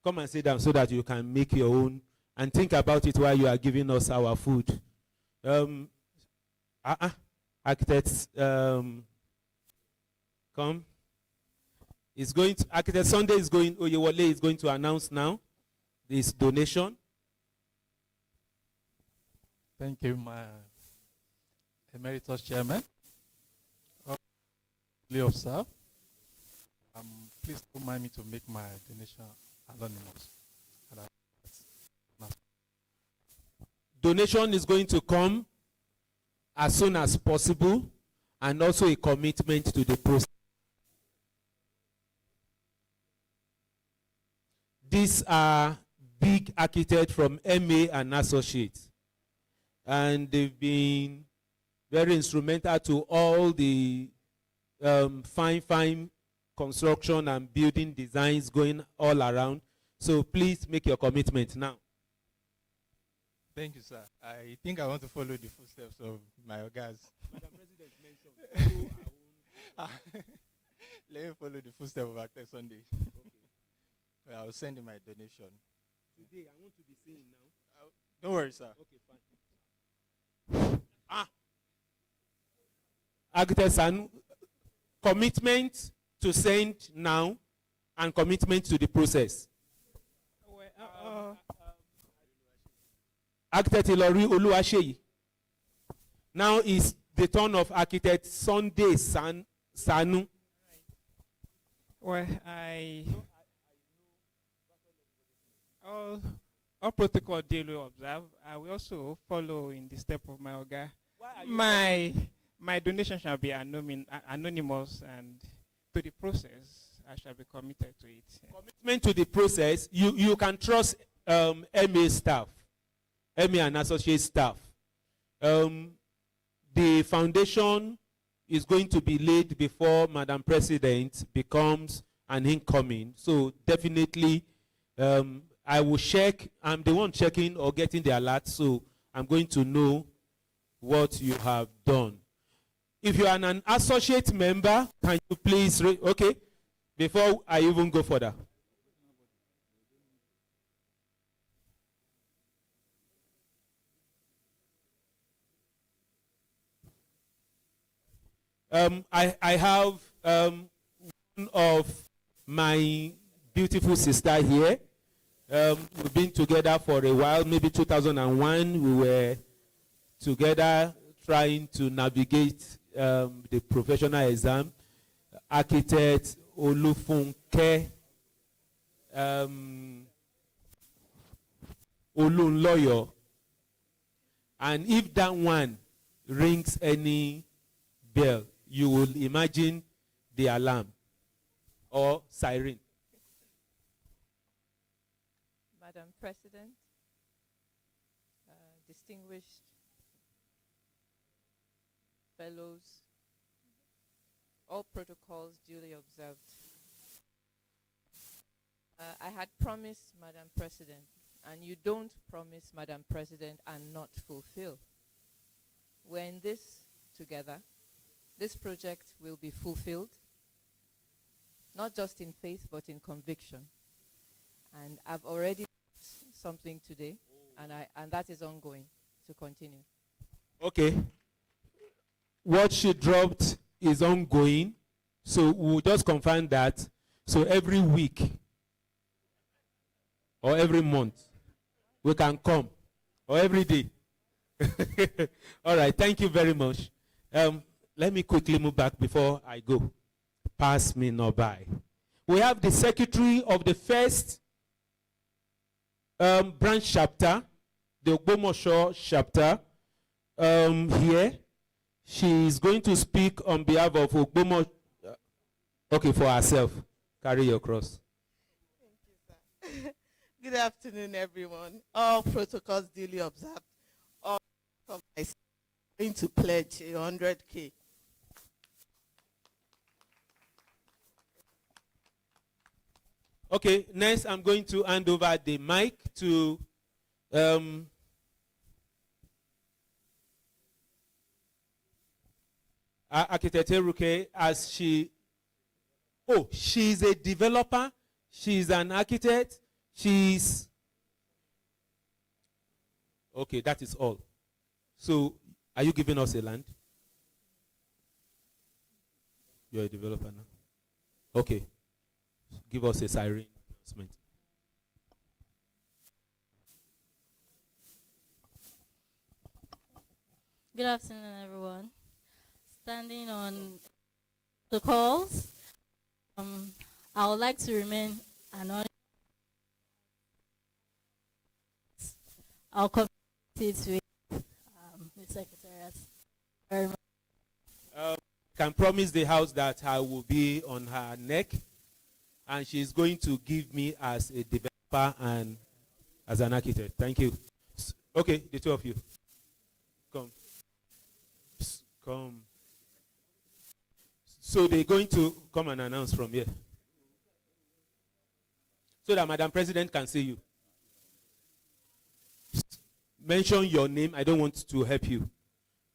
come and sit down so that you can make your own and think about it while you are giving us our food. Architects, come. Architect Sunday is going, Oyewole is going to announce now this donation. Thank you, my Emeritus Chairman. Observe. Please don't mind me to make my donation anonymous. Donation is going to come as soon as possible, and also a commitment to the process. These are big architects from MA and Associates, and they've been very instrumental to all the fine construction and building designs going all around. So please make your commitment now. Thank you, sir. I think I want to follow the footsteps of my guys. Madam President mentioned. Let me follow the footsteps of Architect Sunday. Okay. Well, I'll send you my donation. Today, I want to be saying now. Don't worry, sir. Okay, fine. Architect Sanu, commitment to send now and commitment to the process. Architect Ilori Oluwaseyi. Now is the turn of Architect Sunday Sanu. Well, all protocol duly observed. I will also follow in the step of my Oga. My donation shall be anonymous, and to the process, I shall be committed to it. Commitment to the process, you can trust MA staff, MA and associate staff. The foundation is going to be laid before Madam President becomes an incoming. So definitely, I will check. I'm the one checking or getting the alert, so I'm going to know what you have done. If you are an associate member, can you please, okay, before I even go further. I have one of my beautiful sister here. We've been together for a while, maybe 2001. We were together trying to navigate the professional exam. Architect Olufunke Olunloyo. And if that one rings any bell, you will imagine the alarm. or siren. Madam President, distinguished fellows, all protocols duly observed. I had promised, Madam President, and you don't promise, Madam President, and not fulfill. We're in this together. This project will be fulfilled, not just in faith, but in conviction. And I've already something today, and that is ongoing to continue. Okay. What she dropped is ongoing, so we'll just confirm that. So every week or every month, we can come, or every day. All right, thank you very much. Let me quickly move back before I go. Pass me not by. We have the secretary of the first branch chapter, the Ogbomoso chapter, here. She is going to speak on behalf of Ogbomoso. Okay, for herself. Carry your cross. Thank you, sir. Good afternoon, everyone. All protocols duly observed. All of myself going to pledge 100K. Okay, next I'm going to hand over the mic to Architect Eruke, as she's a developer, she's an architect, okay, that is all. So, are you giving us a land? You're a developer now. Okay. Give us a siren announcement. Good afternoon, everyone. Standing on the calls, I would like to remain anonymous. I'll communicate with the Secretariat very much. Can promise the house that I will be on her neck, and she's going to give me as a developer and as an architect. Thank you. Okay, the two of you. Come. Come. So they're going to come and announce from here, so that Madam President can see you. Mention your name. I don't want to help you.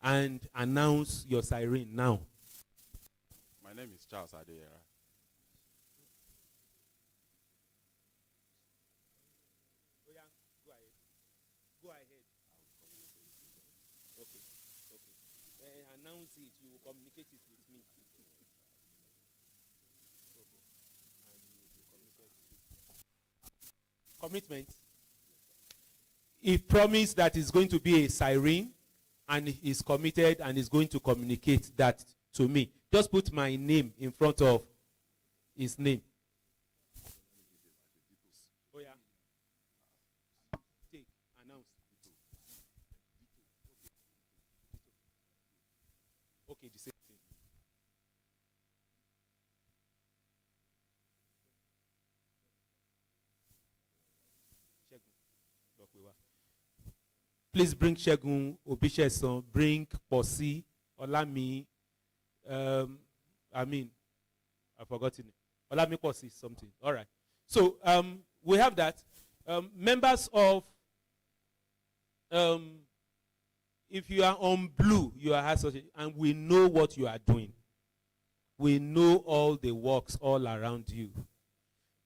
And announce your siren now. My name is Charles Adeyera. Go ahead. Okay. Announce it. You will communicate it with me. Commitment. He promised that he's going to be a siren, and he's committed and is going to communicate that to me. Just put my name in front of his name. Oh, yeah. Take, announce. Okay, the same thing. Please bring Shegun Obisheson, bring Posi, Olami, I've forgotten it. Olami Posi, something. All right. So we have that. Members of, if you are on blue, you are associated, and we know what you are doing. We know all the works all around you.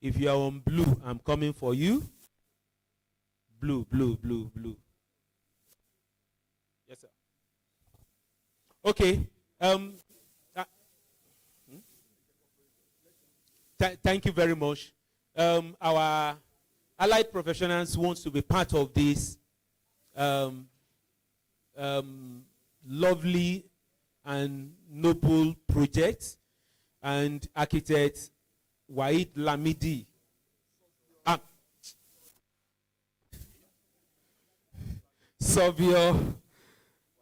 If you are on blue, I'm coming for you. Blue, blue, blue, blue. Yes, sir. Okay. Thank you very much. Our allied professionals want to be part of this lovely and noble project. And architect Waid Lamidi. Savio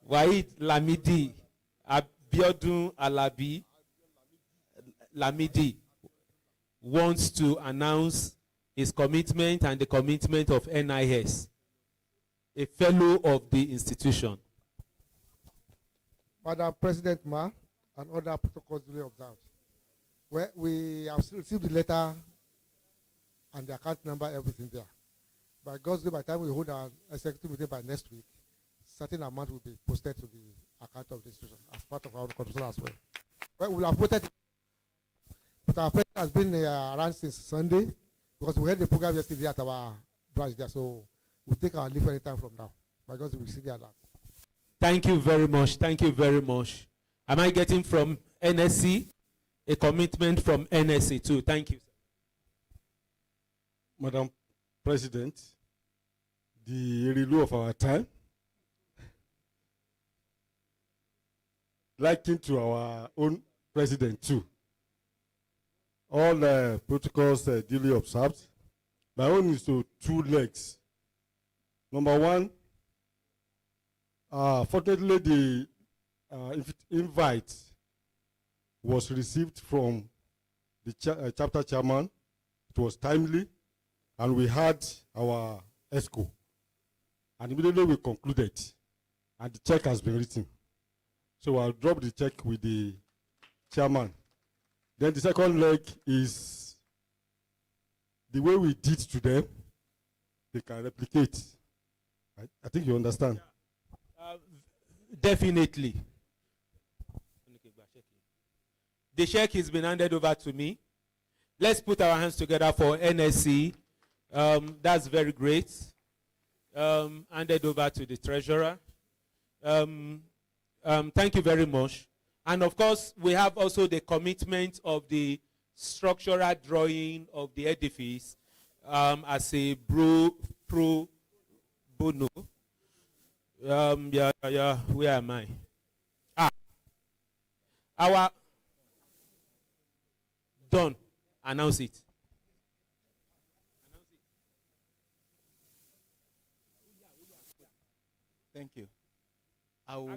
Waid Lamidi, Abiodun Alabi Lamidi. wants to announce his commitment and the commitment of NIS, a fellow of the institution. Madam President Ma and other protocols duly observed. We have received the letter and the account number, everything there. By God's will, by the time we hold our executive meeting by next week, certain amount will be posted to the account of the institution as part of our contribution as well. Well, we have voted, but our president has been around since Sunday because we had the program yesterday at our branch there, so we'll take our leave anytime from now. By God's will, we see the alert. Thank you very much. Thank you very much. Am I getting from NSC a commitment from NSC too? Thank you. Madam President, the review of our time, likened to our own president too. All protocols duly observed. My own is to 2 legs. Number 1, fortunately the invite was received from the chapter chairman. It was timely, and we had our ESCO. And immediately we concluded, and the check has been written. So I'll drop the check with the chairman. Then the second leg is the way we did to them, they can replicate. I think you understand. Definitely. The check has been handed over to me. Let's put our hands together for NSC. That's very great. Handed over to the treasurer. Thank you very much. And of course, we have also the commitment of the structural drawing of the edifice as a pro bono. Where am I? Our done. Announce it. Thank you. I will.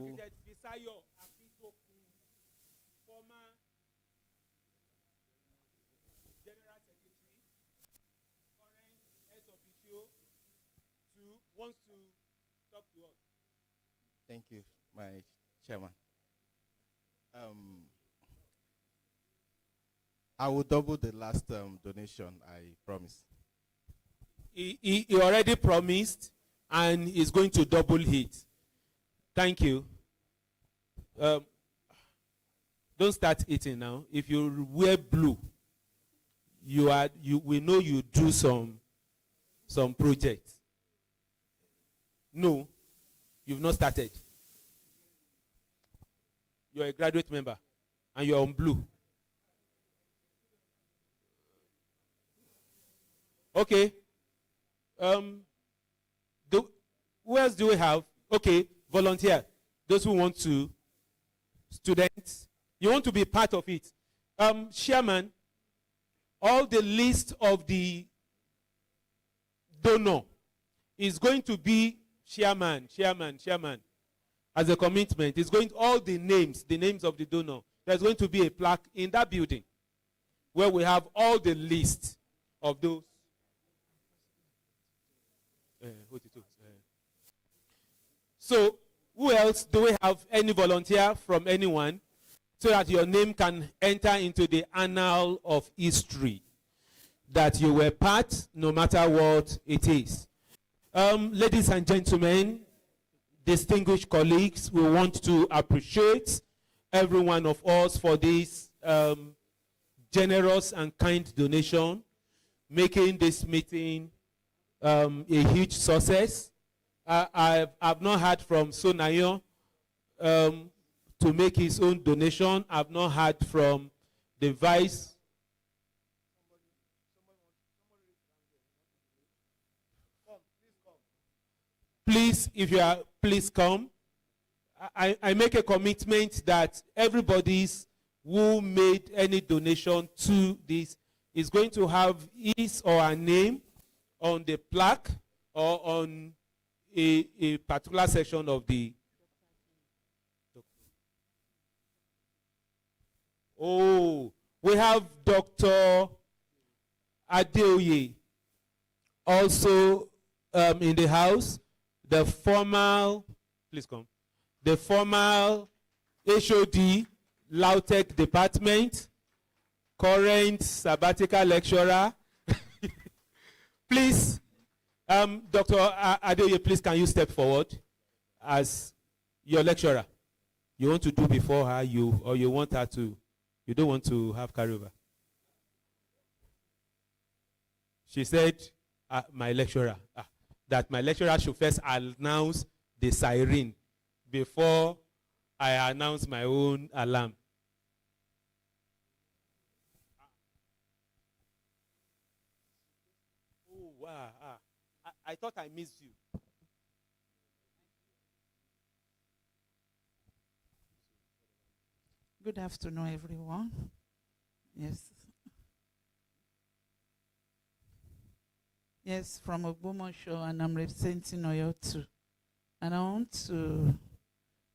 Wants to talk to us. Thank you, my chairman. I will double the last donation I promised. He already promised, and he's going to double it. Thank you. Don't start eating now. If you wear blue, we know you do some projects. No, you've not started. You're a graduate member, and you're on blue. Okay. Who else do we have? Okay, volunteer. Those who want to, students, you want to be part of it. Chairman, all the list of the donor is going to be chairman, as a commitment. It's going to, all the names of the donor. There's going to be a plaque in that building where we have all the list of those. So, who else? Do we have any volunteer from anyone so that your name can enter into the annal of history that you were part, no matter what it is? Ladies and gentlemen, distinguished colleagues, we want to appreciate every one of us for this generous and kind donation, making this meeting a huge success. I've not heard from Sonayo to make his own donation. I've not heard from the vice. Please, if you are, please come. I make a commitment that everybody's who made any donation to this is going to have his or her name on the plaque or on a particular section of the. Oh, we have Dr. Adeoye, also in the house, the former, please come, the former HOD, Lautech Department, current sabbatical lecturer. Please, Dr. Adeoye, please can you step forward as your lecturer? You want to do before her, or you want her to, you don't want to have carryover? She said, my lecturer, that my lecturer should first announce the siren before I announce my own alarm. Oh, wow. I thought I missed you. Good afternoon, everyone. Yes. Yes, from Ogbomoso, and I'm representing Oyo too. And I want to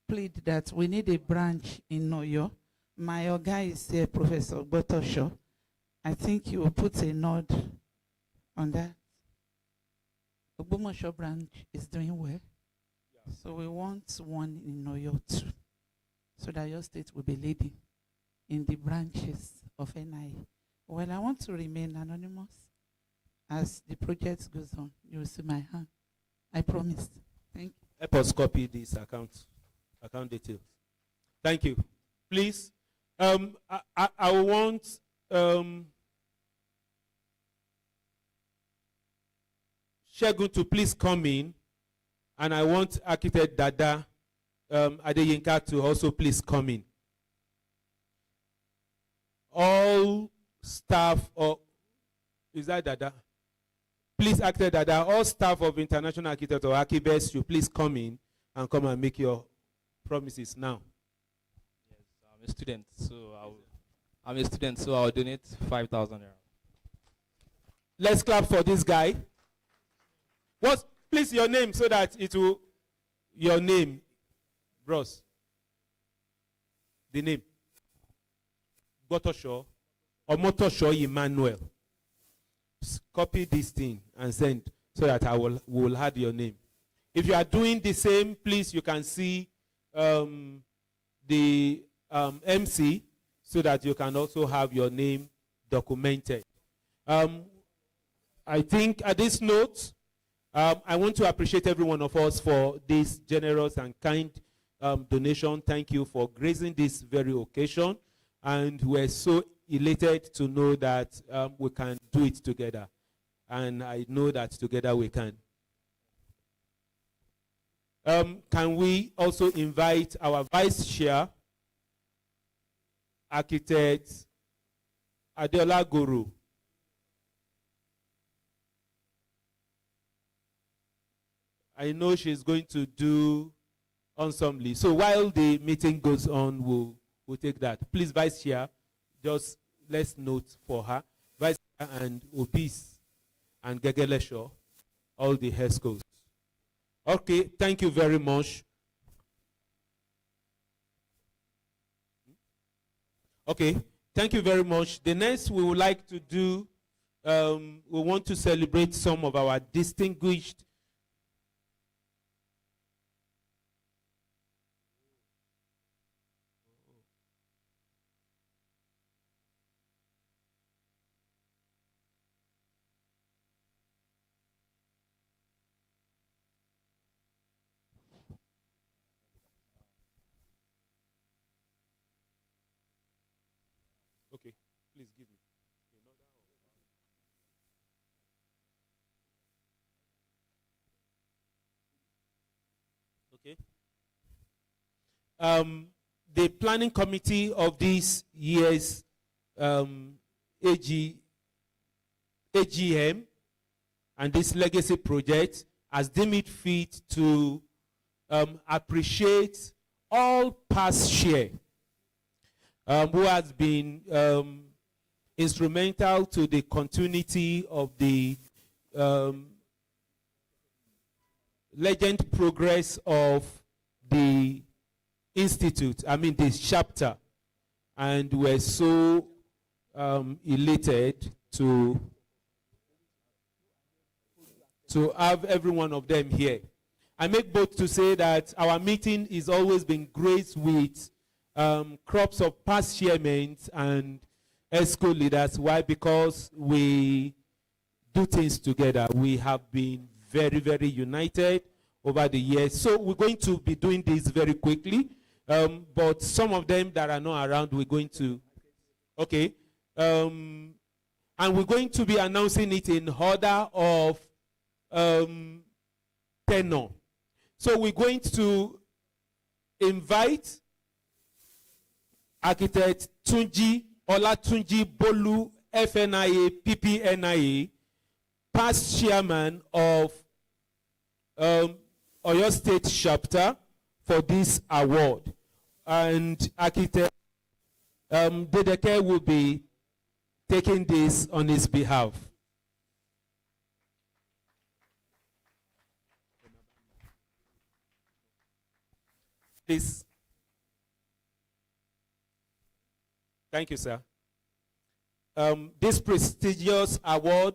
plead that we need a branch in Oyo. My Oga is here, Professor Botosho. I think you will put a nod on that. Ogbomoso branch is doing well. Yeah. So we want one in Oyo too, so that your state will be leading in the branches of NIA. Well, I want to remain anonymous. As the project goes on, you will see my hand. I promise. Thank you. Help us copy this account details. Thank you. Please, I want Shegun to please come in, and I want Architect Dada Adeyinka to also please come in. All staff, or is that Dada? Please, Architect Dada, all staff of International Architect or Archibest, you please come in and come and make your promises now. Yes, I'm a student, so I'll donate 5,000 naira. Let's clap for this guy. What's, please, your name so that it will, your name, bros. The name. Gotosho or Motosho Emmanuel. Copy this thing and send so that will add your name. If you are doing the same, please, you can see the MC so that you can also have your name documented. I think at this note, I want to appreciate every one of us for this generous and kind donation. Thank you for gracing this very occasion. And we're so elated to know that we can do it together. And I know that together we can. Can we also invite our Vice Chair, Architect Adeola Guru. I know she's going to do ensemble. So while the meeting goes on, we'll take that. Please, Vice Chair, just let's note for her. Vice Chair and Obis and Gegelesho, all the HESCOs. Okay, thank you very much. Okay, thank you very much. The next we would like to do, we want to celebrate some of our distinguished okay, please give me another. Okay. The planning committee of this year's AGM and this legacy project has deemed it fit to appreciate all past share who has been instrumental to the continuity of the legend progress of the institute, I mean this chapter, and we're so elated to to have every one of them here. I make bold to say that our meeting is always been graced with crops of past chairmen and ESCO leaders. Why? Because we do things together. We have been very, very united over the years. So we're going to be doing this very quickly. But some of them that are not around, we're going to, okay. And we're going to be announcing it in order of tenure. So we're going to invite Architect Tunji Olatunji Bolu, FNIA, PPNIA, past chairman of Oyo State chapter, for this award. And Architect Dedeke will be taking this on his behalf. Please. Thank you, sir. This prestigious award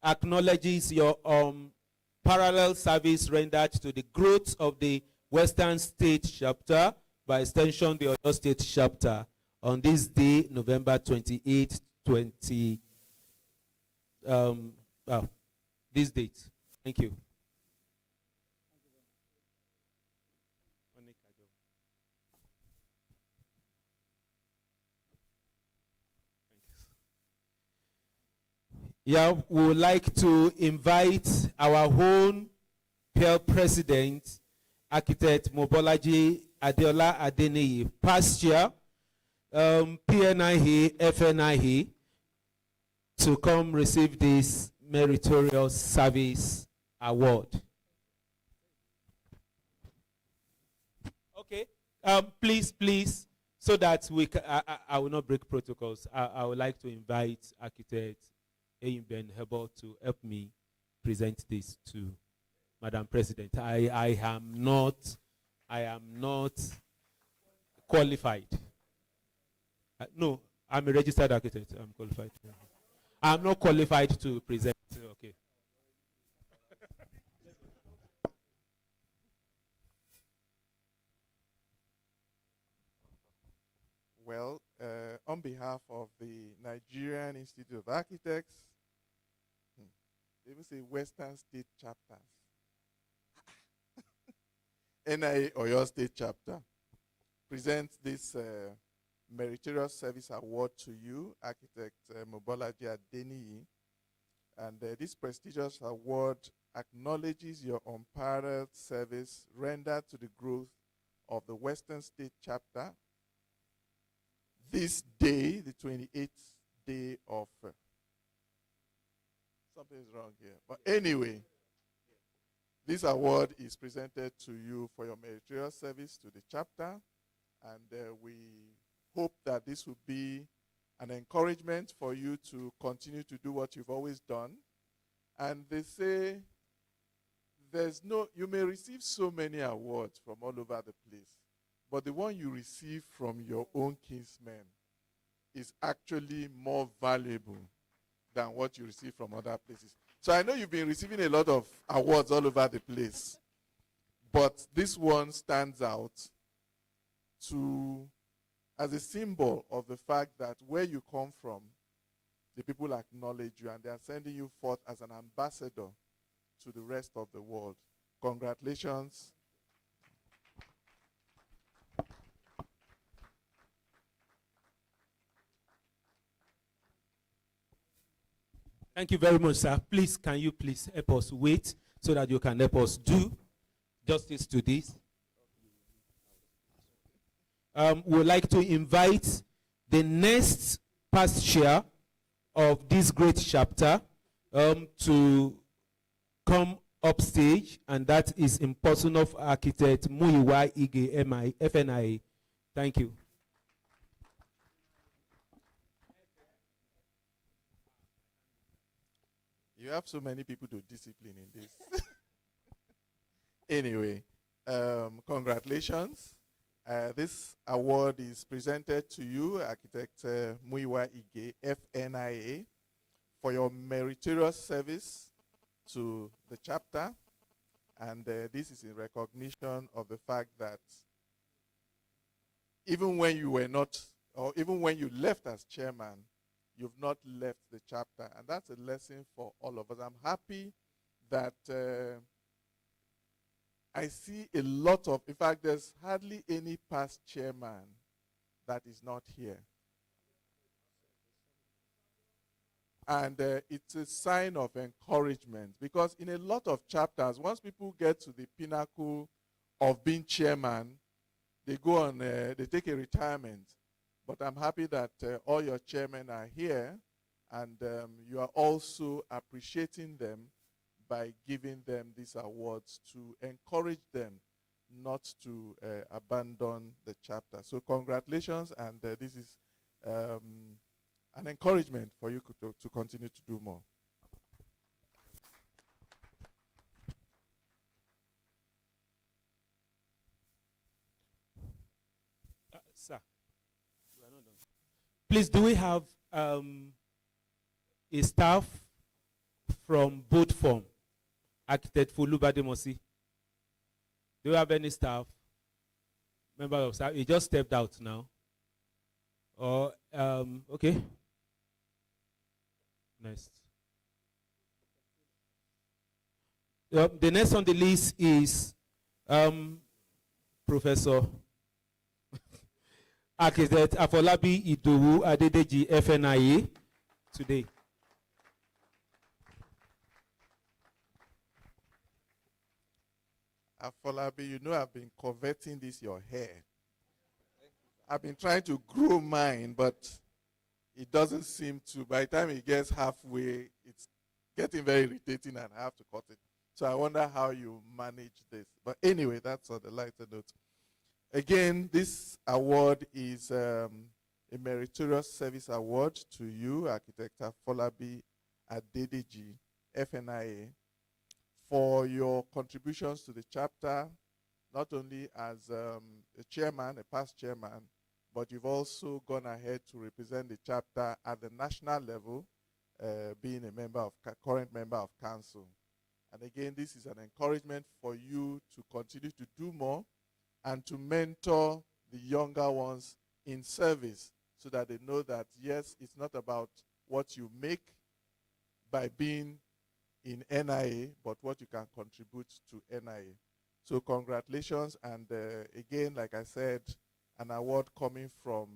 acknowledges your parallel service rendered to the growth of the Western State chapter, by extension the Oyo State chapter, on this day, November 28, this date. Thank you. Yeah, we would like to invite our own peer president, Architect Mobolaji Adeola Adeniyi, past chair, PNIA, FNIA, to come receive this meritorious service award. Okay, please, so that we I will not break protocols. I would like to invite Architect Ben Hebel to help me present this to Madam President. I am not qualified. No, I'm a registered architect. I'm qualified. I'm not qualified to present. Okay. Well, on behalf of the Nigerian Institute of Architects, they even say Western State chapters, NIA Oyo State chapter, presents this meritorious service award to you, Architect Mobolaji Adeniyi. And this prestigious award acknowledges your unparalleled service rendered to the growth of the Western State chapter this day, the 28th day of something is wrong here. But anyway, this award is presented to you for your meritorious service to the chapter, and we hope that this will be an encouragement for you to continue to do what you've always done. And they say you may receive so many awards from all over the place, but the one you receive from your own kinsmen is actually more valuable than what you receive from other places. So I know you've been receiving a lot of awards all over the place, but this one stands out as a symbol of the fact that where you come from, the people acknowledge you and they are sending you forth as an ambassador to the rest of the world. Congratulations. Thank you very much, sir. Please, can you please help us wait so that you can help us do justice to this? We would like to invite the next past chair of this great chapter to come upstage, and that is in person of Architect Muyiwa Ige FNIA. Thank you. You have so many people to discipline in this. Anyway, congratulations. This award is presented to you, Architect Muyiwa Ige, FNIA, for your meritorious service to the chapter, and this is in recognition of the fact that even when you were not, or even when you left as chairman, you've not left the chapter, and that's a lesson for all of us. I'm happy that I see a lot of, in fact, there's hardly any past chairman that is not here. And it's a sign of encouragement, because in a lot of chapters, once people get to the pinnacle of being chairman, they go on, they take a retirement. But I'm happy that all your chairmen are here, and you are also appreciating them by giving them these awards to encourage them not to abandon the chapter. So congratulations, and this is an encouragement for you to continue to do more. Sir, we are not done. Please, do we have a staff from both form? Architect Fulubademosi. Do you have any staff? Member of staff? He just stepped out now. Or, okay. Next. The next on the list is Professor Architect Afolabi Idowu Adedeji FNIA today. Afolabi, you know I've been coveting this your hair. I've been trying to grow mine, but it doesn't seem to. By the time it gets halfway, it's getting very irritating and I have to cut it. So I wonder how you manage this. But anyway, that's on the lighter note. Again, this award is a meritorious service award to you, Architect Afolabi Adedeji, FNIA, for your contributions to the chapter, not only as a chairman, a past chairman, but you've also gone ahead to represent the chapter at the national level, being a member of, current member of council. And again, this is an encouragement for you to continue to do more and to mentor the younger ones in service, so that they know that, yes, it's not about what you make by being in NIA, but what you can contribute to NIA. So congratulations, and again, like I said, an award coming from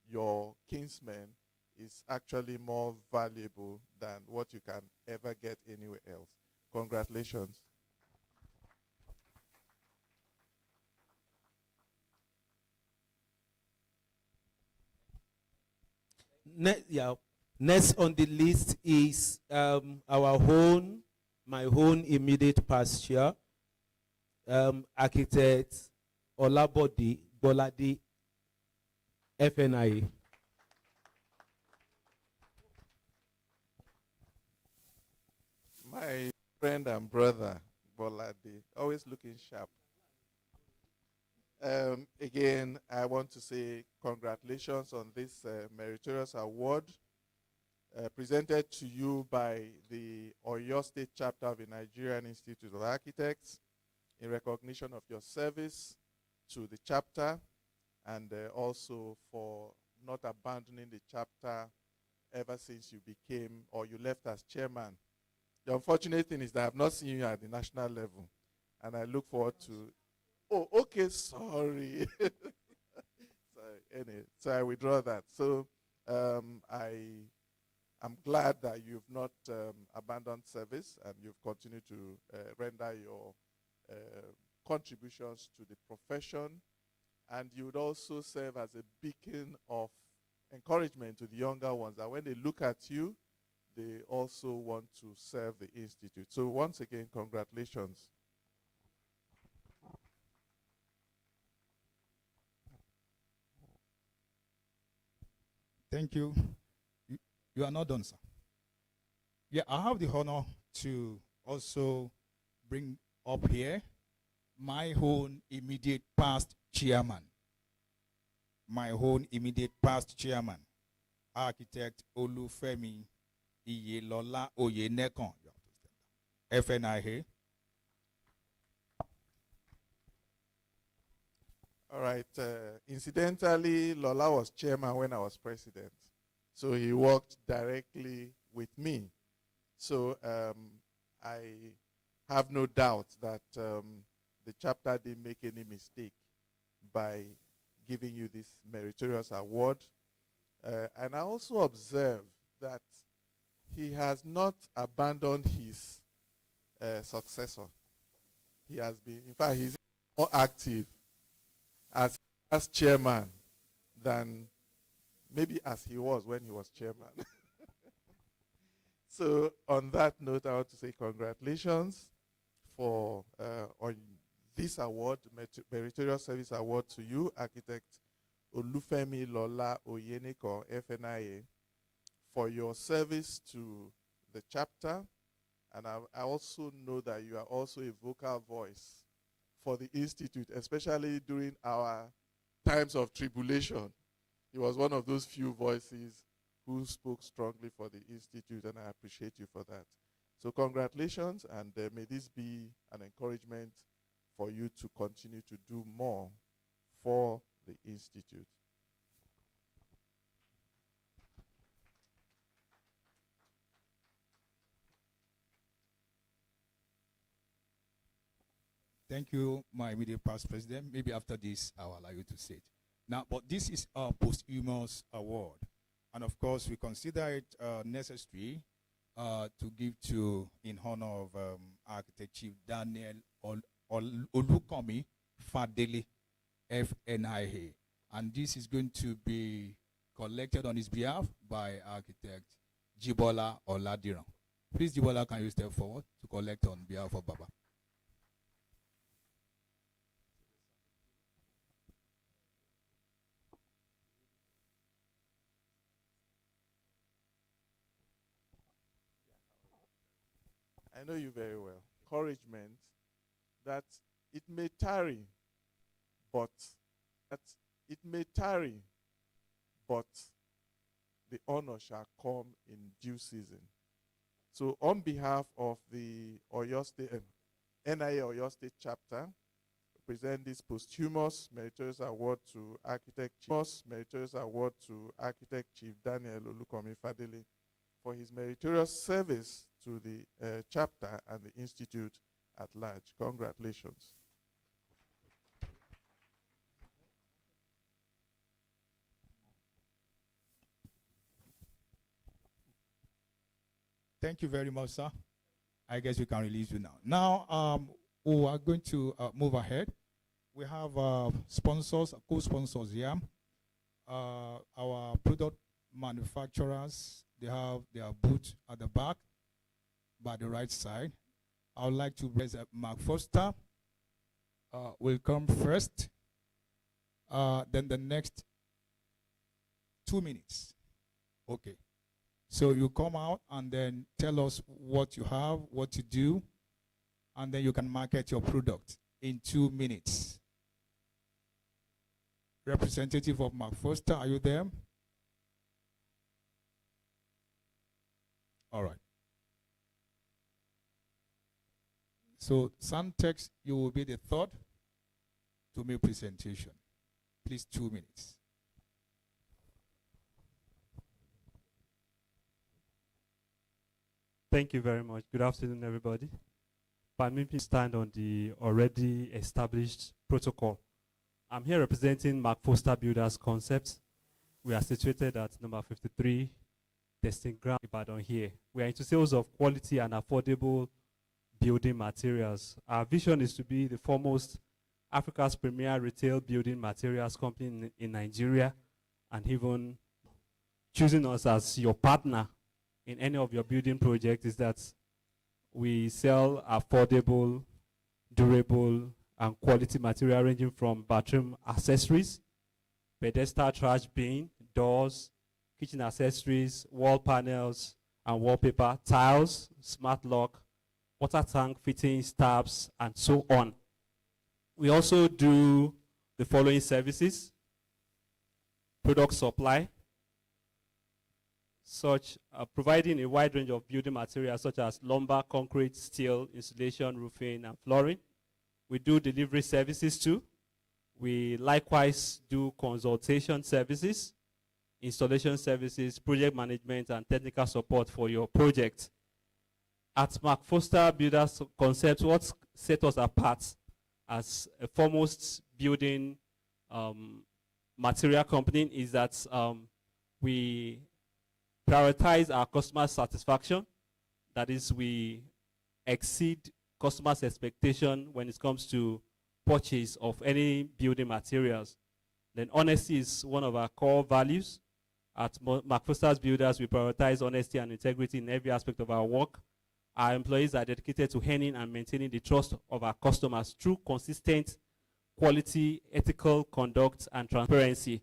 your kinsmen is actually more valuable than what you can ever get anywhere else. Congratulations. Next on the list is my own immediate past chair, Architect Olabode Bolade, FNIA. My friend and brother, Bolade, always looking sharp. Again, I want to say congratulations on this meritorious award presented to you by the Oyo State chapter of the Nigerian Institute of Architects in recognition of your service to the chapter, and also for not abandoning the chapter ever since you became, or you left as chairman. The unfortunate thing is that I've not seen you at the national level, and I look forward to. Oh, okay, sorry. Sorry. Anyway, so I withdraw that. So I'm glad that you've not abandoned service, and you've continued to render your contributions to the profession, and you would also serve as a beacon of encouragement to the younger ones, that when they look at you, they also want to serve the institute. So once again, congratulations. Thank you. You are not done, sir. Yeah, I have the honor to also bring up here my own immediate past chairman. My own immediate past chairman, Architect Olufemi Iyelola Oyenekan. FNIA. All right. Incidentally, Lola was chairman when I was president. So he worked directly with me. So I have no doubt that the chapter didn't make any mistake by giving you this meritorious award. And I also observe that he has not abandoned his successor. He has been, in fact, he's more active as chairman than maybe as he was when he was chairman. So on that note, I want to say congratulations for on this award, Meritorious Service Award to you, Architect Olufemi Lola Oyeneko, FNIA, for your service to the chapter. And I also know that you are also a vocal voice for the Institute, especially during our times of tribulation. He was one of those few voices who spoke strongly for the Institute, and I appreciate you for that. So congratulations, and may this be an encouragement for you to continue to do more for the Institute. Thank you, my immediate past president. Maybe after this, I will allow you to say it. Now, but this is our posthumous award. And of course, we consider it necessary to give to, in honor of Architect Chief Daniel Olukomi Fadele, FNIA. And this is going to be collected on his behalf by Architect Jibola Oladiran. Please, Jibola, can you step forward to collect on behalf of Baba? I know you very well. Encouragement that it may tarry, but the honor shall come in due season. So on behalf of the Oyo State, NIA Oyo State chapter, present this posthumous meritorious award to Architect Chief Daniel Olukomi Fadele for his meritorious service to the chapter and the Institute at large. Congratulations. Thank you very much, sir. I guess we can release you now. Now, we are going to move ahead. We have sponsors, co-sponsors here. Our product manufacturers, they have their booth at the back by the right side. I would like to raise Mark Foster. Will come first. Then the next 2 minutes. Okay. So you come out and then tell us what you have, what you do, and then you can market your product in 2 minutes. Representative of Mark Foster, are you there? All right. So Santex, you will be the third to make presentation. Please, 2 minutes. Thank you very much. Good afternoon, everybody. Permit me to stand on the already established protocol. I'm here representing Mark Foster Builders Concepts. We are situated at number 53, Testing Ground, Ibadan here. We are into sales of quality and affordable building materials. Our vision is to be the foremost Africa's premier retail building materials company in Nigeria, and even choosing us as your partner in any of your building projects is that we sell affordable, durable, and quality material ranging from bathroom accessories, pedestal trash bin, doors, kitchen accessories, wall panels, and wallpaper, tiles, smart lock, water tank fittings, taps, and so on. We also do the following services: product supply, providing a wide range of building materials such as lumber, concrete, steel, insulation, roofing, and flooring. We do delivery services too. We likewise do consultation services, installation services, project management, and technical support for your project. At Mark Foster Builders Concepts, what set us apart as a foremost building material company is that we prioritize our customer satisfaction. That is, we exceed customers' expectation when it comes to purchase of any building materials. Then honesty is one of our core values. At McFoster's Builders, we prioritize honesty and integrity in every aspect of our work. Our employees are dedicated to earning and maintaining the trust of our customers through consistent quality, ethical conduct, and transparency.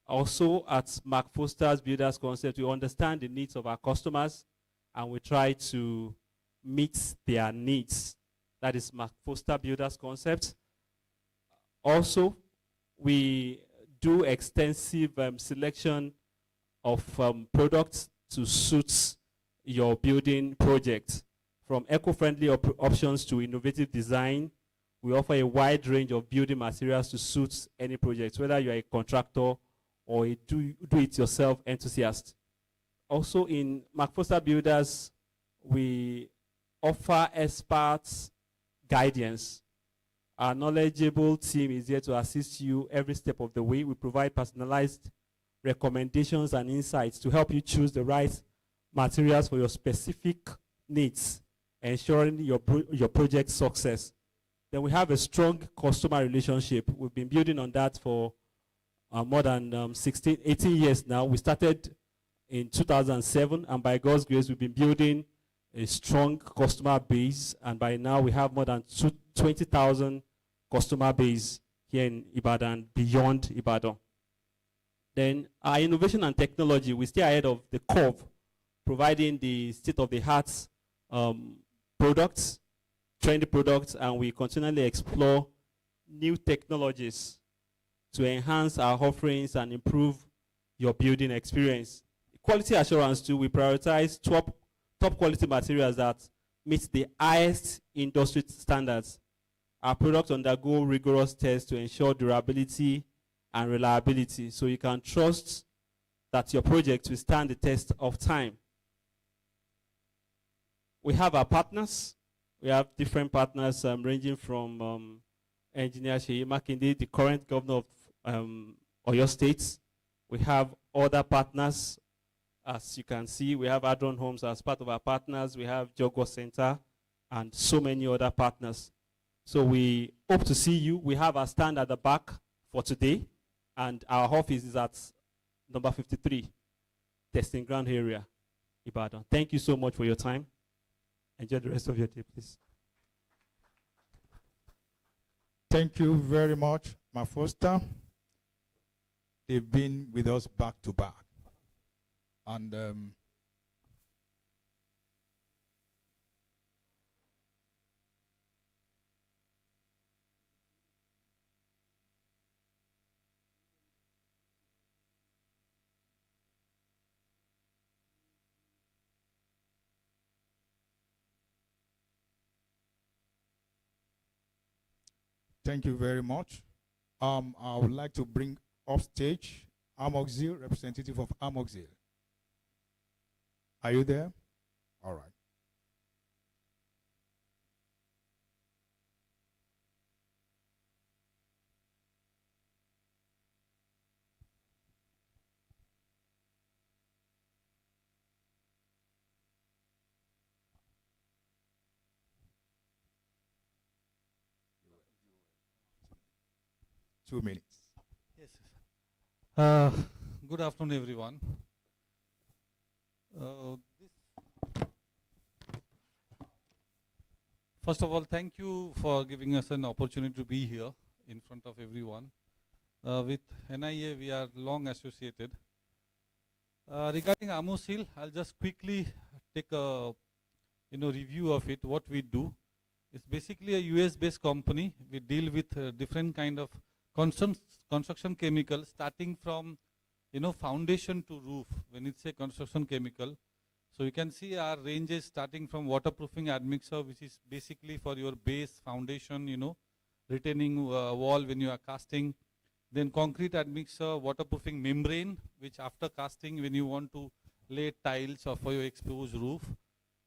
Also, at Mark Foster's Builders Concept, we understand the needs of our customers and we try to meet their needs. That is Mark Foster Builders Concept. Also, we do extensive selection of products to suit your building project. From eco-friendly options to innovative design, we offer a wide range of building materials to suit any project, whether you are a contractor or a do-it-yourself enthusiast. Also in Mark Foster Builders, we offer experts guidance. Our knowledgeable team is here to assist you every step of the way. We provide personalized recommendations and insights to help you choose the right materials for your specific needs, ensuring your project success. Then we have a strong customer relationship. We've been building on that for more than 18 years now. We started in 2007, and by God's grace, we've been building a strong customer base, and by now we have more than 20,000 customer base here in Ibadan, beyond Ibadan. Then our innovation and technology, we stay ahead of the curve, providing the state-of-the-art products, trendy products, and we continually explore new technologies to enhance our offerings and improve your building experience. Quality assurance too, we prioritize top quality materials that meet the highest industry standards. Our products undergo rigorous tests to ensure durability and reliability, so you can trust that your project will stand the test of time. We have our partners. We have different partners ranging from Engineer Sheyi Makinde, the current governor of Oyo State. We have other partners. As you can see, we have Adron Homes as part of our partners. We have Jogo Center and so many other partners. So we hope to see you. We have our stand at the back for today, and our office is at number 53, Testing Ground area, Ibadan. Thank you so much for your time. Enjoy the rest of your day, please. Thank you very much, Mark Foster. They've been with us back to back. And thank you very much. I would like to bring off stage Amoxil, representative of Amoxil. Are you there? All right. Two minutes. Yes. Good afternoon, everyone. First of all, thank you for giving us an opportunity to be here in front of everyone. With NIA, we are long associated. Regarding Amoxil, I'll just quickly take a review of it, what we do. It's basically a US-based company. We deal with different kind of construction chemicals, starting from foundation to roof when it's a construction chemical. So you can see our ranges starting from waterproofing admixture, which is basically for your base foundation, retaining wall when you are casting. Then concrete admixture, waterproofing membrane, which after casting when you want to lay tiles or for your exposed roof.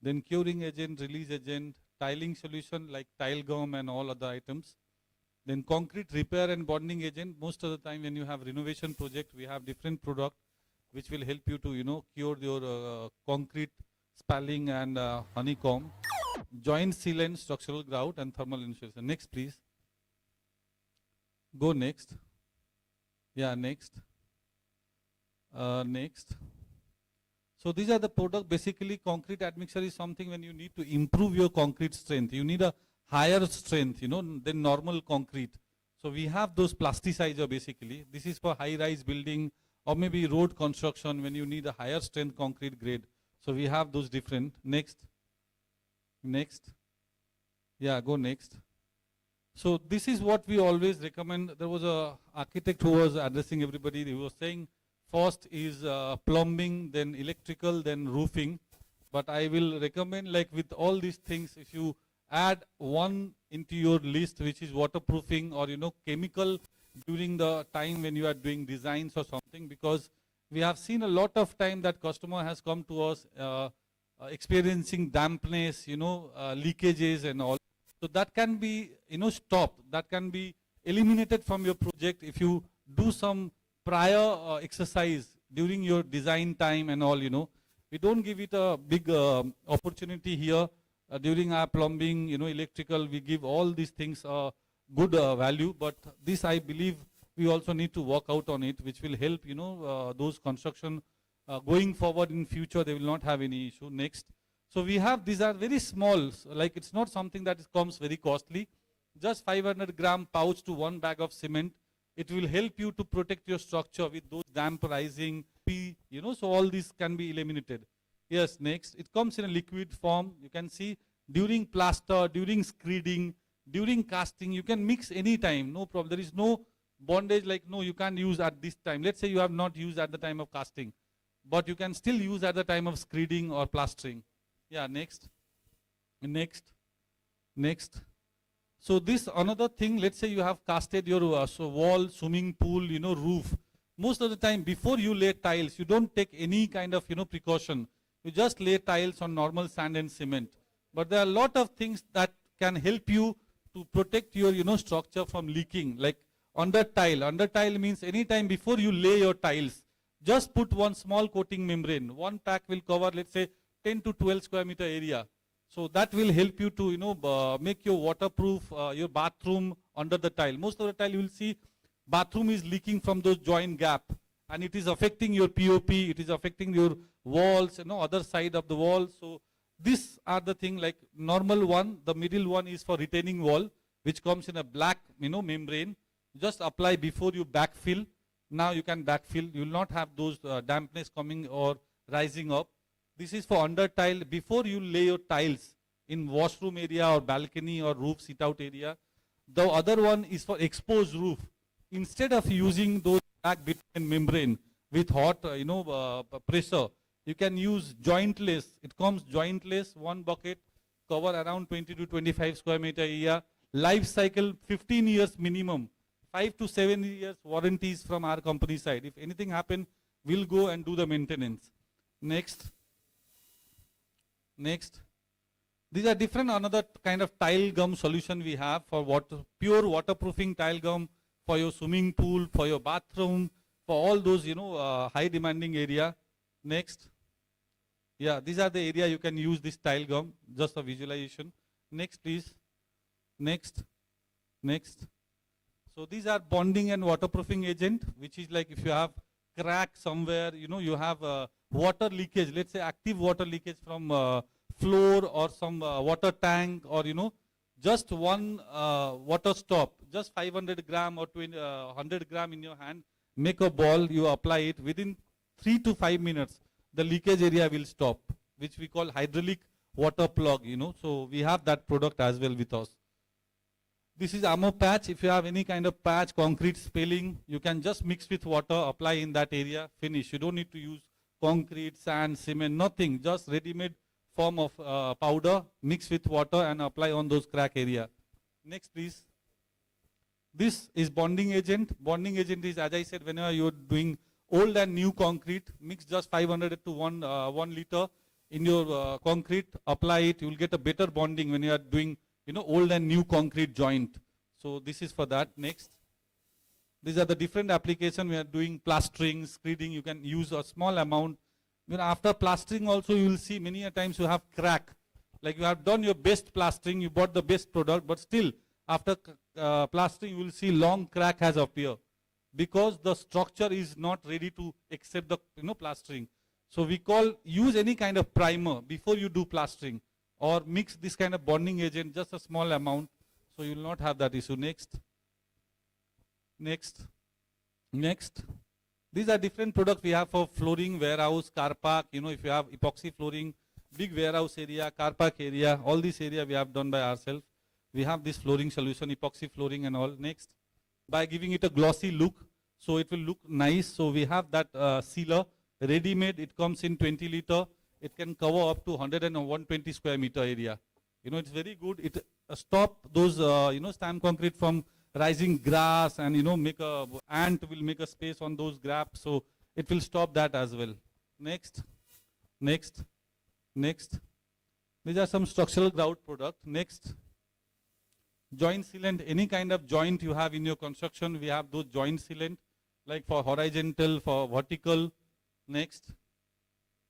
Then curing agent, release agent, tiling solution like tile gum and all other items. Then concrete repair and bonding agent. Most of the time when you have renovation project, we have different product which will help you to cure your concrete spalling and honeycomb. Joint sealant, structural grout and thermal insulation. Next please. Go next. Yeah, next. Next. So these are the product. Basically concrete admixture is something when you need to improve your concrete strength. You need a higher strength, than normal concrete. So we have those plasticizer basically. This is for high-rise building or maybe road construction when you need a higher strength concrete grade. So we have those different. Next. Next. Yeah, go next. So this is what we always recommend. There was a architect who was addressing everybody. He was saying first is plumbing, then electrical, then roofing. But I will recommend, like with all these things, if you add one into your list, which is waterproofing or chemical during the time when you are doing designs or something, because we have seen a lot of time that customer has come to us experiencing dampness, leakages and all. So that can be stopped. That can be eliminated from your project if you do some prior exercise during your design time and all. We don't give it a big opportunity here. During our plumbing, electrical, we give all these things good value, but this I believe we also need to work out on it, which will help, those construction going forward in future, they will not have any issue. Next. So we have, these are very small, like it's not something that comes very costly, just 500 gram pouch to 1 bag of cement. It will help you to protect your structure with those damp rising, so all these can be eliminated. Yes, next. It comes in a liquid form. You can see during plaster, during screeding, during casting, you can mix any time, no problem. There is no bondage like, no, you can't use at this time. Let's say you have not used at the time of casting, but you can still use at the time of screeding or plastering. Yeah, next. Next. Next. So this another thing, let's say you have casted your wall, swimming pool, roof. Most of the time before you lay tiles, you don't take any kind of, precaution. You just lay tiles on normal sand and cement. But there are a lot of things that can help you to protect your, structure from leaking. Like under tile. Under tile means anytime before you lay your tiles, just put one small coating membrane. One pack will cover, let's say, 10 to 12 square meter area. So that will help you to, make your waterproof, your bathroom under the tile. Most of the tile you will see bathroom is leaking from those joint gap. And it is affecting your POP, it is affecting your walls, other side of the wall. So these are the thing, like normal one, the middle one is for retaining wall, which comes in a black, membrane. Just apply before you backfill. Now you can backfill. You will not have those dampness coming or rising up. This is for under tile. Before you lay your tiles in washroom area or balcony or roof sit out area. The other one is for exposed roof. Instead of using those black bitumen membrane with hot, pressure, you can use jointless. It comes jointless, one bucket, cover around 20 to 25 square meter area. Life cycle 15 years minimum. 5 to 7 years warranties from our company side. If anything happen, we'll go and do the maintenance. Next. Next. These are different, another kind of tile gum solution we have for pure waterproofing tile gum for your swimming pool, for your bathroom, for all those, high demanding area. Next. Yeah, these are the area you can use this tile gum, just a visualization. Next, please. Next. Next. So these are bonding and waterproofing agent, which is like if you have crack somewhere, you have water leakage, let's say active water leakage from floor or some water tank or, just one water stop, just 500 gram or 100 gram in your hand, make a ball, you apply it, within 3 to 5 minutes, the leakage area will stop, which we call hydraulic water plug, So we have that product as well with us. This is ammo patch. If you have any kind of patch, concrete spilling, you can just mix with water, apply in that area, finish. You don't need to use concrete, sand, cement, nothing. Just ready-made form of powder, mix with water and apply on those crack area. Next, please. This is bonding agent. Bonding agent is, as I said, whenever you're doing old and new concrete, mix just 500 to 1 liter in your concrete, apply it. You will get a better bonding when you are doing, old and new concrete joint. So this is for that. Next. These are the different applications. We are doing plastering, screeding. You can use a small amount. After plastering also, you will see many a times you have crack. Like you have done your best plastering, you bought the best product, but still after plastering, you will see long crack has appeared because the structure is not ready to accept the plastering. So we use any kind of primer before you do plastering, or mix this kind of bonding agent, just a small amount, so you will not have that issue. Next. These are different products we have for flooring, warehouse, car park. If you have epoxy flooring, big warehouse area, car park area, all this area we have done by ourselves. We have this flooring solution, epoxy flooring and all. Next, by giving it a glossy look, so it will look nice. So we have that sealer, ready-made. It comes in 20 liter. It can cover up to 100 and 120 square meter area. It's very good. It stop those, stamp concrete from rising grass and, ant will make a space on those gaps. So it will stop that as well. Next. These are some structural grout product. Next. Joint sealant, any kind of joint you have in your construction, we have those joint sealant, like for horizontal, for vertical. Next.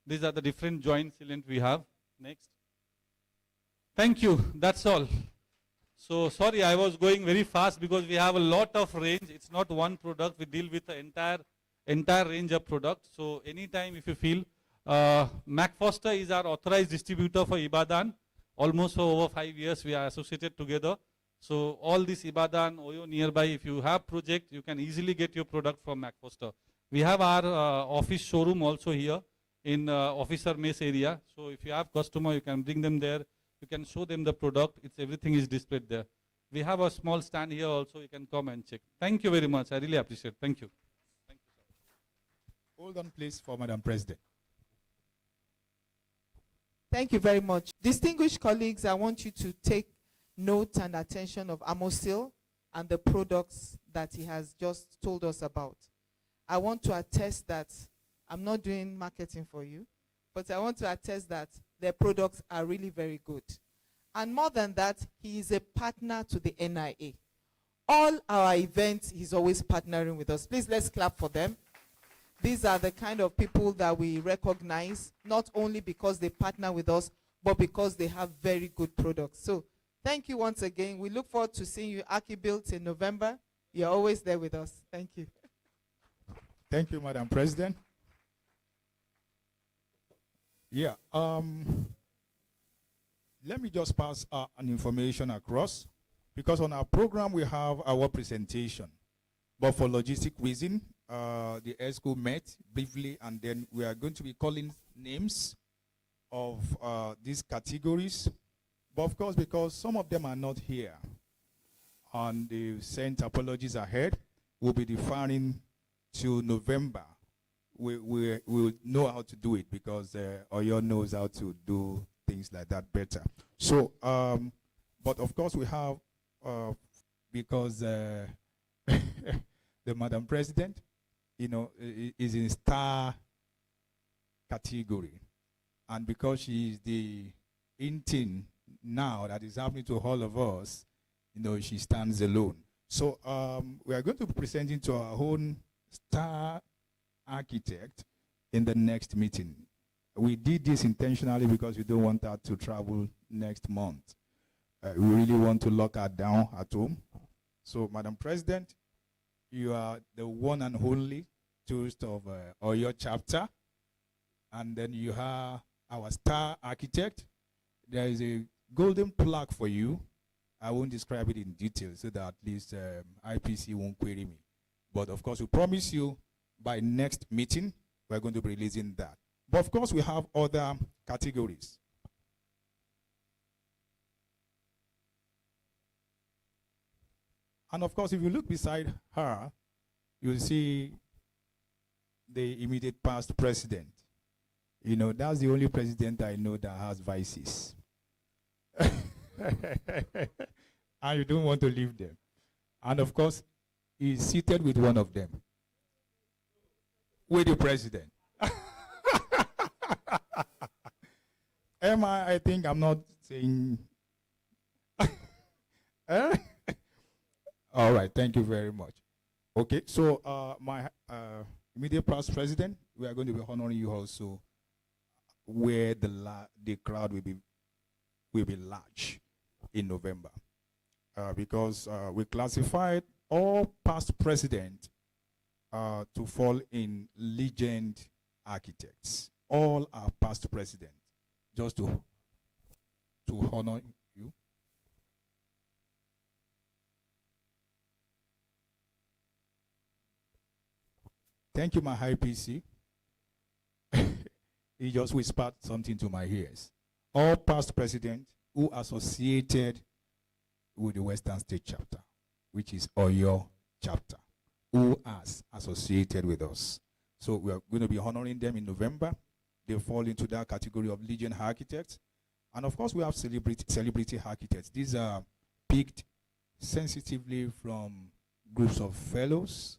These are the different joint sealant we have. Next. Thank you. That's all. So sorry, I was going very fast because we have a lot of range. It's not one product. We deal with the entire range of products. So anytime if you feel, McFoster is our authorized distributor for Ibadan. Almost for over 5 years we are associated together. So all this Ibadan, Oyo nearby, if you have project, you can easily get your product from McFoster. We have our office showroom also here in Officer Mess area. So if you have customer, you can bring them there. You can show them the product. Everything is displayed there. We have a small stand here also. You can come and check. Thank you very much. I really appreciate it. Thank you. Hold on, please, for Madam President. Thank you very much. Distinguished colleagues, I want you to take note and attention of Amosil and the products that he has just told us about. I want to attest that I'm not doing marketing for you, but I want to attest that their products are really very good. And more than that, he is a partner to the NIA. All our events, he's always partnering with us. Please, let's clap for them. These are the kind of people that we recognize, not only because they partner with us, but because they have very good products. So thank you once again. We look forward to seeing you Aki Built in November. You're always there with us. Thank you. Thank you, Madam President. Yeah, let me just pass an information across, because on our program we have our presentation, but for logistic reason, the ESCO met briefly, and then we are going to be calling names of these categories. But of course, because some of them are not here, and they sent apologies ahead, we'll be deferring to November. We will know how to do it, because Oyo knows how to do things like that better. So, but of course we have, because the Madam President, is in star category, and because she is the in-thing now that is happening to all of us, she stands alone. So we are going to be presenting to our own star architect in the next meeting. We did this intentionally because we don't want her to travel next month. We really want to lock her down at home. So, Madam President, you are the one and only toast of Oyo chapter. And then you are our star architect. There is a golden plaque for you. I won't describe it in detail so that at least IPC won't query me. But of course, we promise you by next meeting, we're going to be releasing that. But of course, we have other categories. And of course, if you look beside her, you'll see the immediate past president. You know, that's the only president I know that has vices. And you don't want to leave them. And of course, he's seated with one of them, with the president. Emma, I think I'm not saying. All right, thank you very much. Okay, so my immediate past president, we are going to be honoring you also, where the crowd will be large in November, because we classified all past presidents to fall in legend architects. All our past presidents, just to honor you. Thank you, my high PC. He just whispered something to my ears. All past presidents who associated with the Western State chapter, which is Oyo chapter, who has associated with us. So we are going to be honoring them in November. They fall into that category of Legion architects. And of course, we have celebrity architects. These are picked sensitively from groups of fellows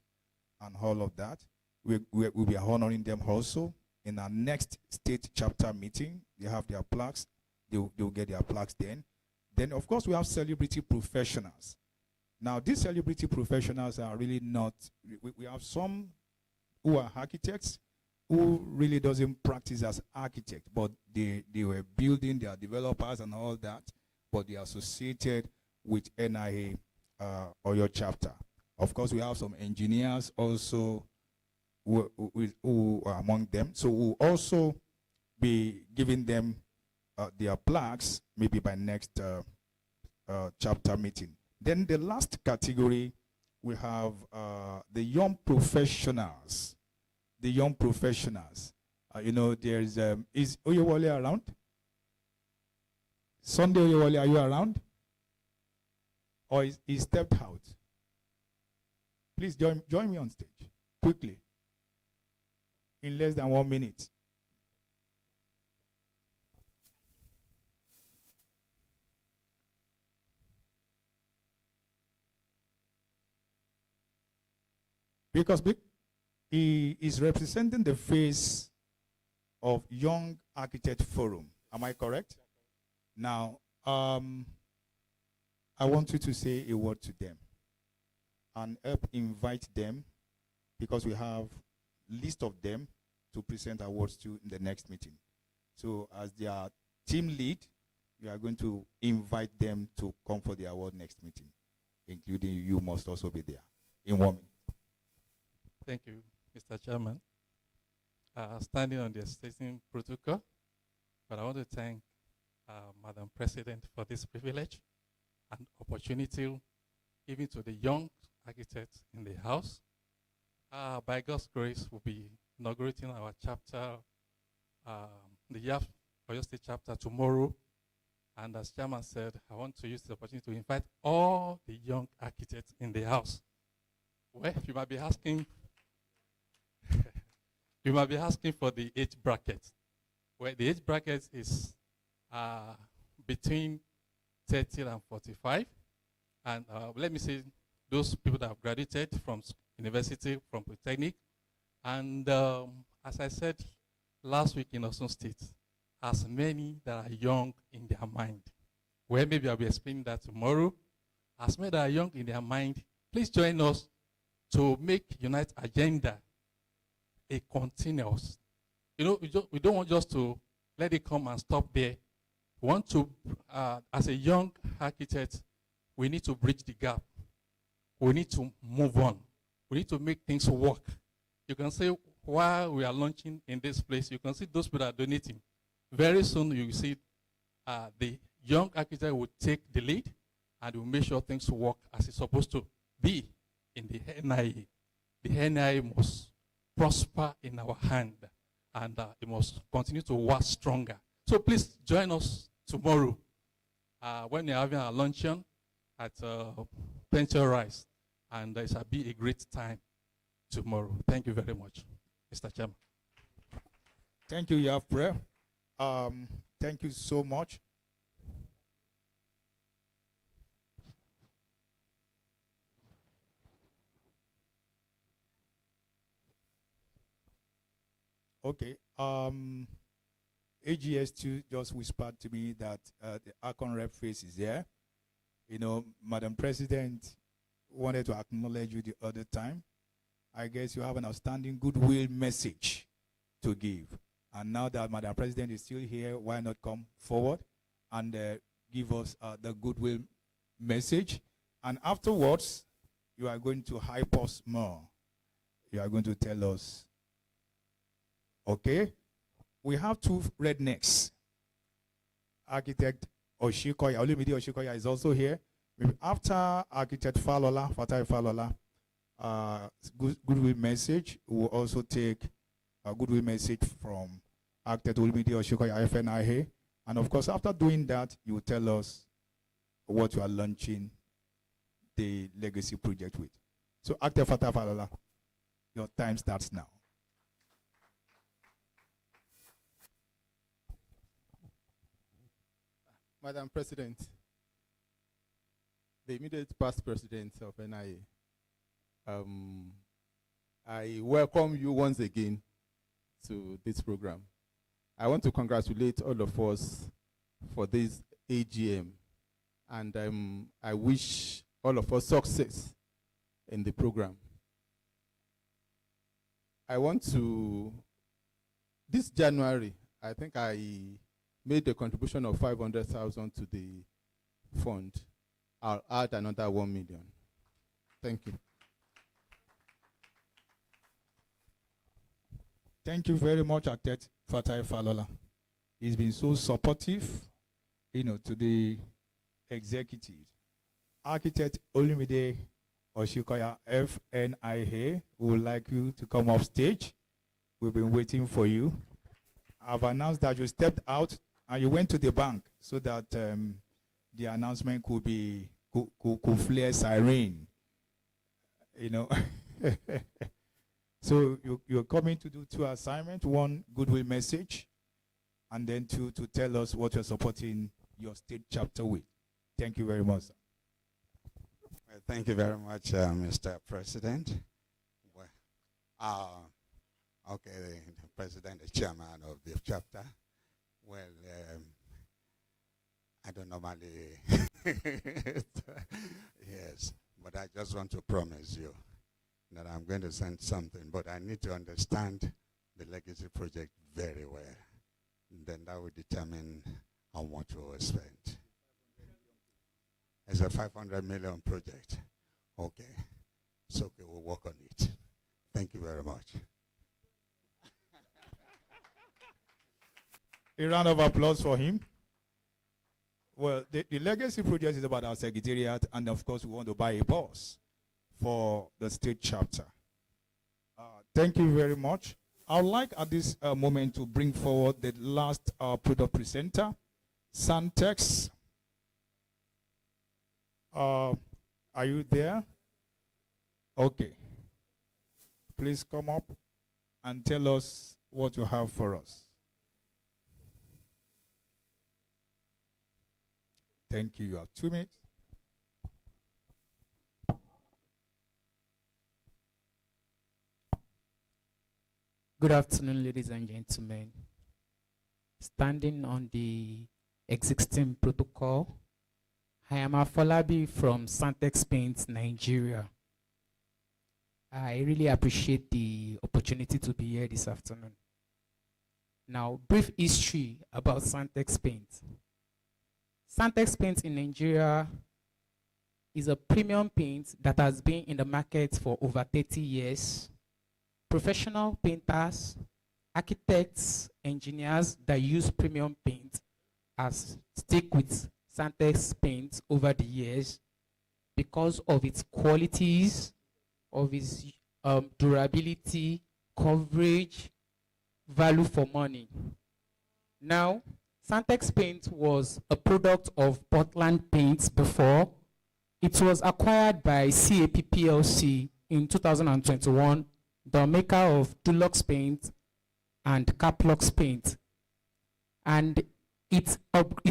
and all of that. We'll be honoring them also. In our next state chapter meeting, they have their plaques. They'll get their plaques then. Then, of course, we have celebrity professionals. Now, these celebrity professionals are really not, we have some who are architects who really doesn't practice as architects, but they were building, they are developers and all that, but they are associated with NIA or your chapter. Of course, we have some engineers also who are among them. So we'll also be giving them their plaques maybe by next chapter meeting. Then the last category, we have the young professionals. The young professionals. You know, there's, is Oyewole around? Sunday Oyewole, are you around? Or he stepped out? Please join me on stage, quickly. In less than 1 minute. Because he is representing the face of Young Architect Forum. Am I correct? Now, I want you to say a word to them and help invite them, because we have list of them to present awards to in the next meeting. So as their team lead, we are going to invite them to come for the award next meeting, including you must also be there in 1 minute. Thank you, Mr. Chairman. Standing on the existing protocol, but I want to thank Madam President for this privilege and opportunity given to the young architects in the house. By God's grace, we'll be inaugurating our chapter, the YAF Oyo State chapter tomorrow. And as Chairman said, I want to use the opportunity to invite all the young architects in the house. Well, you might be asking, you might be asking for the age bracket. Well, the age bracket is between 30 and 45. And let me say, those people that have graduated from university, from Polytechnic. And as I said last week in Osun State, as many that are young in their mind. Well, maybe I'll be explaining that tomorrow. As many that are young in their mind, please join us to make Unite Agenda a continuous. You know, we don't want just to let it come and stop there. We want to, as a young architect, we need to bridge the gap. We need to move on. We need to make things work. You can see while we are launching in this place, you can see those people are donating. Very soon you will see the young architect will take the lead and will make sure things work as it's supposed to be in the NIA. The NIA must prosper in our hand, and it must continue to work stronger. So please join us tomorrow when we're having our luncheon. at Pension Rise, and it shall be a great time tomorrow. Thank you very much, Mr. Chairman. Thank you, Yafre. Thank you so much. Okay. AGS2 just whispered to me that the Akon rep face is there. You know, Madam President wanted to acknowledge you the other time. I guess you have an outstanding goodwill message to give. And now that Madam President is still here, why not come forward and give us the goodwill message? And afterwards, you are going to hype us more. You are going to tell us. Okay? We have two rednecks. Architect Oshikoya, Olumide Oshikoya is also here. Maybe after Architect Fatai Falola, goodwill message, we will also take a goodwill message from Architect Olumide Oshikoya, FNIA. And of course, after doing that, you will tell us what you are launching the legacy project with. So Architect Fatai Falola, your time starts now. Madam President, the immediate past president of NIA, I welcome you once again to this program. I want to congratulate all of us for this AGM, and I wish all of us success in the program. I want to, this January, I think I made a contribution of 500,000 to the fund. I'll add another 1 million. Thank you. Thank you very much, Architect Fatai Falola. He's been so supportive, you know, to the executive. Architect Olumide Oshikoya, FNIA, would like you to come off stage. We've been waiting for you. I've announced that you stepped out and you went to the bank so that the announcement could flare siren, you know. So you're coming to do two assignments: one, goodwill message, and then two, to tell us what you're supporting your state chapter with. Thank you very much, sir. Well, thank you very much, Mr. President. Well, okay, the president, the chairman of the chapter. Well, I don't normally, yes, but I just want to promise you that I'm going to send something, but I need to understand the legacy project very well. And then that will determine how much we will spend. It's a 500 million project. Okay. It's okay, we'll work on it. Thank you very much. A round of applause for him. Well, the legacy project is about our secretariat, and of course, we want to buy a bus for the state chapter. Thank you very much. I would like at this moment to bring forward the last product presenter, Santex. Are you there? Okay. Please come up and tell us what you have for us. Thank you. You have 2 minutes. Good afternoon, ladies and gentlemen. Standing on the existing protocol, I am Afolabi from Santex Paints, Nigeria. I really appreciate the opportunity to be here this afternoon. Now, brief history about Santex Paints. Santex Paints in Nigeria is a premium paint that has been in the market for over 30 years. Professional painters, architects, engineers that use premium paint has stick with Santex Paints over the years because of its qualities, of its durability, coverage, value for money. Now, Santex Paint was a product of Portland Paints before, It was acquired by CAP PLC in 2021, the maker of Dulux Paint and Caplux Paint. And it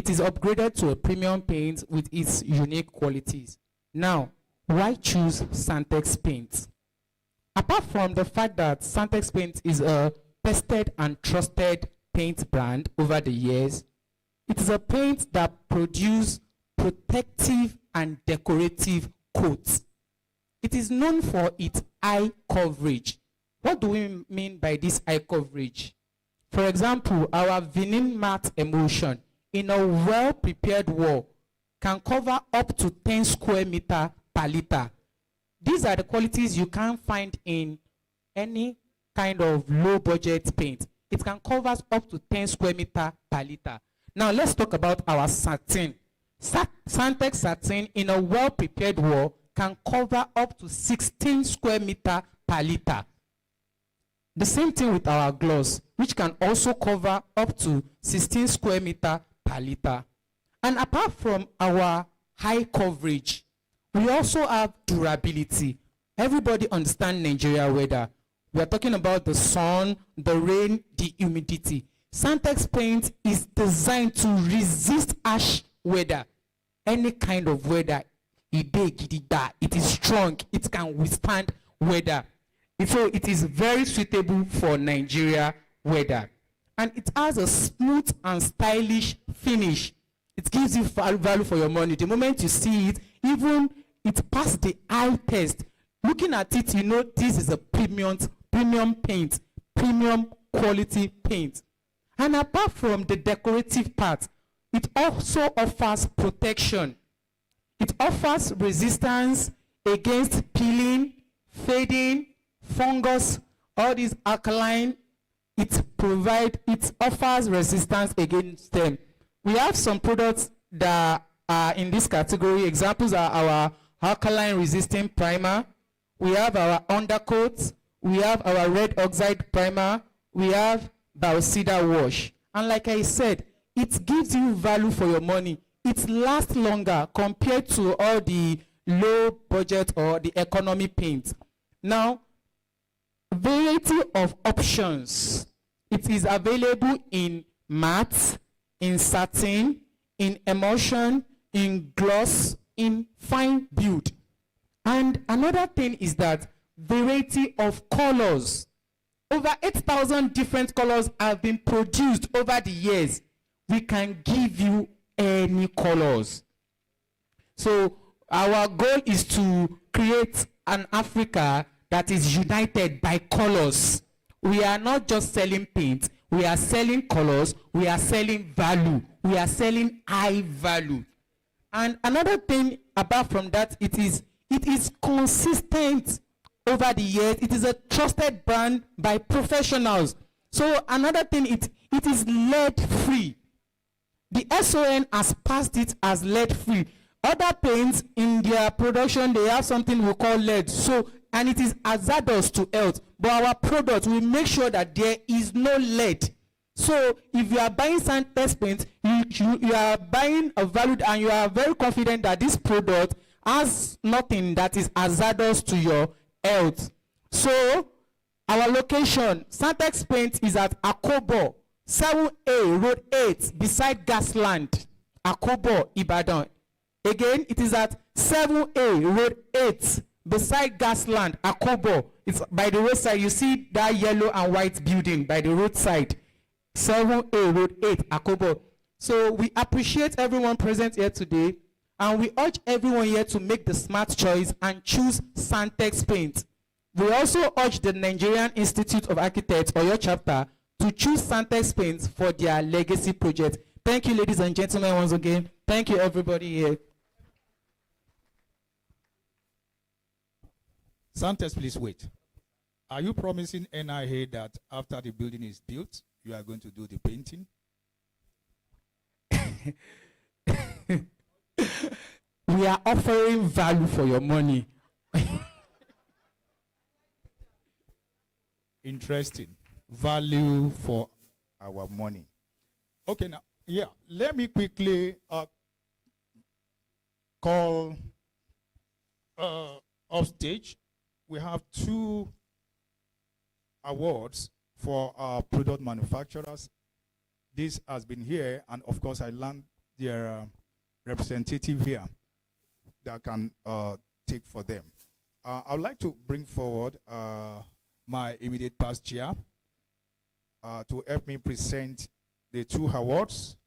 is upgraded to a premium paint with its unique qualities. Now, why choose Santex Paint? Apart from the fact that Santex Paint is a tested and trusted paint brand over the years, it is a paint that produces protective and decorative coats. It is known for its eye coverage. What do we mean by this eye coverage? For example, our vinyl matte emulsion in a well-prepared wall can cover up to 10 square meter per liter. These are the qualities you can't find in any kind of low-budget paint. It can cover up to 10 square meter per liter. Now let's talk about our satin. Santex satin in a well-prepared wall can cover up to 16 square meter per liter. The same thing with our gloss, which can also cover up to 16 square meter per liter. And apart from our high coverage, we also have durability. Everybody understands Nigeria weather. We are talking about the sun, the rain, the humidity. Santex paint is designed to resist harsh weather. Any kind of weather, it is strong, it can withstand weather. So it is very suitable for Nigeria weather. And it has a smooth and stylish finish. It gives you value for your money. The moment you see it, even it passed the eye test. Looking at it, you know this is a premium paint, premium quality paint. And apart from the decorative part, it also offers protection. It offers resistance against peeling, fading, fungus, all these alkaline. It offers resistance against them. We have some products that are in this category. Examples are our alkaline resisting primer. We have our undercoat. We have our red oxide primer. We have Biocida wash. And like I said, it gives you value for your money. It lasts longer compared to all the low budget or the economy paint. Now, variety of options. It is available in matte, in satin, in emulsion, in gloss, in fine build. And another thing is that variety of colors. Over 8,000 different colors have been produced over the years. We can give you any colors. So our goal is to create an Africa that is united by colors. We are not just selling paint, we are selling colors, we are selling value, we are selling high value. And another thing apart from that, it is consistent over the years. It is a trusted brand by professionals. So another thing, it is lead-free. The SON has passed it as lead-free. Other paints in their production, they have something we call lead. So, and it is hazardous to health. But our product, we make sure that there is no lead. So if you are buying Santex paint, you are buying a valued and you are very confident that this product has nothing that is hazardous to your health. So our location, Santex paint is at Akobo, 7A Road 8, beside Gasland, Akobo, Ibadan. Again, it is at 7A Road 8, beside Gasland, Akobo. It's by the roadside. You see that yellow and white building by the roadside. 7A Road 8, Akobo. So we appreciate everyone present here today, and we urge everyone here to make the smart choice and choose Santex paint. We also urge the Nigerian Institute of Architects, or your chapter, to choose Santex paint for their legacy project. Thank you, ladies and gentlemen, once again. Thank you, everybody here. Santex, please wait. Are you promising NIA that after the building is built, you are going to do the painting? We are offering value for your money. Interesting. Value for our money. Okay, now, yeah, let me quickly call Upstage, we have 2 awards for our product manufacturers. This has been here, and of course, I learned their representative here that can take for them. I would like to bring forward my immediate past chair to help me present the 2 awards.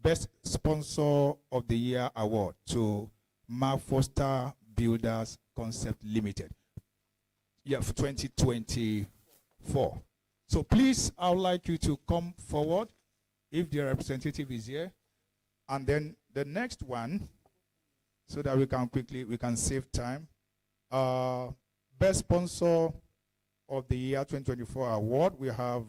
Best Sponsor of the Year Award to Mark Foster Builders Concept Limited. Yeah, for 2024. So please, I would like you to come forward if the representative is here. And then the next one, so that we can save time. Best Sponsor of the Year 2024 Award, we have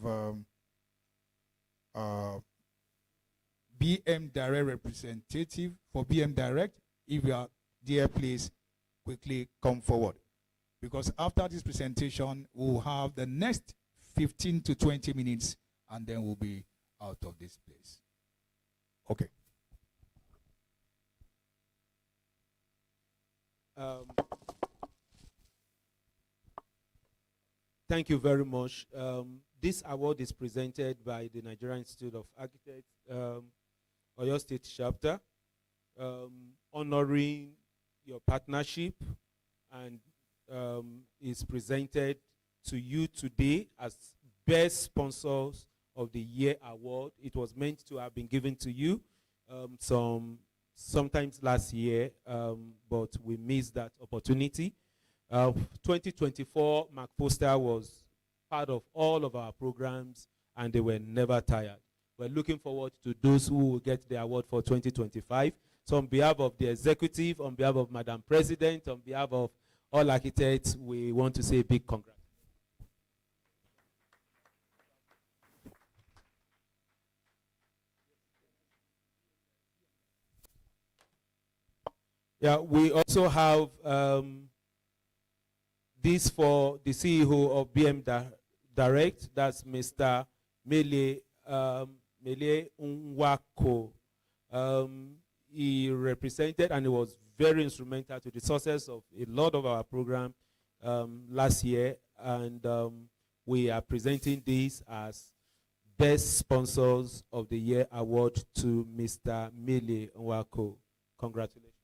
BM Direct representative for BM Direct. If you are there, please quickly come forward. Because after this presentation, we'll have the next 15 to 20 minutes, and then we'll be out of this place. Okay. Thank you very much. This award is presented by the Nigerian Institute of Architects, Oyo State Chapter, honoring your partnership, and is presented to you today as Best Sponsors of the Year Award. It was meant to have been given to you sometimes last year, but we missed that opportunity. 2024, Mark Foster was part of all of our programs, and they were never tired. We're looking forward to those who will get the award for 2025. So on behalf of the executive, on behalf of Madam President, on behalf of all architects, we want to say a big congrats. Yeah, we also have this for the CEO of BM Direct, that's Mr. Mele Nwako. He represented and he was very instrumental to the success of a lot of our program last year, and we are presenting this as Best Sponsors of the Year Award to Mr. Mele Nwako. Congratulations.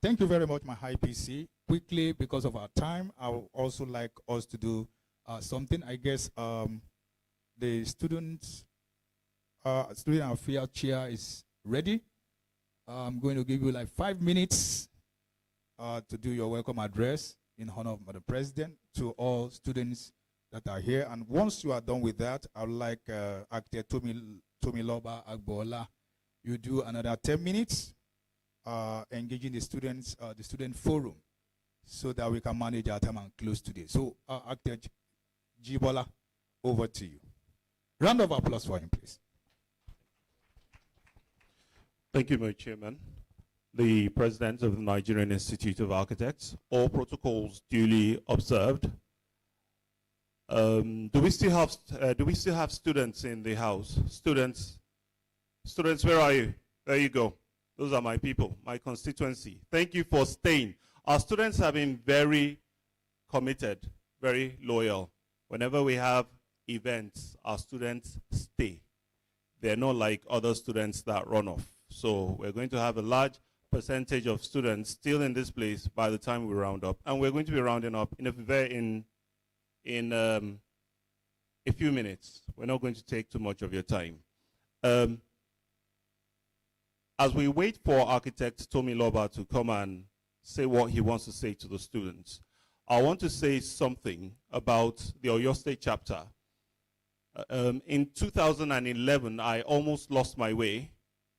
Thank you very much, my high PC. Quickly, because of our time, I would also like us to do something. I guess the student affairs chair is ready. I'm going to give you like 5 minutes to do your welcome address in honor of the President to all students that are here. And once you are done with that, I would like Actor Tomiloba Agbola, you do another 10 minutes. Engaging the students, the student forum, so that we can manage our time and close today. So, Actor Jibola, over to you. Round of applause for him, please. Thank you, my chairman. The president of the Nigerian Institute of Architects, all protocols duly observed. Do we still have students in the house? Students, where are you? There you go. Those are my people, my constituency. Thank you for staying. Our students have been very committed, very loyal. Whenever we have events, our students stay. They're not like other students that run off. So we're going to have a large percentage of students still in this place by the time we round up. And we're going to be rounding up in a few minutes. We're not going to take too much of your time. As we wait for architect Tomiloba to come and say what he wants to say to the students, I want to say something about the Oyo State chapter. In 2011, I almost lost my way.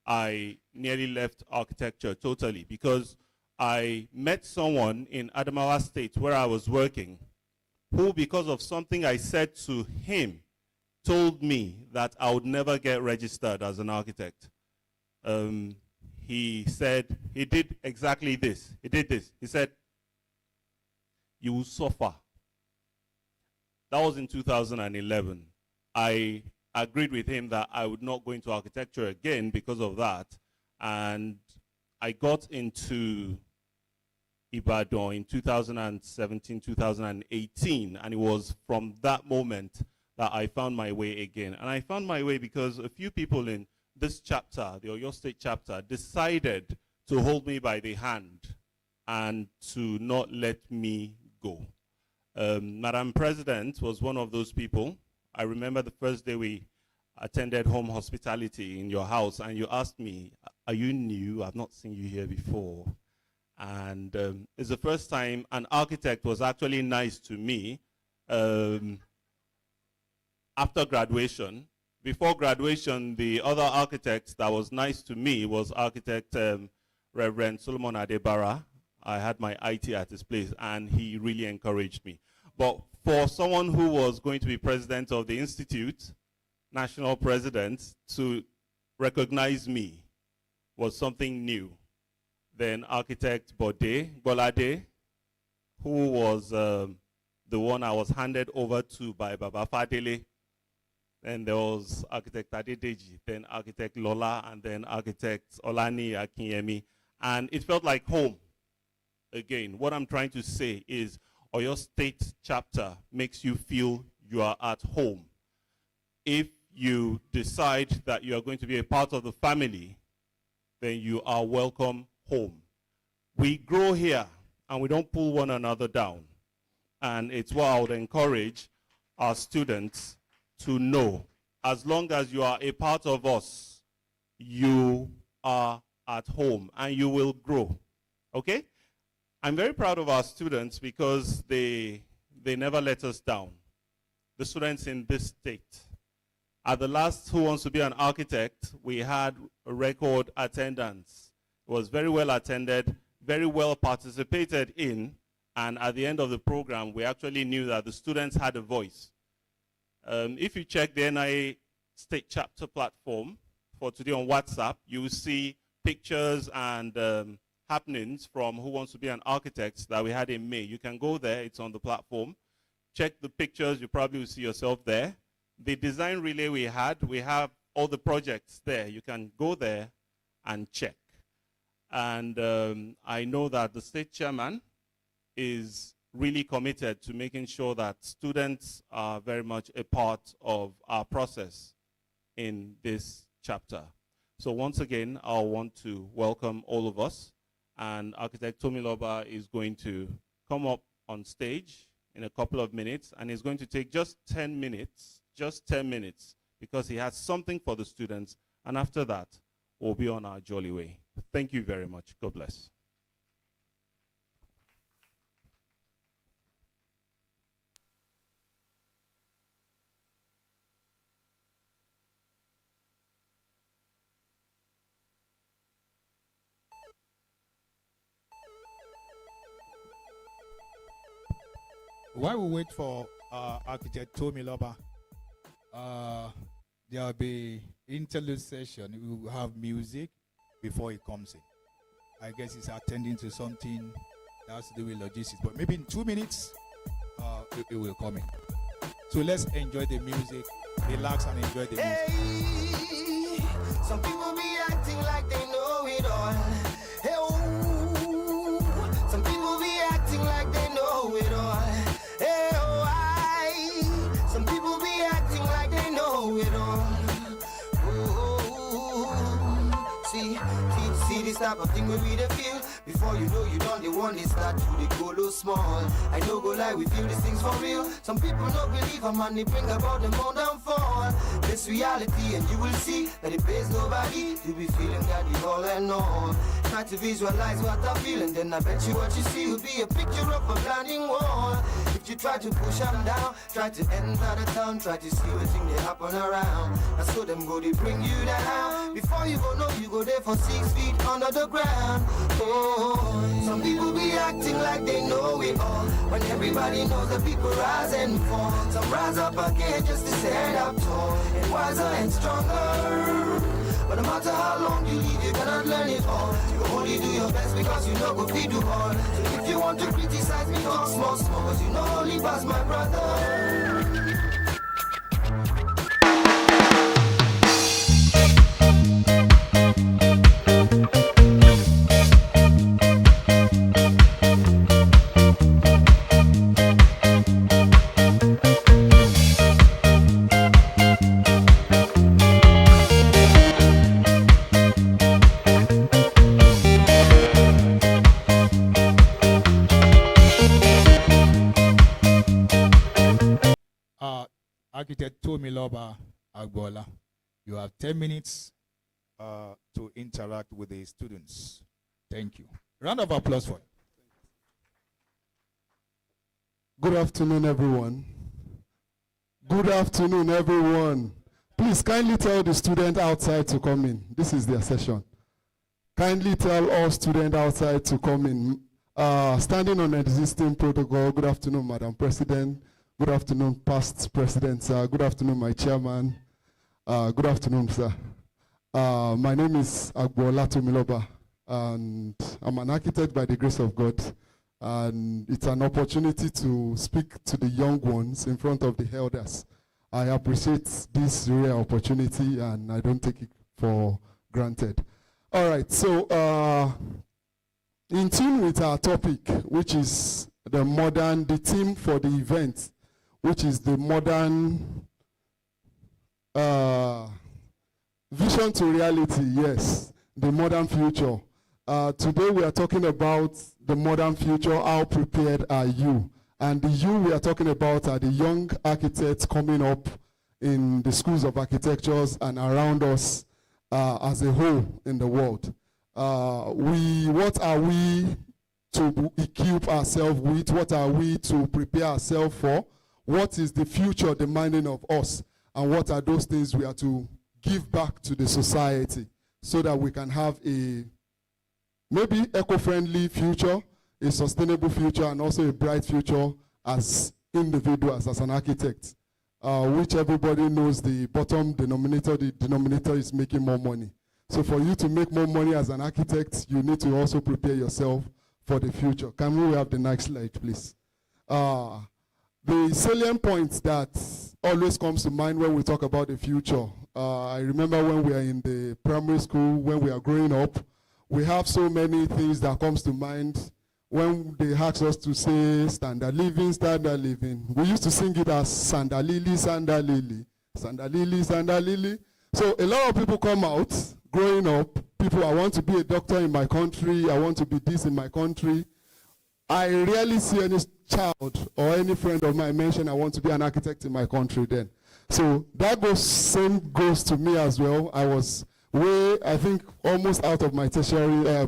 I nearly left architecture totally because I met someone in Adamawa State where I was working who, because of something I said to him, told me that I would never get registered as an architect. He said, he did exactly this. He did this. He said, you will suffer. That was in 2011. I agreed with him that I would not go into architecture again because of that. And I got into Ibadan in 2017, 2018, and it was from that moment that I found my way again. And I found my way because a few people in this chapter, the Oyo State chapter, decided to hold me by the hand and to not let me go. Madam President was one of those people. I remember the first day we attended home hospitality in your house, and you asked me, "Are you new? I've not seen you here before." And it's the first time an architect was actually nice to me after graduation. Before graduation, the other architect that was nice to me was architect Reverend Solomon Adebara. I had my IT at his place, and he really encouraged me. But for someone who was going to be president of the institute, national president, to recognize me was something new. Then architect Bolade, who was the one I was handed over to by Baba Fadele. Then there was architect Adedeji, then architect Lola, and then architect Olani Akinyemi. And it felt like home again. What I'm trying to say is Oyo State chapter makes you feel you are at home. If you decide that you are going to be a part of the family, then you are welcome home. We grow here and we don't pull one another down. And it's what I would encourage our students to know. As long as you are a part of us, you are at home and you will grow. Okay? I'm very proud of our students because they never let us down. The students in this state. At the last Who Wants to Be an Architect, we had a record attendance. It was very well attended, very well participated in, and at the end of the program, we actually knew that the students had a voice. If you check the NIA State Chapter platform for today on WhatsApp, you will see pictures and happenings from Who Wants to Be an Architect that we had in May. You can go there, it's on the platform. Check the pictures, you probably will see yourself there. The design relay we have all the projects there. You can go there and check. And I know that the state chairman is really committed to making sure that students are very much a part of our process in this chapter. So once again, I want to welcome all of us. And Architect Tomiloba is going to come up on stage in a couple of minutes, and he's going to take just 10 minutes, because he has something for the students, and after that, we'll be on our jolly way. Thank you very much. God bless. While we wait for architect Tomiloba, there will be interlude session. We will have music before he comes in. I guess he's attending to something that has to do with logistics, but maybe in 2 minutes, it will come in. So let's enjoy the music, relax and enjoy the music. Hey, some people be acting like they know it all. Hey, oh, some people be acting like they know it all. Hey, oh, some people be acting like they know it all. Oh, see, this type of thing we really feel. Before you know you don't, the one they start to the go low small. I know go lie, we feel these things for real. Some people don't believe them and they bring about them own downfall. This reality and you will see that it pays nobody to be feeling that you all and all. Try to visualize what I feel and then I bet you what you see will be a picture of a blinding wall. If you try to push them down, try to enter the town, try to see what thing they happen around. I saw them go, they bring you down. Before you go know, you go there for 6 feet under the ground. Oh, some people be acting like they know it all, when everybody knows that people rise and fall. Some rise up again just to stand up tall, and wiser and stronger. But no matter how long you live, you cannot learn it all. You only do your best because you know go feed you hard. So if you want to criticize me, talk small, cause you know only pass my brother. Tomiloba Agbola. You have 10 minutes to interact with the students. Thank you. Round of applause for you. Good afternoon, everyone. Good afternoon, everyone. Please kindly tell the student outside to come in. This is their session. Kindly tell all students outside to come in. Standing on existing protocol, good afternoon, Madam President. Good afternoon, past President, sir. Good afternoon, my chairman. Good afternoon, sir. My name is Agbola Tomiloba, and I'm an architect by the grace of God. And it's an opportunity to speak to the young ones in front of the elders. I appreciate this rare opportunity, and I don't take it for granted. All right, so in tune with our topic, which is the theme for the event, which is the modern vision to reality, yes, the modern future. Today we are talking about the modern future, how prepared are you? And the you we are talking about are the young architects coming up in the schools of architectures and around us as a whole in the world. What are we to equip ourselves with? What are we to prepare ourselves for? What is the future demanding of us? And what are those things we are to give back to the society so that we can have a maybe eco-friendly future, a sustainable future, and also a bright future as individuals, as an architect, which everybody knows the bottom denominator, the denominator is making more money. So for you to make more money as an architect, you need to also prepare yourself for the future. Can we have the next slide, please? The salient point that always comes to mind when we talk about the future, I remember when we are in the primary school, when we are growing up, we have so many things that comes to mind when they ask us to say standard living, standard living. We used to sing it as sandalili, sandalili, sandalili, sandalili. So a lot of people come out growing up. People, I want to be a doctor in my country. I want to be this in my country. I rarely see any child or any friend of mine mention I want to be an architect in my country then. So that same goes to me as well. I was I think, almost out of my tertiary,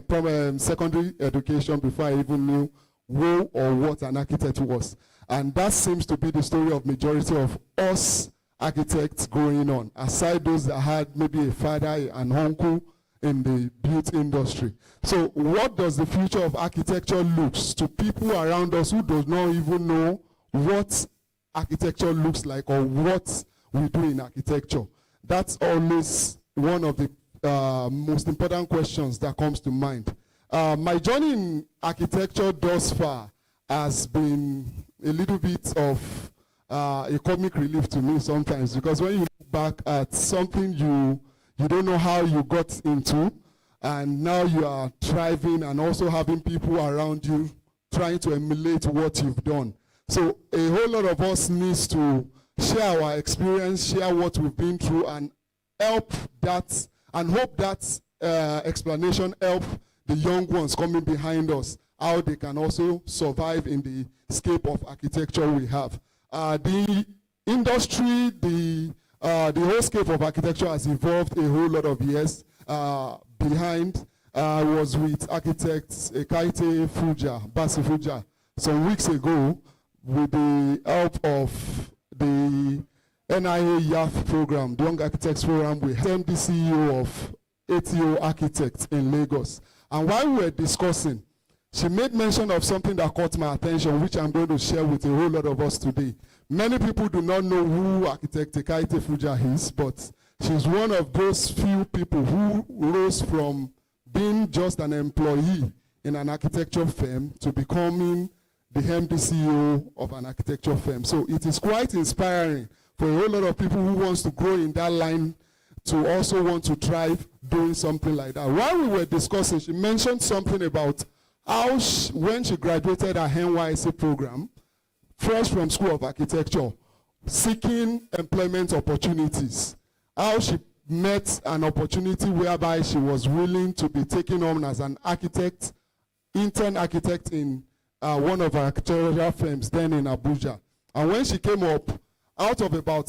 secondary education before I even knew who or what an architect was. And that seems to be the story of majority of us architects going on, aside those that had maybe a father and uncle in the built industry. So what does the future of architecture looks to people around us who does not even know what architecture looks like or what we do in architecture? That's always one of the most important questions that comes to mind. My journey in architecture thus far has been a little bit of a comic relief to me sometimes, because when you look back at something you don't know how you got into, and now you are thriving and also having people around you trying to emulate what you've done. So a whole lot of us needs to share our experience, share what we've been through, and help that, and hope that explanation help the young ones coming behind us, how they can also survive in the scape of architecture we have. The industry, the whole scape of architecture has evolved a whole lot of years behind. I was with architects Ekaite Fuja, Basi Fuja, some weeks ago with the help of the NIA YAF program, the Young Architects Program. We had the CEO of ATO Architects in Lagos. And while we were discussing, she made mention of something that caught my attention, which I'm going to share with a whole lot of us today. Many people do not know who architect Ekaite Fuja is, but she's one of those few people who rose from being just an employee in an architecture firm to becoming the MD CEO of an architecture firm. So it is quite inspiring for a whole lot of people who wants to grow in that line to also want to thrive doing something like that. While we were discussing, she mentioned something about how when she graduated her NYSC program, fresh from School of Architecture, seeking employment opportunities, how she met an opportunity whereby she was willing to be taken on as an architect, intern architect in one of our architectural firms then in Abuja. And when she came up, out of about